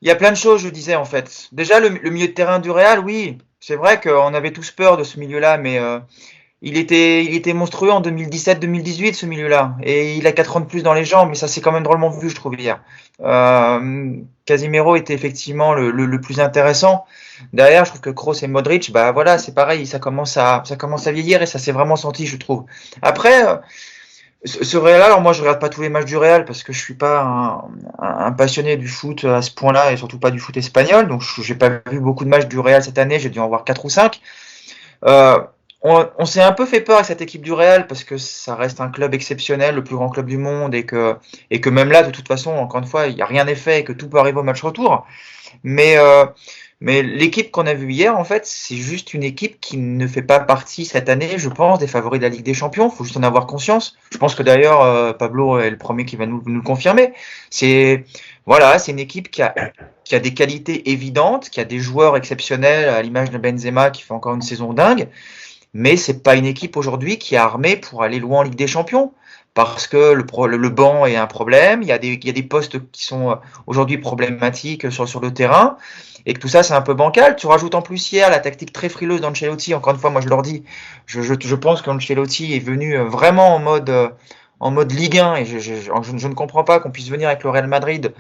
B: Il y a plein de choses, je disais, en fait. Déjà, le milieu de terrain du Real, oui, c'est vrai qu'on avait tous peur de ce milieu-là, mais il était monstrueux en 2017-2018, ce milieu-là. Et il a 4 ans de plus dans les jambes, mais ça s'est quand même drôlement vu, je trouve, hier. Casemiro était effectivement le plus intéressant. Derrière, je trouve que Kroos et Modric, bah voilà, c'est pareil, ça commence à vieillir et ça s'est vraiment senti, je trouve. Après, ce Real, alors moi je regarde pas tous les matchs du Real parce que je suis pas un passionné du foot à ce point-là et surtout pas du foot espagnol, donc j'ai pas vu beaucoup de matchs du Real cette année, j'ai dû en voir 4 ou 5. On s'est un peu fait peur avec cette équipe du Real parce que ça reste un club exceptionnel, le plus grand club du monde et que même là de toute façon, encore une fois, il y a rien n'est fait et que tout peut arriver au match retour. Mais l'équipe qu'on a vue hier, en fait, c'est juste une équipe qui ne fait pas partie cette année, je pense, des favoris de la Ligue des Champions. Il faut juste en avoir conscience. Je pense que d'ailleurs, Pablo est le premier qui va nous le confirmer. C'est une équipe qui a des qualités évidentes, qui a des joueurs exceptionnels, à l'image de Benzema qui fait encore une saison dingue. Mais c'est pas une équipe aujourd'hui qui est armée pour aller loin en Ligue des Champions. Parce que le banc est un problème, il y a des postes qui sont aujourd'hui problématiques sur le terrain, et que tout ça c'est un peu bancal. Tu rajoutes en plus hier la tactique très frileuse d'Ancelotti, encore une fois moi je leur dis, je pense qu'Ancelotti est venu vraiment en mode Ligue 1, et je ne comprends pas qu'on puisse venir avec le Real Madrid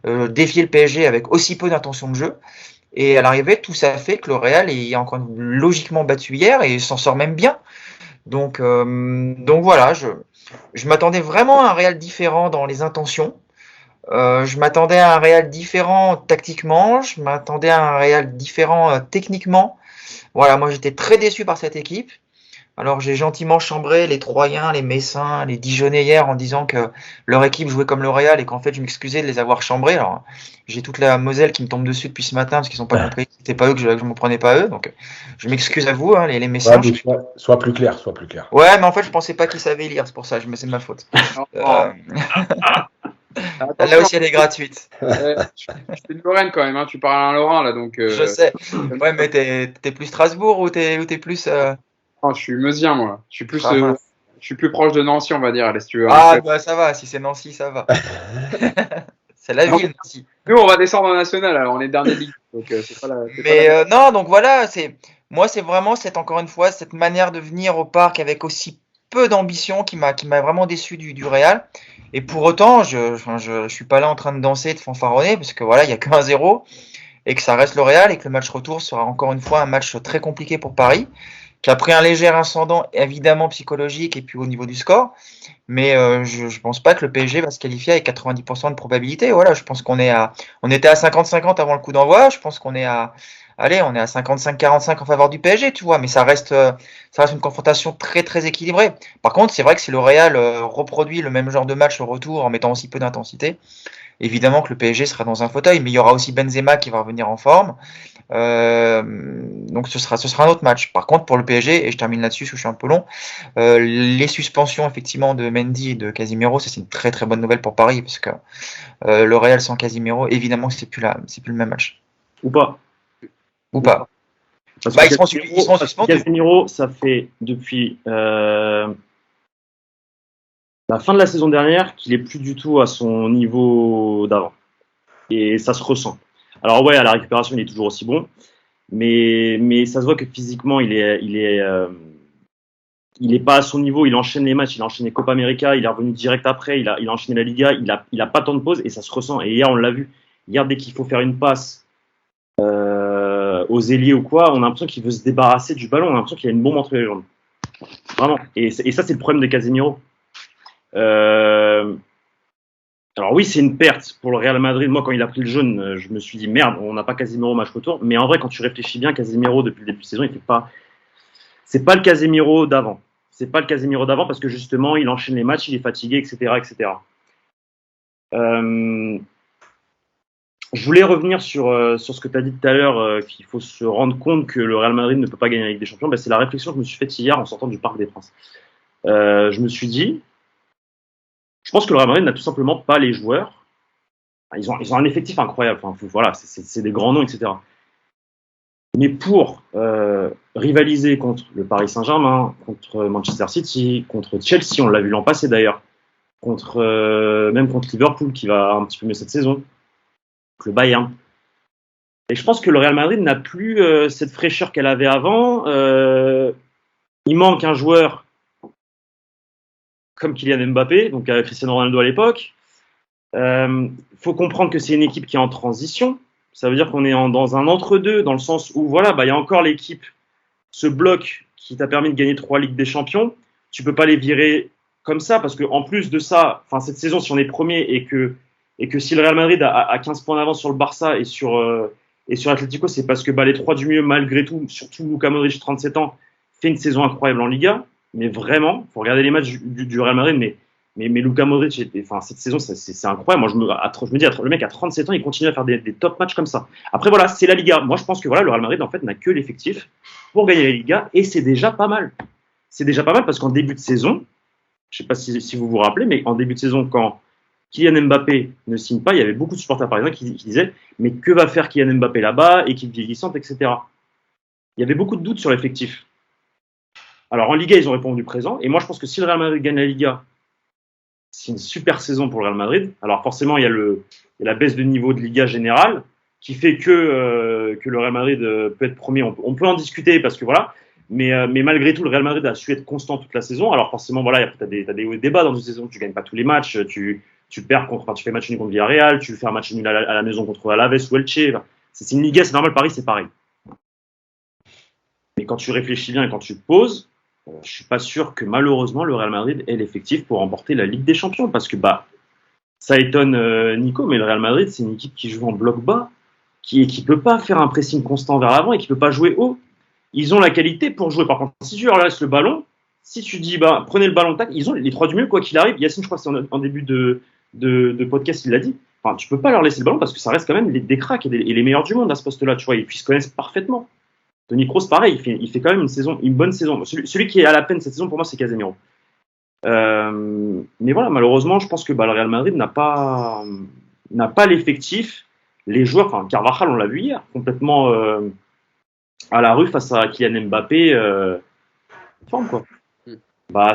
B: défier le PSG avec aussi peu d'intention de jeu. Et à l'arrivée, tout ça fait que le Real est encore logiquement battu hier et s'en sort même bien. Donc voilà, je m'attendais vraiment à un Real différent dans les intentions. Je m'attendais à un Real différent tactiquement. Je m'attendais à un Real différent techniquement. Voilà, moi j'étais très déçu par cette équipe. Alors j'ai gentiment chambré les Troyens, les Messins, les Dijonais hier en disant que leur équipe jouait comme le Real et qu'en fait je m'excusais de les avoir chambrés. Alors j'ai toute la Moselle qui me tombe dessus depuis ce matin parce qu'ils n'ont pas compris que c'était pas eux que je me prenais pas eux. Donc je m'excuse à vous, hein, les Messins.
C: Ouais, sois plus clair.
B: Ouais, mais en fait je pensais pas qu'ils savaient lire, c'est pour ça, c'est de ma faute. Là aussi elle est gratuite.
A: Je suis de Lorraine quand même, hein. Tu parles à un Lorrain là, donc.
B: Je sais. Ouais, mais t'es plus Strasbourg ou t'es plus.
A: Non, je suis meusien, moi. Je suis plus proche de Nancy, on va dire. Allez, si tu veux.
B: Ah, bah ça va, si c'est Nancy, ça va. C'est la ville, Nancy.
A: Nous, on va descendre en national, alors on est dernier ligue. Donc, c'est pas la.
B: Mais non, donc voilà, moi, c'est vraiment encore une fois, cette manière de venir au parc avec aussi peu d'ambition qui m'a vraiment déçu du Real. Et pour autant, je suis pas là en train de danser, de fanfaronner, parce que voilà, il y a que 1-0 et que ça reste le Real et que le match retour sera encore une fois un match très compliqué pour Paris, qui a pris un léger ascendant évidemment psychologique et puis au niveau du score, mais je pense pas que le PSG va se qualifier avec 90% de probabilité. Voilà, je pense on était à 50-50 avant le coup d'envoi, je pense qu'on est à 55-45 en faveur du PSG, tu vois, mais ça reste une confrontation très très équilibrée. Par contre, c'est vrai que si le Real reproduit le même genre de match au retour en mettant aussi peu d'intensité, évidemment que le PSG sera dans un fauteuil, mais il y aura aussi Benzema qui va revenir en forme. Donc ce sera un autre match. Par contre, pour le PSG, et je termine là-dessus parce que je suis un peu long, les suspensions effectivement de Mendy et de Casemiro, c'est une très très bonne nouvelle pour Paris parce que le Real sans Casemiro, évidemment, c'est plus le même match.
D: Ou pas.
B: Parce que ils seront suspendus.
D: Casemiro, ça fait depuis la fin de la saison dernière qu'il est plus du tout à son niveau d'avant. Et ça se ressent. Alors ouais, à la récupération, il est toujours aussi bon, mais ça se voit que physiquement, il est pas à son niveau. Il enchaîne les matchs, il a enchaîné Copa América, il est revenu direct après, il a enchaîné la Liga, il a pas tant de pause et ça se ressent. Et hier, on l'a vu. Hier, dès qu'il faut faire une passe aux ailiers ou quoi, on a l'impression qu'il veut se débarrasser du ballon. On a l'impression qu'il y a une bombe entre les jambes. Vraiment. Et ça, c'est le problème de Casemiro. Alors oui, c'est une perte pour le Real Madrid. Moi, quand il a pris le jaune, je me suis dit merde, on n'a pas Casemiro au match retour. Mais en vrai, quand tu réfléchis bien, Casemiro depuis le début de saison, c'est pas le Casemiro d'avant. C'est pas le Casemiro d'avant parce que justement, il enchaîne les matchs, il est fatigué, etc., etc. Je voulais revenir sur ce que tu as dit tout à l'heure, qu'il faut se rendre compte que le Real Madrid ne peut pas gagner la Ligue des Champions. C'est la réflexion que je me suis faite hier en sortant du Parc des Princes. Je me suis dit, je pense que le Real Madrid n'a tout simplement pas les joueurs. Ils ont un effectif incroyable. Enfin, voilà, c'est des grands noms, etc. Mais pour rivaliser contre le Paris Saint-Germain, contre Manchester City, contre Chelsea, on l'a vu l'an passé d'ailleurs, même contre Liverpool qui va un petit peu mieux cette saison, le Bayern. Et je pense que le Real Madrid n'a plus cette fraîcheur qu'elle avait avant. Il manque un joueur comme Kylian Mbappé, donc avec Cristiano Ronaldo à l'époque. Faut comprendre que c'est une équipe qui est en transition. Ça veut dire qu'on est dans un entre-deux, dans le sens où voilà, il y a encore l'équipe, ce bloc qui t'a permis de gagner 3 Ligues des Champions. Tu peux pas les virer comme ça, parce qu'en plus de ça, cette saison, si on est premier et que si le Real Madrid a 15 points d'avance sur le Barça et sur Atlético, c'est parce que les 3 du milieu, malgré tout, surtout Luka Modric, 37 ans, fait une saison incroyable en Liga. Mais vraiment, faut regarder les matchs du Real Madrid, mais Luka Modric, cette saison, c'est incroyable. Moi, je me dis, le mec à 37 ans, il continue à faire des top matchs comme ça. Après, voilà, c'est la Liga. Moi, je pense que voilà, le Real Madrid, en fait, n'a que l'effectif pour gagner la Liga, et c'est déjà pas mal. C'est déjà pas mal parce qu'en début de saison, je sais pas si vous vous rappelez, mais en début de saison, quand Kylian Mbappé ne signe pas, il y avait beaucoup de supporters parisiens qui disaient, mais que va faire Kylian Mbappé là-bas, équipe vieillissante, etc. Il y avait beaucoup de doutes sur l'effectif. Alors, en Liga, ils ont répondu présent, et moi, je pense que si le Real Madrid gagne la Liga, c'est une super saison pour le Real Madrid. Alors forcément, il y a la baisse de niveau de Liga générale qui fait que le Real Madrid peut être premier. On peut en discuter parce que voilà, mais malgré tout, le Real Madrid a su être constant toute la saison. Alors forcément, voilà, t'as des hauts et des bas dans une saison. Tu gagnes pas tous les matchs, tu perds tu fais match nul contre Villarreal, tu fais un match nul à la maison contre Alaves ou Elche. C'est une Liga, c'est normal. Paris, c'est pareil. Mais quand tu réfléchis bien et quand tu te poses, je suis pas sûr que malheureusement le Real Madrid ait l'effectif pour remporter la Ligue des Champions, parce que ça étonne Nico, mais le Real Madrid c'est une équipe qui joue en bloc bas, qui peut pas faire un pressing constant vers l'avant et qui peut pas jouer haut. Ils ont la qualité pour jouer. Par contre, si tu leur laisses le ballon, si tu dis prenez le ballon, tac, ils ont les 3 du mieux quoi qu'il arrive. Yacine, je crois que c'est en début de podcast, il l'a dit. Enfin, tu peux pas leur laisser le ballon parce que ça reste quand même des cracks et les meilleurs du monde à ce poste-là. Tu vois, ils se connaissent parfaitement. Toni Kroos, pareil, il fait quand même une bonne saison. Celui qui est à la peine cette saison, pour moi, c'est Casemiro. Mais voilà, malheureusement, je pense que le Real Madrid n'a pas l'effectif. Les joueurs, Carvajal, on l'a vu hier, complètement à la rue face à Kylian Mbappé. Forme, quoi.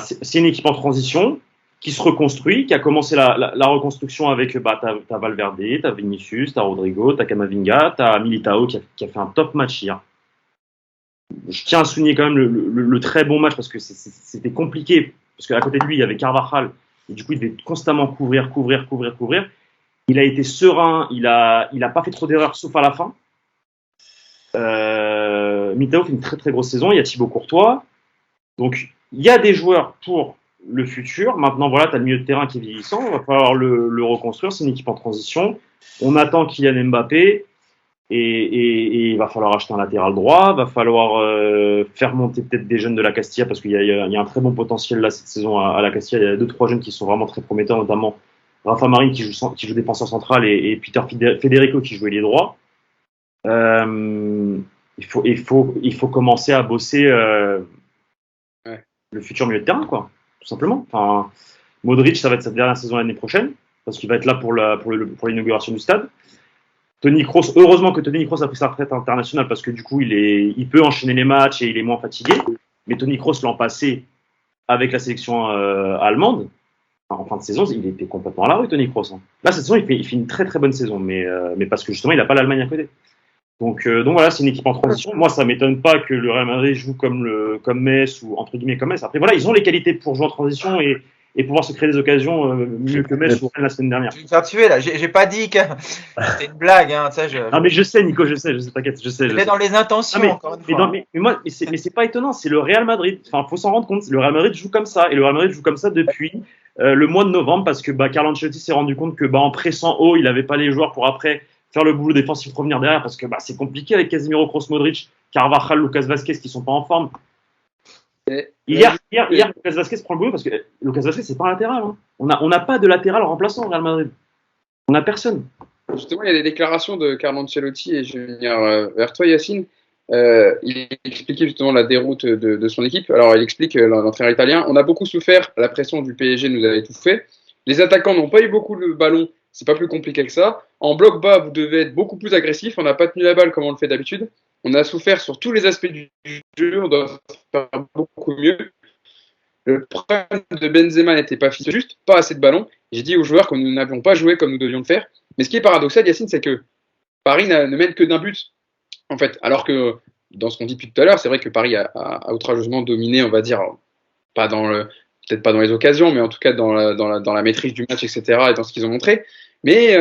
D: C'est une équipe en transition qui se reconstruit, qui a commencé la reconstruction avec t'as Valverde, t'as Vinicius, t'as Rodrigo, t'as Camavinga, t'as Militao qui a fait un top match hier. Je tiens à souligner quand même le très bon match parce que c'était compliqué, parce qu'à côté de lui il y avait Carvajal et du coup il devait constamment couvrir. Il a été serein, il a pas fait trop d'erreurs sauf à la fin. Militao fait une très très grosse saison, il y a Thibaut Courtois, donc il y a des joueurs pour le futur. Maintenant voilà, tu as le milieu de terrain qui est vieillissant, il va falloir le reconstruire, c'est une équipe en transition, on attend Kylian Mbappé. Et il va falloir acheter un latéral droit, va falloir faire monter peut-être des jeunes de la Castilla parce qu'il y a un très bon potentiel là cette saison à la Castilla. Il y a 2-3 jeunes qui sont vraiment très prometteurs, notamment Rafa Marín qui joue défenseur central et Peter Federico qui joue ailier droit. Il faut commencer à bosser le futur milieu de terrain, quoi, tout simplement. Modric, ça va être sa dernière saison l'année prochaine parce qu'il va être là pour l'inauguration du stade. Toni Kroos, heureusement que Toni Kroos a pris sa retraite internationale parce que du coup il peut enchaîner les matchs et il est moins fatigué. Mais Toni Kroos l'an passé avec la sélection allemande, en fin de saison, il était complètement à la rue, Toni Kroos. Là cette saison il fait une très très bonne saison, mais parce que justement il n'a pas l'Allemagne à côté. Donc voilà, c'est une équipe en transition. Moi ça m'étonne pas que le Real Madrid joue comme Metz ou entre guillemets comme Metz. Après voilà, ils ont les qualités pour jouer en transition et pouvoir se créer des occasions mieux que Metz ou Rennes la semaine dernière.
B: Je vais me faire tuer là, j'ai pas dit que c'était une blague.
D: Non mais je sais Nico, je sais, t'inquiète, je sais.
B: C'était dans les intentions encore une fois.
D: Mais c'est pas étonnant, c'est le Real Madrid. Faut s'en rendre compte, le Real Madrid joue comme ça et le Real Madrid joue comme ça depuis le mois de novembre parce que Carlo Ancelotti s'est rendu compte que en pressant haut, il avait pas les joueurs pour après faire le boulot défensif, revenir derrière parce que c'est compliqué avec Casemiro, Kroos, Modric, Carvajal, Lucas Vazquez qui sont pas en forme. Hier, Lucas Vazquez prend le boulot parce que Lucas Vazquez c'est pas un latéral. On n'a pas de latéral remplaçant au Real Madrid. On n'a personne.
A: Justement, il y a des déclarations de Carlo Ancelotti et je vais venir vers toi, Yacine. Il expliquait justement la déroute de son équipe. Alors, il explique, l'entraîneur italien, on a beaucoup souffert, la pression du PSG nous a étouffés. Les attaquants n'ont pas eu beaucoup le ballon, c'est pas plus compliqué que ça. En bloc bas, vous devez être beaucoup plus agressif. On n'a pas tenu la balle comme on le fait d'habitude. On a souffert sur tous les aspects du jeu, on doit faire beaucoup mieux. Le problème de Benzema n'était pas juste pas assez de ballons. J'ai dit aux joueurs que nous n'avions pas joué comme nous devions le faire. Mais ce qui est paradoxal, Yacine, c'est que Paris ne mène que d'un but, en fait. Alors que, dans ce qu'on dit depuis tout à l'heure, c'est vrai que Paris a outrageusement dominé, on va dire, pas dans le, peut-être pas dans les occasions, mais en tout cas dans la maîtrise du match, etc., et dans ce qu'ils ont montré. Mais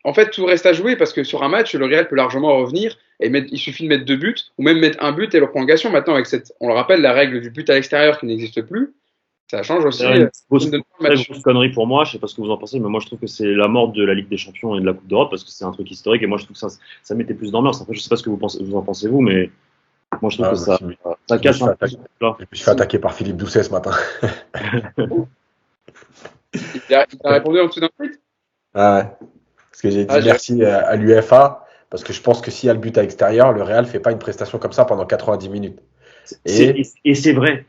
A: en fait, tout reste à jouer parce que sur un match, le Real peut largement revenir et il suffit de mettre 2 buts ou même mettre un but et leur prolongation. Maintenant, avec on le rappelle, la règle du but à l'extérieur qui n'existe plus, ça change aussi.
D: C'est une grosse connerie pour moi. Je sais pas ce que vous en pensez, mais moi je trouve que c'est la mort de la Ligue des Champions et de la Coupe d'Europe parce que c'est un truc historique et moi je trouve que ça mettait plus d'ambiance. Après, je sais pas ce que vous en pensez vous, mais moi je trouve que ça casse un peu.
C: Je me suis fait attaquer par Philippe Doucet ce matin.
A: Il a répondu en dessous d'un tweet.
C: Ah ouais. Parce que j'ai dit merci à l'UEFA parce que je pense que s'il y a le but à l'extérieur, le Real fait pas une prestation comme ça pendant 90 minutes.
D: Et c'est vrai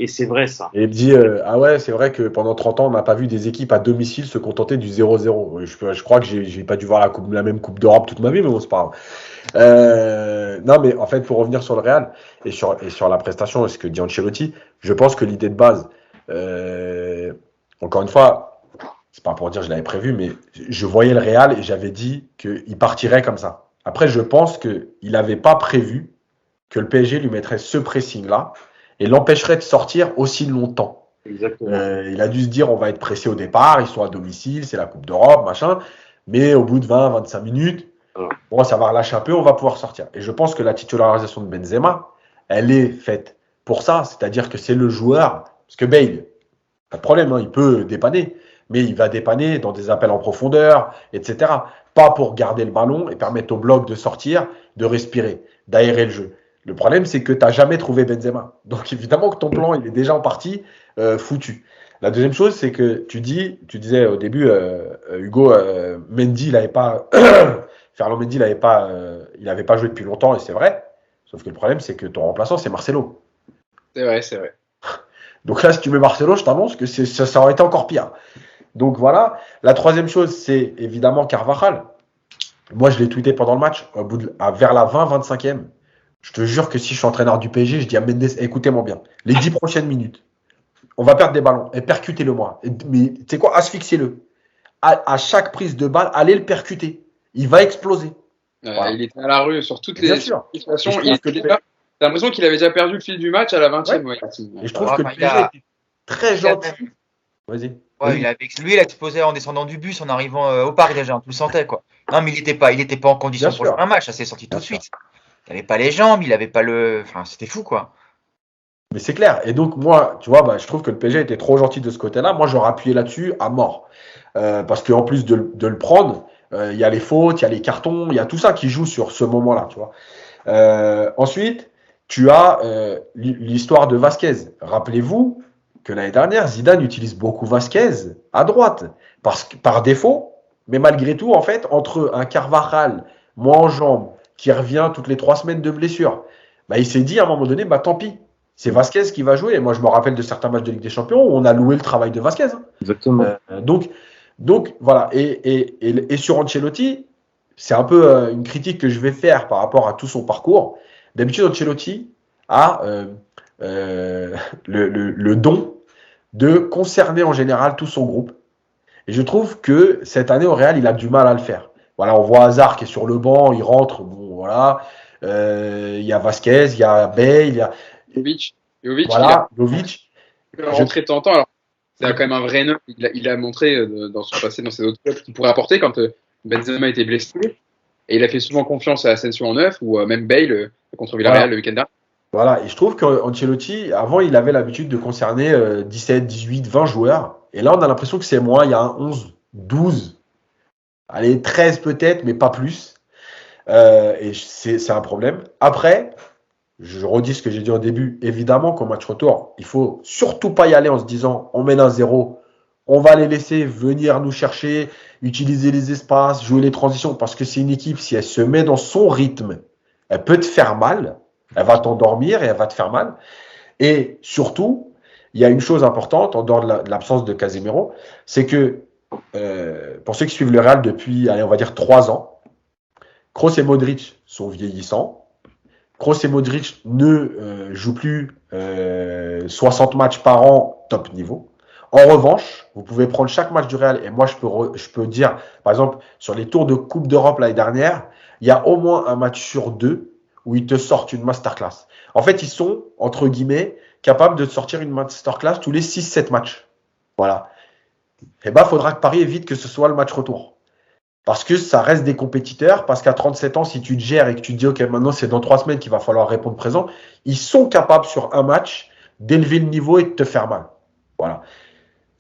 D: ça.
C: Et il me dit ah ouais, c'est vrai que pendant 30 ans, on n'a pas vu des équipes à domicile se contenter du 0-0. Je crois que j'ai pas dû voir la même Coupe d'Europe toute ma vie, mais bon, c'est pas grave. Non, mais en fait, pour revenir sur le Real et sur la prestation et ce que dit Ancelotti, je pense que l'idée de base, encore une fois, c'est pas pour dire que je l'avais prévu, mais je voyais le Real et j'avais dit qu'il partirait comme ça. Après, je pense qu'il n'avait pas prévu que le PSG lui mettrait ce pressing-là et l'empêcherait de sortir aussi longtemps.
D: Exactement.
C: Il a dû se dire, on va être pressé au départ, ils sont à domicile, c'est la Coupe d'Europe, machin, mais au bout de 20-25 minutes, bon, ça va relâcher un peu, on va pouvoir sortir. Et je pense que la titularisation de Benzema, elle est faite pour ça, c'est-à-dire que c'est le joueur, parce que Bale, pas de problème, hein, il peut dépanner, mais il va dépanner dans des appels en profondeur, etc. Pas pour garder le ballon et permettre au bloc de sortir, de respirer, d'aérer le jeu. Le problème, c'est que tu n'as jamais trouvé Benzema. Donc, évidemment que ton plan, il est déjà en partie foutu. La deuxième chose, c'est que tu disais au début, Hugo, Mendy, il n'avait pas, Ferland Mendy, il n'avait pas joué depuis longtemps, et c'est vrai. Sauf que le problème, c'est que ton remplaçant, c'est Marcelo.
A: C'est vrai.
C: Donc là, si tu mets Marcelo, je t'annonce que ça aurait été encore pire. Donc voilà. La troisième chose, c'est évidemment Carvajal. Moi, je l'ai tweeté pendant le match, vers la 20-25e. Je te jure que si je suis entraîneur du PSG, je dis à Mendes, écoutez-moi bien, les 10 prochaines minutes, on va perdre des ballons et percutez-le-moi. Mais tu sais quoi, asphyxiez-le. À chaque prise de balle, allez le percuter. Il va exploser.
A: Voilà. Il était à la rue sur toutes les situations.
C: T'as
A: l'impression qu'il avait déjà perdu le fil du match à la 20e. Ouais.
C: Et je trouve que le PSG était très gentil. Vas-y.
B: Ouais, lui, il a explosé en descendant du bus, en arrivant au parc déjà, on le sentait quoi. Non, mais il était pas en condition pour jouer un match, ça s'est sorti tout de suite. Il n'avait pas les jambes, il n'avait pas enfin, c'était fou quoi.
C: Mais c'est clair. Et donc moi, tu vois, je trouve que le PSG était trop gentil de ce côté-là. Moi, j'aurais appuyé là-dessus à mort, parce qu'en plus de le prendre, il y a les fautes, il y a les cartons, il y a tout ça qui joue sur ce moment-là, tu vois. Ensuite, tu as l'histoire de Vasquez. Rappelez-vous que l'année dernière, Zidane utilise beaucoup Vasquez à droite, par défaut, mais malgré tout, en fait, entre un Carvajal moins en jambes, qui revient toutes les 3 semaines de blessure, il s'est dit à un moment donné, tant pis, c'est Vasquez qui va jouer. Et moi, je me rappelle de certains matchs de Ligue des Champions où on a loué le travail de Vasquez. Hein.
D: Exactement.
C: Donc voilà. Et sur Ancelotti, c'est un peu une critique que je vais faire par rapport à tout son parcours. D'habitude, Ancelotti a le don de concerner en général tout son groupe. Et je trouve que cette année au Real, il a du mal à le faire. Voilà, on voit Hazard qui est sur le banc, il rentre, bon voilà. Il y a Vasquez, il y a Bale, il y a
A: Jovic.
C: Voilà, Jovic.
A: Il a rentré de temps en temps. Alors, c'est quand même un vrai neuf. Il a montré dans son passé, dans ses autres clubs, qu'il pourrait apporter quand Benzema était blessé. Et il a fait souvent confiance à Asensio en neuf ou même Bale contre Villarreal le week-end dernier.
C: Voilà, et je trouve qu'Ancelotti, avant, il avait l'habitude de concerner 17, 18, 20 joueurs. Et là, on a l'impression que c'est moins. Il y a un 11, 12, allez, 13 peut-être, mais pas plus. Et c'est un problème. Après, je redis ce que j'ai dit au début. Évidemment qu'au match retour, il faut surtout pas y aller en se disant on mène 1-0, on va les laisser venir nous chercher, utiliser les espaces, jouer les transitions, parce que c'est une équipe, si elle se met dans son rythme, elle peut te faire mal, elle va t'endormir et elle va te faire mal. Et surtout, il y a une chose importante, en dehors de l'absence de Casemiro, c'est que, pour ceux qui suivent le Real depuis, allez, on va dire 3 ans, Kroos et Modric sont vieillissants. Kroos et Modric ne jouent plus 60 matchs par an top niveau. En revanche, vous pouvez prendre chaque match du Real et moi je peux dire, par exemple, sur les tours de Coupe d'Europe l'année dernière, il y a au moins un match sur 2 où ils te sortent une masterclass. En fait, ils sont, entre guillemets, capables de te sortir une masterclass tous les 6-7 matchs. Voilà. Et ben, il faudra que Paris évite que ce soit le match retour. Parce que ça reste des compétiteurs, parce qu'à 37 ans, si tu te gères et que tu te dis, OK, maintenant c'est dans 3 semaines qu'il va falloir répondre présent, ils sont capables sur un match d'élever le niveau et de te faire mal. Voilà.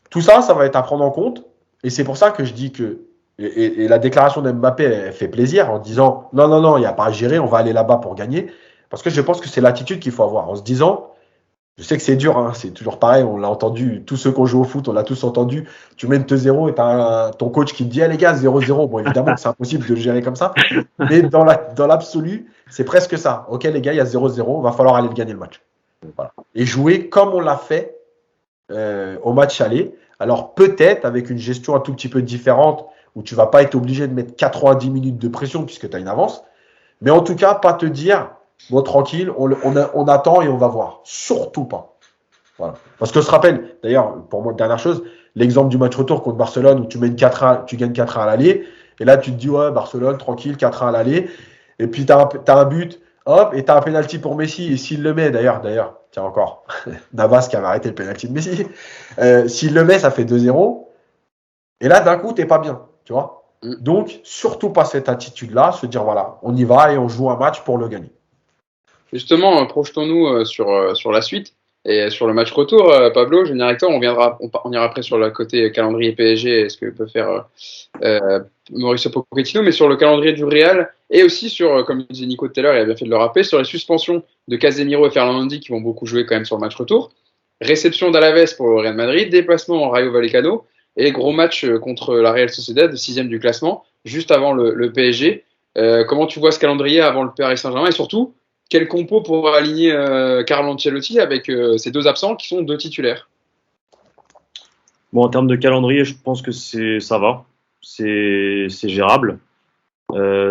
C: Tout ça, ça va être à prendre en compte. Et c'est pour ça que je dis que, et la déclaration d'Mbappé, elle fait plaisir en disant, non, il n'y a pas à gérer, on va aller là-bas pour gagner. Parce que je pense que c'est l'attitude qu'il faut avoir en se disant, je sais que c'est dur, hein, c'est toujours pareil, on l'a entendu, tous ceux qui ont joué au foot, on l'a tous entendu, tu mènes 2-0 et tu as ton coach qui te dit, les gars, 0-0. Bon, évidemment, c'est impossible de le gérer comme ça, mais dans l'absolu, c'est presque ça. OK, les gars, il y a 0-0, va falloir aller le gagner le match. Voilà. Et jouer comme on l'a fait au match aller. Alors peut-être avec une gestion un tout petit peu différente, où tu vas pas être obligé de mettre 90 minutes de pression puisque tu as une avance, mais en tout cas, pas te dire, bon, tranquille, on attend et on va voir. Surtout pas. Voilà. Parce que je te rappelle, d'ailleurs, pour moi, dernière chose, l'exemple du match retour contre Barcelone où tu gagnes 4-1 à l'aller, et là tu te dis, ouais, Barcelone, tranquille, 4-1 à l'aller, et puis tu as un but, hop, et tu as un penalty pour Messi, et s'il le met, d'ailleurs, tiens encore, Navas qui avait arrêté le penalty de Messi, s'il le met, ça fait 2-0, et là, d'un coup, t'es pas bien, tu vois. Donc, surtout pas cette attitude-là, se dire, voilà, on y va et on joue un match pour le gagner.
A: Justement, projetons-nous sur la suite et sur le match retour. Pablo, je vais venir avec toi. On ira après sur le côté calendrier PSG et ce que peut faire Mauricio Pochettino, mais sur le calendrier du Real et aussi sur, comme disait Nico tout à l'heure, il a bien fait de le rappeler, sur les suspensions de Casemiro et Ferland Mendy qui vont beaucoup jouer quand même sur le match retour. Réception d'Alaves pour le Real Madrid, déplacement en Rayo Vallecano et gros match contre la Real Sociedad, 6e du classement, juste avant le PSG. Comment tu vois ce calendrier avant le Paris Saint-Germain et surtout, quel compo pour aligner Carlo Ancelotti avec ces 2 absents qui sont 2 titulaires?
D: Bon, en termes de calendrier, je pense que ça va. C'est gérable.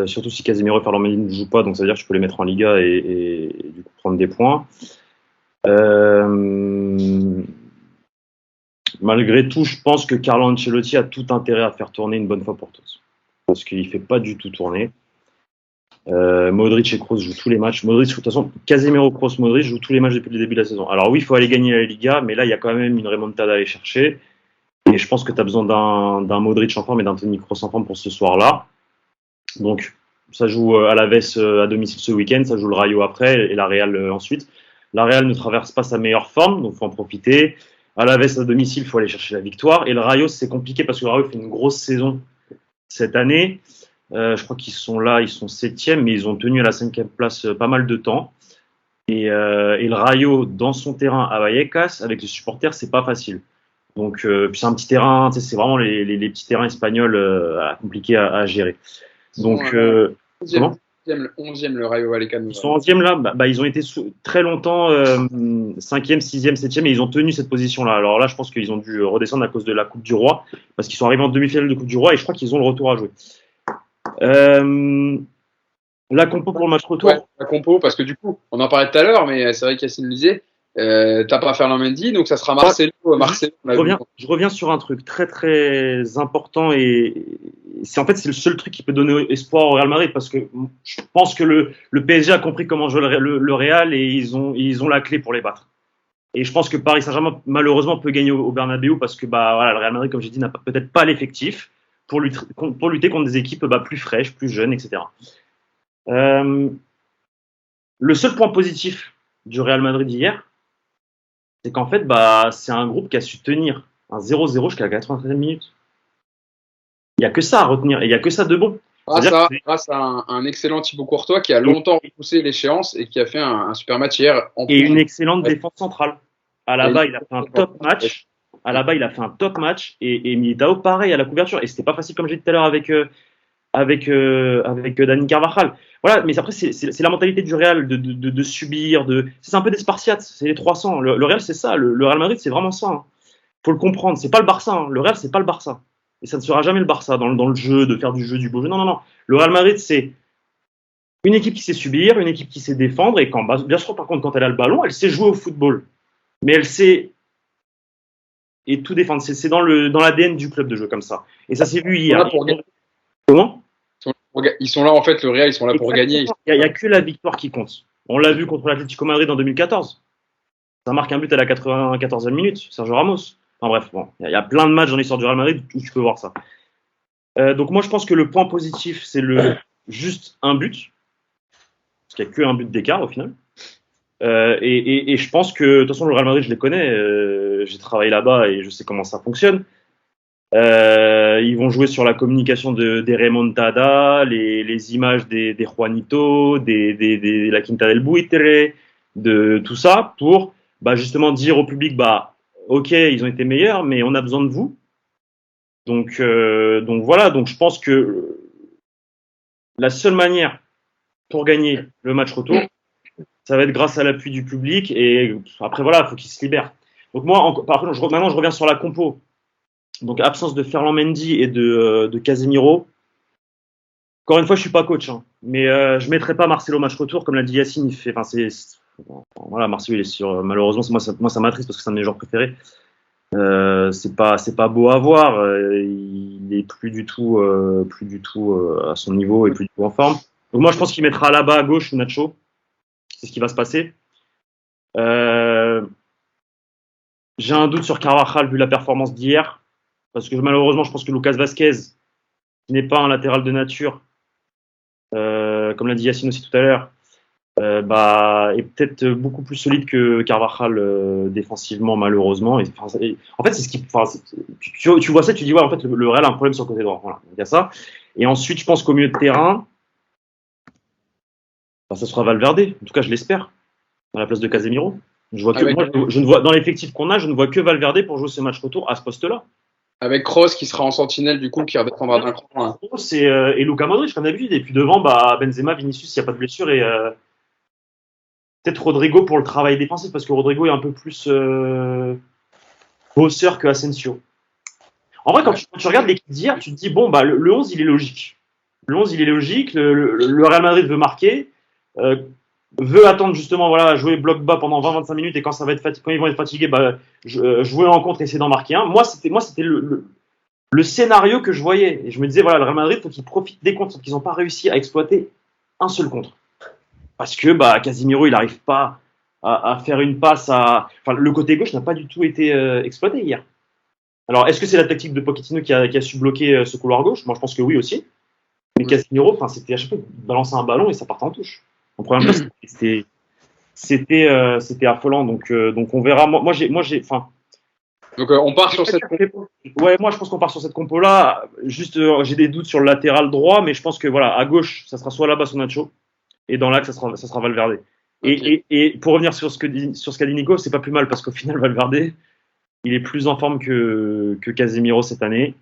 D: Surtout si Casemiro et Ferland Mendy ne jouent pas, donc ça veut dire que je peux les mettre en Liga et du coup prendre des points. Malgré tout, je pense que Carlo Ancelotti a tout intérêt à faire tourner une bonne fois pour tous. Parce qu'il ne fait pas du tout tourner. Modric et Kroos jouent tous les matchs. Modric, de toute façon, Casemiro, Kroos, Modric jouent tous les matchs depuis le début de la saison. Alors oui, il faut aller gagner la Liga, mais là, il y a quand même une remontada à aller chercher. Et je pense que tu as besoin d'un Modric en forme et d'un Toni Kroos en forme pour ce soir-là. Donc, ça joue Alaves à domicile ce week-end, ça joue le Rayo après et la Real ensuite. La Real ne traverse pas sa meilleure forme, donc il faut en profiter. Alaves à domicile, il faut aller chercher la victoire. Et le Rayo, c'est compliqué parce que le Rayo fait une grosse saison cette année. Je crois qu'ils sont là, ils sont 7e, mais ils ont tenu à la 5e place pas mal de temps. Et le Rayo, dans son terrain à Vallecas, avec les supporters, c'est pas facile. Donc, puis c'est un petit terrain, c'est vraiment les petits terrains espagnols compliqués à gérer. Donc, comment
A: 11e, le Rayo Vallecano.
D: Ils sont 11e là, ils ont été très longtemps 5e, 6e, 7e et ils ont tenu cette position-là. Alors là, je pense qu'ils ont dû redescendre à cause de la Coupe du Roi parce qu'ils sont arrivés en demi-finale de Coupe du Roi et je crois qu'ils ont le retour à jouer. La compo pour le match retour.
A: Ouais, la compo, parce que du coup, on en parlait tout à l'heure, mais c'est vrai qu'Yacine le disait, t'as pas Ferland Mendy, donc ça sera Marcelo.
D: Je reviens sur un truc très très important et c'est le seul truc qui peut donner espoir au Real Madrid parce que je pense que le PSG a compris comment jouer le Real et ils ont la clé pour les battre. Et je pense que Paris Saint-Germain malheureusement peut gagner au Bernabéu parce que le Real Madrid, comme j'ai dit, n'a peut-être pas l'effectif pour lutter contre des équipes plus fraîches, plus jeunes, etc. Le seul point positif du Real Madrid hier, c'est qu'en fait, c'est un groupe qui a su tenir un 0-0 jusqu'à la 93e minute. Il n'y a que ça à retenir et il n'y a que ça de bon.
A: Grâce à un excellent Thibaut Courtois qui a longtemps repoussé l'échéance et qui a fait un super match hier.
D: Et une excellente défense centrale. Alaba, il a fait un top match. Alaba, il a fait un top match et Militao, pareil à la couverture. Et c'était pas facile, comme j'ai dit tout à l'heure, avec Dani Carvajal. Voilà, mais après, c'est la mentalité du Real de subir. C'est un peu des Spartiates, c'est les 300. Le Real, c'est ça. Le Real Madrid, c'est vraiment ça. Hein. Faut le comprendre. C'est pas le Barça. Hein. Le Real, c'est pas le Barça. Et ça ne sera jamais le Barça dans le jeu, de faire du jeu, du beau jeu. Non, non, non. Le Real Madrid, c'est une équipe qui sait subir, une équipe qui sait défendre. Et bien sûr, par contre, quand elle a le ballon, elle sait jouer au football. Mais elle sait et tout défendre. C'est dans l'ADN du club de jeu comme ça. Et ça s'est vu hier. Comment ?
A: Ils sont là, en fait, le Real, ils sont là pour gagner.
D: Il n'y a que la victoire qui compte. On l'a vu contre l'Atlético Madrid en 2014. Ça marque un but à la 94e minute, Sergio Ramos. Enfin bref, bon, il y a plein de matchs dans l'histoire du Real Madrid où tu peux voir ça. Donc moi, je pense que le point positif, c'est juste un but. Parce qu'il n'y a qu'un but d'écart au final. Et je pense que, de toute façon, le Real Madrid, je les connais. J'ai travaillé là-bas et je sais comment ça fonctionne. Ils vont jouer sur la communication des remontadas, les images des Juanito, de la Quinta del Buitre, de tout ça pour justement dire au public ok, ils ont été meilleurs, mais on a besoin de vous. Donc voilà, donc je pense que la seule manière pour gagner le match retour, ça va être grâce à l'appui du public et après voilà, il faut qu'ils se libèrent. Donc moi, par contre, maintenant je reviens sur la compo. Donc absence de Ferland Mendy et de Casemiro. Encore une fois, je suis pas coach, hein, mais je mettrai pas Marcelo match retour comme l'a dit Yacine. Voilà, Marcelo il est sur. Malheureusement, moi ça m'attriste parce que c'est un de mes joueurs préférés. C'est pas beau à voir. Il est plus du tout à son niveau et plus du tout en forme. Donc moi je pense qu'il mettra là-bas à gauche Nacho. C'est ce qui va se passer. J'ai un doute sur Carvajal vu la performance d'hier. Parce que malheureusement, je pense que Lucas Vazquez, qui n'est pas un latéral de nature, comme l'a dit Yacine aussi tout à l'heure, est peut-être beaucoup plus solide que Carvajal défensivement, malheureusement. En fait, c'est ce qui. Tu vois ça, tu dis, ouais, en fait, le Real a un problème sur le côté droit. Voilà, il y a ça. Et ensuite, je pense qu'au milieu de terrain, ça sera Valverde. En tout cas, je l'espère, à la place de Casemiro. Je ne vois, dans l'effectif qu'on a, je ne vois que Valverde pour jouer ce match retour à ce poste-là.
A: Avec Kroos qui sera en sentinelle, du coup, qui redescendra d'un cran. Hein.
D: Kroos et Luka Modric, comme d'habitude. Et puis devant, Benzema, Vinicius, il n'y a pas de blessure. Et peut-être Rodrigo pour le travail défensif, parce que Rodrigo est un peu plus bosseur que Asensio. En vrai, quand tu regardes l'équipe d'hier, tu te dis, bon, le 11, il est logique. Le 11, il est logique. Le Real Madrid veut marquer. Veut attendre justement jouer bloc bas pendant 20-25 minutes et quand ils vont être fatigués jouer en contre et essayer d'en marquer un. Moi c'était le scénario que je voyais et je me disais le Real Madrid faut qu'ils profitent des contres qu'ils n'ont pas réussi à exploiter un seul contre parce que Casemiro il n'arrive pas à faire une passe le côté gauche n'a pas du tout été exploité hier. Alors est-ce que c'est la tactique de Pochettino qui a su bloquer ce couloir gauche? Moi je pense que oui aussi, mais Casemiro c'était à chaque fois balancer un ballon et ça partait en touche. En première place, c'était affolant. Donc on verra. Moi j'ai.
A: Donc on part sur cette compo.
D: Ouais, moi je pense qu'on part sur cette compo là. Juste, j'ai des doutes sur le latéral droit, mais je pense que à gauche, ça sera soit là-bas son Nacho, et dans l'axe, ça sera Valverde. Okay. Et pour revenir sur ce qu'a dit Nico, c'est pas plus mal parce qu'au final Valverde, il est plus en forme que Casemiro cette année,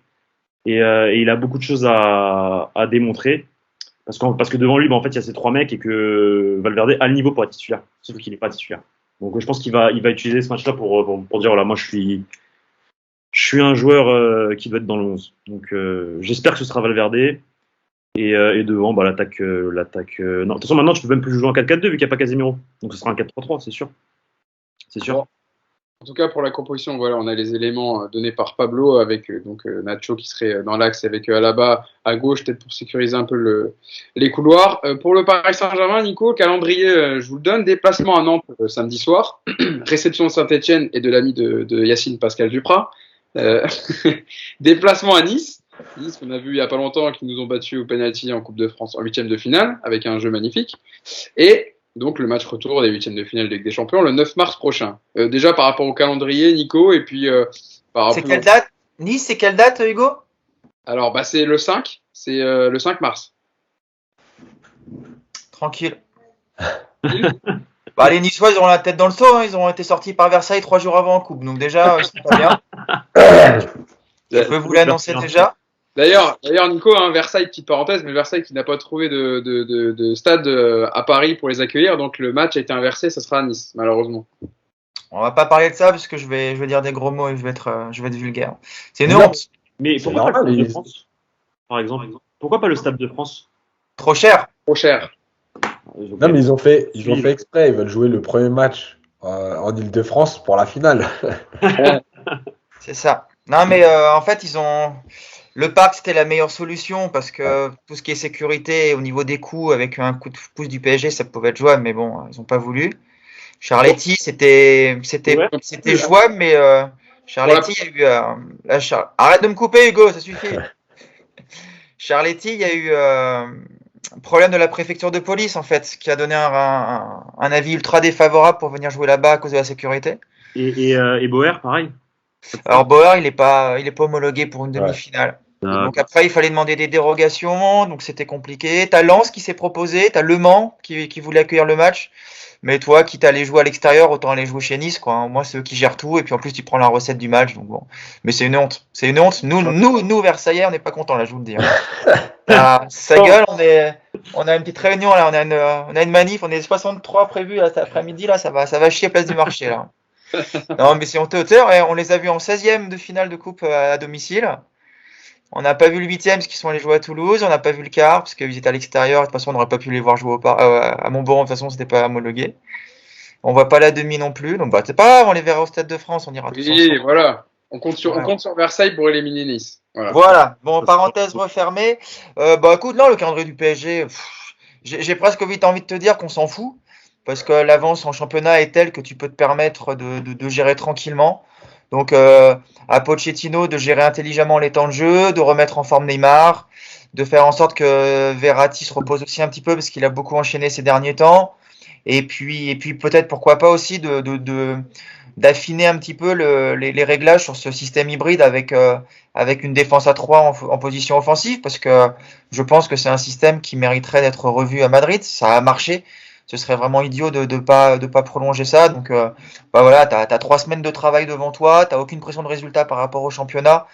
D: et il a beaucoup de choses à démontrer. Parce que devant lui, en fait, il y a ces trois mecs et que Valverde a le niveau pour être titulaire. Sauf qu'il n'est pas titulaire. Donc, je pense qu'il va utiliser ce match-là pour dire, moi, je suis un joueur qui doit être dans le 11. Donc, j'espère que ce sera Valverde. Et devant, l'attaque. Non, de toute façon, maintenant, tu peux même plus jouer en 4-4-2 vu qu'il n'y a pas Casemiro. Donc, ce sera un 4-3-3, c'est sûr. C'est sûr.
A: En tout cas, pour la composition, on a les éléments donnés par Pablo avec Nacho qui serait dans l'axe avec Alaba à gauche, peut-être pour sécuriser un peu les couloirs. Pour le Paris Saint-Germain, Nico, calendrier, je vous le donne. Déplacement à Nantes samedi soir, réception de Saint-Etienne et de l'ami de Yacine, Pascal Duprat. Déplacement à Nice qu'on a vu il n'y a pas longtemps, qui nous ont battus au penalty en Coupe de France en 8e de finale avec un jeu magnifique. Et donc le match retour des 8e de finale de Ligue des Champions le 9 mars prochain. Déjà par rapport au calendrier, Nico, et puis par rapport.
B: C'est quelle date? Nice, c'est quelle date, Hugo?
A: Alors c'est le 5, c'est le 5 mars.
B: Tranquille. Bah, les Niçois, ils ont la tête dans le seau, hein. Ils ont été sortis par Versailles 3 jours avant en coupe. Donc déjà, ils sont pas bien. Je peux vous l'annoncer déjà.
A: D'ailleurs, Nico, hein, Versailles, petite parenthèse, mais Versailles qui n'a pas trouvé de stade à Paris pour les accueillir, donc le match a été inversé, ça sera à Nice, malheureusement.
B: On va pas parler de ça parce que je vais dire des gros mots et je vais être vulgaire. C'est une honte.
D: Mais
C: C'est
D: pourquoi pas
C: normal,
D: le Stade de France, par exemple? Pourquoi pas le Stade de France?
B: Trop cher.
A: Trop cher.
C: Non, mais ils ont fait exprès. Ils veulent jouer le premier match en Ile-de-France pour la finale.
B: C'est ça. Non, mais en fait, le parc, c'était la meilleure solution parce que tout ce qui est sécurité au niveau des coûts, avec un coup de pouce du PSG, ça pouvait être jouable, mais bon, ils n'ont pas voulu. Charletti, c'était jouable, mais Charletti, il y a eu. Arrête de me couper, Hugo, ça suffit. Charletti, il y a eu problème de la préfecture de police, en fait, qui a donné un avis ultra défavorable pour venir jouer là-bas à cause de la sécurité.
D: Et Boer, pareil.
B: Alors Bauer, il est pas homologué pour une demi-finale. Donc après, il fallait demander des dérogations, donc c'était compliqué. T'as Lens qui s'est proposé, t'as Le Mans qui voulait accueillir le match. Mais toi, quitte à aller jouer à l'extérieur, autant aller jouer chez Nice, quoi. Moi, c'est eux qui gèrent tout, et puis en plus, tu prends la recette du match, donc bon. Mais c'est une honte. C'est une honte. Nous, Versaillais, on n'est pas contents, là, je vous le dis. Ça gueule, on a une petite réunion, là, on a une manif, on est 63 prévus, là, cet après-midi, là, ça va chier place du marché, là. Non, mais c'est honteux. On les a vus en 16e de finale de coupe à domicile. On n'a pas vu le 8e parce qu'ils sont allés jouer à Toulouse. On n'a pas vu le quart parce qu'ils étaient à l'extérieur. De toute façon, on n'aurait pas pu les voir jouer à Montboron. De toute façon, c'était pas homologué. On voit pas la demi non plus. Donc, c'est pas grave, on les verra au Stade de France. On ira tous ensemble.
A: Oui, voilà. On compte sur Versailles pour éliminer Nice.
B: Voilà. Bon, parenthèse refermée. Écoute, non, le calendrier du PSG, j'ai presque vite envie de te dire qu'on s'en fout. Parce que l'avance en championnat est telle que tu peux te permettre de gérer tranquillement. Donc, à Pochettino de gérer intelligemment les temps de jeu, de remettre en forme Neymar, de faire en sorte que Verratti se repose aussi un petit peu parce qu'il a beaucoup enchaîné ces derniers temps. Et puis peut-être pourquoi pas aussi d'affiner un petit peu les réglages sur ce système hybride avec une défense à 3 en position offensive, parce que je pense que c'est un système qui mériterait d'être revu à Madrid. Ça a marché. Ce serait vraiment idiot de pas prolonger ça. Donc voilà, t'as 3 semaines de travail devant toi, t'as aucune pression de résultat par rapport au championnat.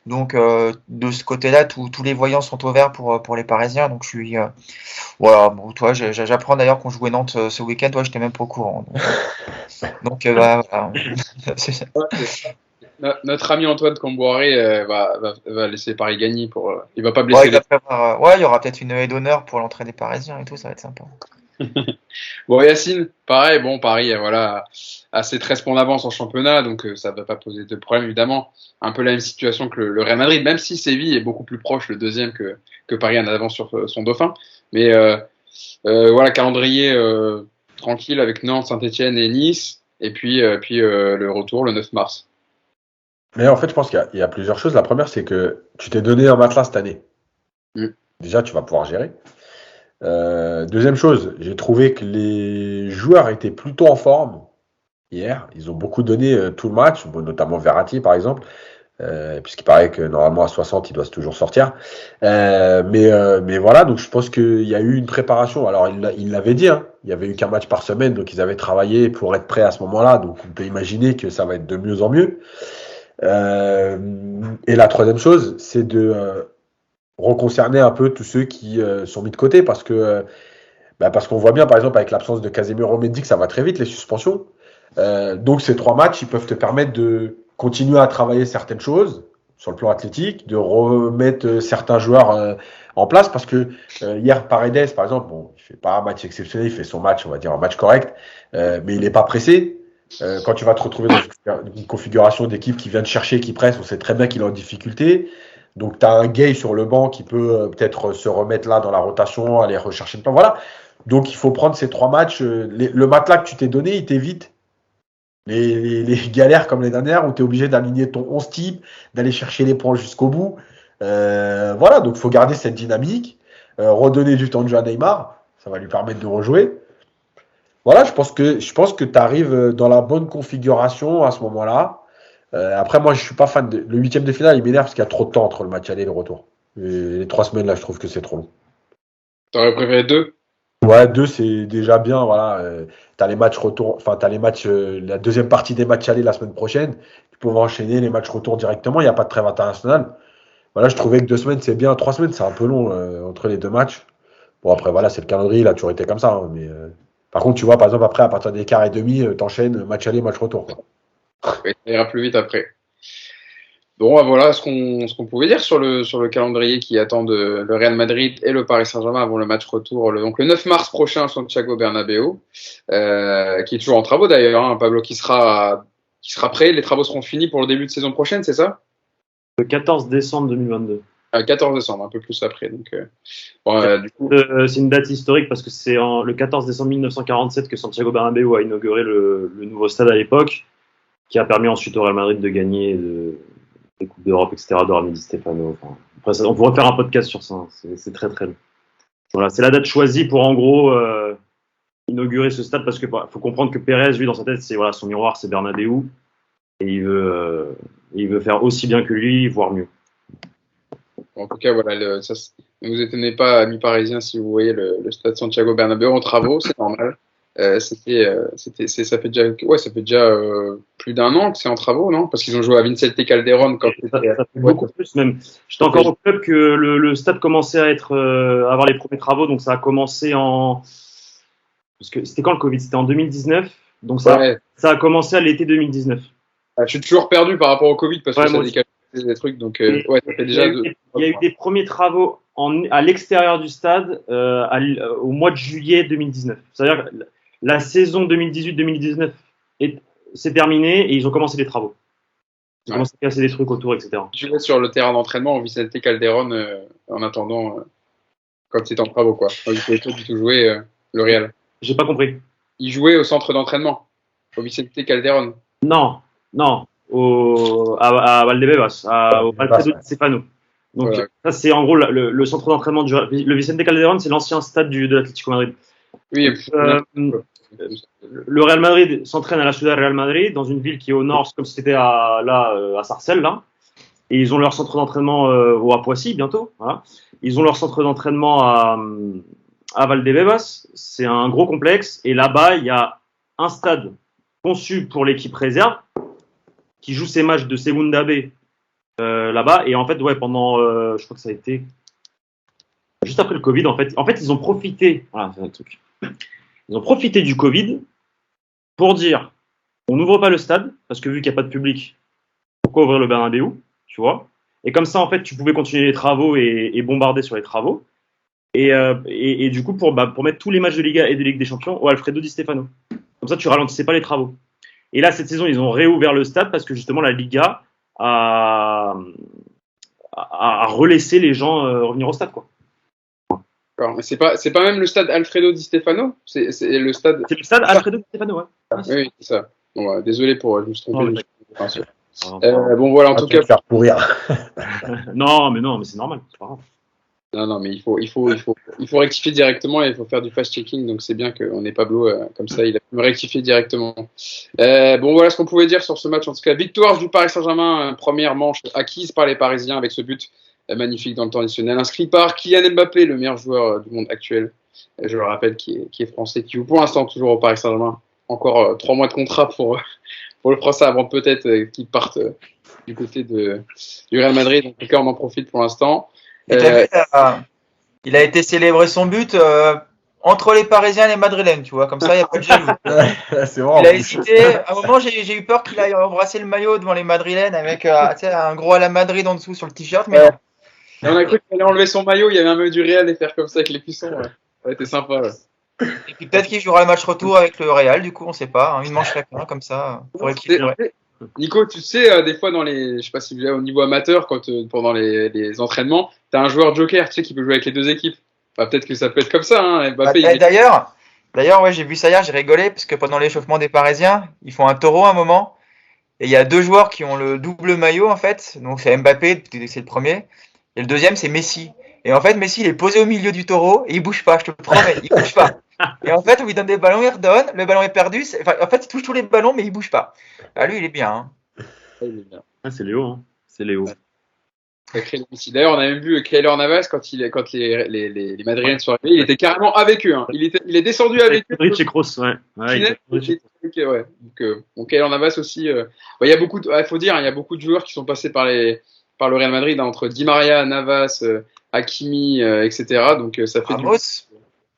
B: Donc de ce côté-là, tous les voyants sont au vert pour les Parisiens. Donc je suis voilà. Bon, toi, j'apprends d'ailleurs qu'on jouait Nantes ce week-end. Toi, j'étais même pas au courant. Donc voilà.
A: Notre ami Antoine Comboiré va laisser Paris gagner il va pas blesser.
B: Il y aura peut-être une haie d'honneur pour l'entrée des Parisiens et tout, ça va être sympa.
A: Bon, Yacine, pareil, Paris, voilà, a ses 13 points d'avance en championnat, donc ça ne va pas poser de problème, évidemment. Un peu la même situation que le Real Madrid, même si Séville est beaucoup plus proche, le deuxième, que Paris en avance sur son dauphin. Mais voilà, calendrier tranquille avec Nantes, Saint-Etienne et Nice, et puis le retour le 9 mars.
C: Mais en fait, je pense qu'il y a plusieurs choses. La première, c'est que tu t'es donné un matelas cette année. Déjà, tu vas pouvoir gérer. Deuxième chose, j'ai trouvé que les joueurs étaient plutôt en forme hier. Ils ont beaucoup donné tout le match, notamment Verratti par exemple, puisqu'il paraît que normalement à 60 il doit toujours sortir. Mais voilà, donc je pense qu'il y a eu une préparation. Alors il l'avait dit, hein, il y avait eu qu'un match par semaine, donc ils avaient travaillé pour être prêts à ce moment-là. Donc on peut imaginer que ça va être de mieux en mieux. Et la troisième chose, c'est de reconcerner un peu tous ceux qui sont mis de côté, parce qu'on voit bien par exemple avec l'absence de Casemiro Mendy que ça va très vite les suspensions. Donc ces 3 matchs ils peuvent te permettre de continuer à travailler certaines choses sur le plan athlétique, de remettre certains joueurs en place, parce que hier Paredes par exemple, il fait pas un match exceptionnel, il fait son match, on va dire un match correct, mais il n'est pas pressé. Quand tu vas te retrouver dans une configuration d'équipe qui vient de chercher, qui presse, on sait très bien qu'il est en difficulté. Donc, tu as un Gay sur le banc qui peut peut-être se remettre là dans la rotation, aller rechercher le temps. Voilà. Donc, il faut prendre ces 3 matchs. Le matelas que tu t'es donné, il t'évite les galères comme les dernières où tu es obligé d'aligner ton 11 type, d'aller chercher les points jusqu'au bout. Voilà. Donc, il faut garder cette dynamique, redonner du temps de jeu à Neymar. Ça va lui permettre de rejouer. Voilà. Je pense que tu arrives dans la bonne configuration à ce moment-là. Après, moi, je suis pas fan le 8e de finale, il m'énerve parce qu'il y a trop de temps entre le match aller et le retour. Et les 3 semaines, là, je trouve que c'est trop long.
A: T'aurais préféré 2?
C: Ouais, 2, c'est déjà bien. Voilà. T'as les matchs retour, enfin, t'as les matchs, la deuxième partie des matchs aller la semaine prochaine. Tu peux enchaîner les matchs retour directement. Il n'y a pas de trêve internationale. Voilà, je trouvais que 2 semaines, c'est bien. 3 semaines, c'est un peu long entre les deux matchs. Bon, après, voilà, c'est le calendrier. Il a toujours été comme ça. Hein, mais, par contre, tu vois, par exemple, après, à partir des quarts et demi, t'enchaînes match aller, match retour. Quoi.
A: Ouais, ça ira plus vite après. Bon, bah, voilà ce qu'on pouvait dire sur le calendrier qui attend le Real Madrid et le Paris Saint-Germain avant le match retour, donc le 9 mars prochain à Santiago Bernabéu, qui est toujours en travaux d'ailleurs, hein, Pablo qui sera prêt. Les travaux seront finis pour le début de saison prochaine, c'est ça?
D: Le 14 décembre 2022.
A: 14 décembre, un peu plus après. Donc, bon, du coup,
D: C'est une date historique parce que c'est le 14 décembre 1947 que Santiago Bernabéu a inauguré le nouveau stade à l'époque, qui a permis ensuite au Real Madrid de gagner des Coupes d'Europe, etc., de ramener Di Stefano. Enfin, après, on pourrait faire un podcast sur ça, hein. C'est très très long. Voilà, c'est la date choisie pour en gros inaugurer ce stade parce que faut comprendre que Pérez, lui, dans sa tête, c'est voilà, son miroir, c'est Bernabéu et il veut faire aussi bien que lui, voire mieux.
A: en tout cas, voilà, ne vous étonnez pas, amis parisiens, si vous voyez le stade Santiago Bernabéu en travaux, c'est normal. Ça fait déjà plus d'un an que c'est en travaux, non? Parce qu'ils ont joué à Vicente Calderón quand
D: Ça fait beaucoup plus même. J'étais encore au club que le stade commençait à avoir les premiers travaux, donc ça a commencé parce que c'était quand le Covid? C'était en 2019, donc
A: Ouais.
D: ça a commencé à l'été 2019.
A: Je suis toujours perdu par rapport au Covid parce que
D: Ouais,
A: ça
D: moi
A: décale des trucs, donc
D: Et
A: ça fait
D: Il y
A: déjà
D: a eu des premiers travaux à l'extérieur du stade au mois de juillet 2019. C'est-à-dire que la saison 2018-2019 c'est terminé et ils ont commencé les travaux. Ils ont commencé à casser des trucs autour, etc.
A: Je vais sur le terrain d'entraînement au Vicente Calderón en attendant quand c'est en travaux, quoi. Il pouvait pas du tout jouer le Real.
D: J'ai pas compris.
A: Il jouait au centre d'entraînement au Vicente Calderón.
D: Non, non, à Valdebebas, au Alfredo Di Stefano. Donc
A: Voilà.
D: ça c'est en gros le centre d'entraînement le Vicente Calderón, c'est l'ancien stade de l'Atlético Madrid.
A: Oui,
D: Le Real Madrid s'entraîne à la Ciudad Real Madrid, dans une ville qui est au nord, comme si c'était à Sarcelles, là. Et ils ont leur centre d'entraînement à Poissy, bientôt. Voilà. Ils ont leur centre d'entraînement à Valdebebas. C'est un gros complexe. Et là-bas, il y a un stade conçu pour l'équipe réserve, qui joue ses matchs de Segunda B là-bas. Et en fait, pendant, je crois que ça a été juste après le Covid, en fait, ils ont profité. Voilà, c'est un truc. Ils ont profité du Covid pour dire on n'ouvre pas le stade, parce que vu qu'il n'y a pas de public, pourquoi ouvrir le Bernabéu, tu vois? Et comme ça, en fait, tu pouvais continuer les travaux et bombarder sur les travaux. Et du coup, pour mettre tous les matchs de Liga et de Ligue des Champions au Alfredo Di Stefano. Comme ça, tu ralentissais pas les travaux. Et là, cette saison, ils ont réouvert le stade parce que justement, la Liga a relaissé les gens revenir au stade, quoi.
A: mais c'est pas même le stade Alfredo Di Stefano, c'est le stade.
D: C'est le stade Alfredo Di Stefano, ouais.
A: Oui, c'est ça. Bon, désolé je me suis trompé.
D: Non,
A: bon, voilà, en tout cas.
C: Faire pourrir.
D: non, mais c'est normal, c'est pas grave.
A: Non, mais il faut rectifier directement et il faut faire du fast-checking. Donc c'est bien qu'on ait Pablo comme ça, il a pu me rectifier directement. Bon, voilà ce qu'on pouvait dire sur ce match. En tout cas, victoire du Paris Saint-Germain, première manche acquise par les Parisiens avec ce but magnifique dans le temps additionnel, inscrit par Kylian Mbappé, le meilleur joueur du monde actuel. Je le rappelle, qui est français, qui joue pour l'instant toujours au Paris Saint-Germain. Encore 3 mois de contrat pour le français avant peut-être qu'il parte du côté du Real Madrid. En tout cas, on en profite pour l'instant.
B: Il a été célébré son but entre les Parisiens et les Madrilènes, tu vois, comme ça il n'y a pas de jaloux.
C: C'est vrai.
B: Il a hésité. À un moment, j'ai eu peur qu'il aille embrasser le maillot devant les Madrilènes avec un gros à la Madrid en dessous sur le t-shirt, mais non.
A: Et on a cru qu'il allait enlever son maillot, il y avait un maillot du Real et faire comme ça avec les cuissons. Ouais. Ça a été sympa. Ouais.
B: Et puis peut-être qu'il jouera le match retour avec le Real, du coup, on ne sait pas. Une manche chacun, comme ça, pour équilibrer.
A: Nico, tu sais, des fois, je sais pas si au niveau amateur, quand pendant les entraînements, tu as un joueur joker, tu sais, qui peut jouer avec les deux équipes. Bah, peut-être que ça peut être comme ça. Hein. Mbappé,
B: D'ailleurs, ouais, j'ai vu ça hier, j'ai rigolé, parce que pendant l'échauffement des Parisiens, ils font un taureau à un moment, et il y a 2 joueurs qui ont le double maillot, en fait. Donc c'est Mbappé, c'est le premier, et le deuxième, c'est Messi. Et en fait, Messi, il est posé au milieu du taureau, et il bouge pas, je te le promets, il bouge pas. Et en fait, on lui donne des ballons, il redonne, le ballon est perdu. En fait, il touche tous les ballons, mais il bouge pas. Ah, lui, il est bien. Hein.
D: Ah, c'est Léo, hein. C'est Léo.
A: Ça crée des soucis. D'ailleurs, on a même vu Keylor Navas quand les Madridiens sont arrivés, il était carrément avec eux. Hein. Il est descendu avec eux.
D: Rich et Kroos, ouais.
A: Ouais. Donc, Keylor Navas aussi. Il y a beaucoup. Il faut dire, il y a beaucoup de joueurs qui sont passés par le Real Madrid, hein, entre Di Maria, Navas, Hakimi, etc. Donc ça fait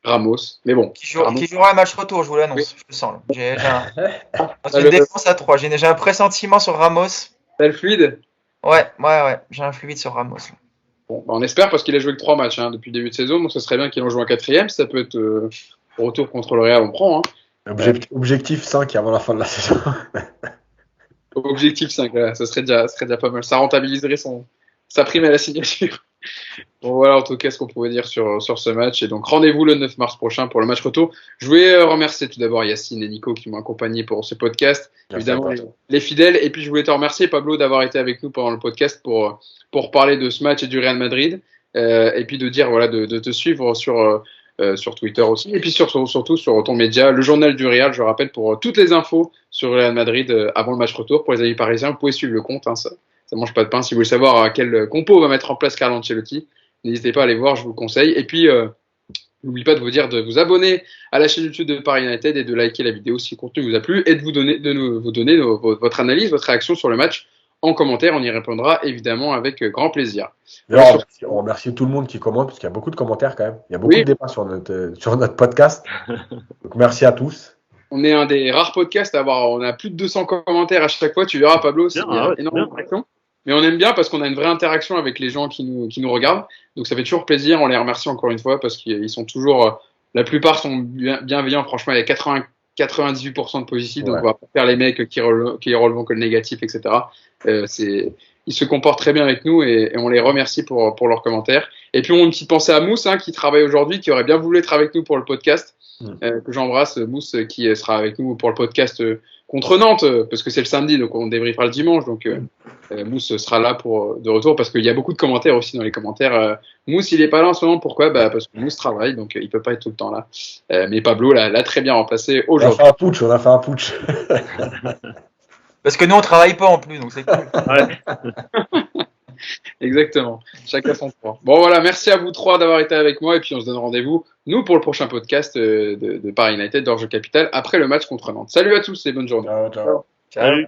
A: Ramos. Mais bon.
B: Qui jouera un match retour, je vous l'annonce. Oui. Je le sens. J'ai une défense à 3. J'ai un pressentiment sur Ramos.
A: T'as le fluide?
B: Ouais. J'ai un fluide sur Ramos.
A: Bon, on espère parce qu'il a joué que 3 matchs depuis le début de saison, donc ce serait bien qu'il en joue un 4e. Ça peut être retour contre le Real, on prend. Hein.
C: Objectif 5 avant la fin de la saison.
A: Objectif 5, ça serait déjà pas mal. Ça rentabiliserait sa prime à la signature. Bon, voilà en tout cas ce qu'on pouvait dire sur ce match. Et donc rendez-vous le 9 mars prochain pour le match retour. Je voulais remercier tout d'abord Yacine et Nico qui m'ont accompagné pour ce podcast. Merci évidemment les fidèles. Et puis je voulais te remercier Pablo d'avoir été avec nous pendant le podcast pour parler de ce match et du Real Madrid. Et puis de dire de te suivre sur Twitter aussi. Et puis surtout sur ton média, le journal du Real, je rappelle, pour toutes les infos sur le Real Madrid avant le match retour. Pour les amis parisiens, vous pouvez suivre le compte. Ça mange pas de pain. Si vous voulez savoir à quel compo va mettre en place Carlo Ancelotti, n'hésitez pas à aller voir, je vous le conseille. Et puis, n'oubliez pas de vous dire de vous abonner à la chaîne YouTube de Paris United et de liker la vidéo si le contenu vous a plu et de vous donner votre analyse, votre réaction sur le match en commentaire. On y répondra évidemment avec grand plaisir.
C: Alors, on remercie tout le monde qui commente parce qu'il y a beaucoup de commentaires quand même. Il y a beaucoup de débats sur notre podcast. Donc, merci à tous.
A: On est un des rares podcasts on a plus de 200 commentaires à chaque fois. Tu verras, Pablo, il y a énormément d'actions. Mais on aime bien parce qu'on a une vraie interaction avec les gens qui nous regardent. Donc ça fait toujours plaisir. On les remercie encore une fois parce qu'ils sont toujours. La plupart sont bienveillants. Franchement, il y a 98% de positifs. Donc on va pas faire les mecs qui relevant que le négatif, etc. Ils se comportent très bien avec nous et on les remercie pour leurs commentaires. Et puis on a une petite pensée à Mousse qui travaille aujourd'hui, qui aurait bien voulu être avec nous pour le podcast. Que j'embrasse, Mousse, qui sera avec nous pour le podcast contre Nantes, parce que c'est le samedi, donc on débriefera le dimanche. Donc Mousse sera là de retour, parce qu'il y a beaucoup de commentaires aussi dans les commentaires. Mousse, il est pas là en ce moment, pourquoi ? Parce que Mousse travaille, donc il peut pas être tout le temps là. Mais Pablo l'a très bien remplacé aujourd'hui.
C: On a fait un putsch.
B: Parce que nous, on travaille pas en plus, donc c'est cool.
A: Ouais. Exactement. Chacun son tour. Bon, voilà. Merci à vous trois d'avoir été avec moi. Et puis, on se donne rendez-vous, nous, pour le prochain podcast de Paris United d'Orge Capital après le match contre Nantes. Salut à tous et bonne journée.
C: Ciao.
D: Salut.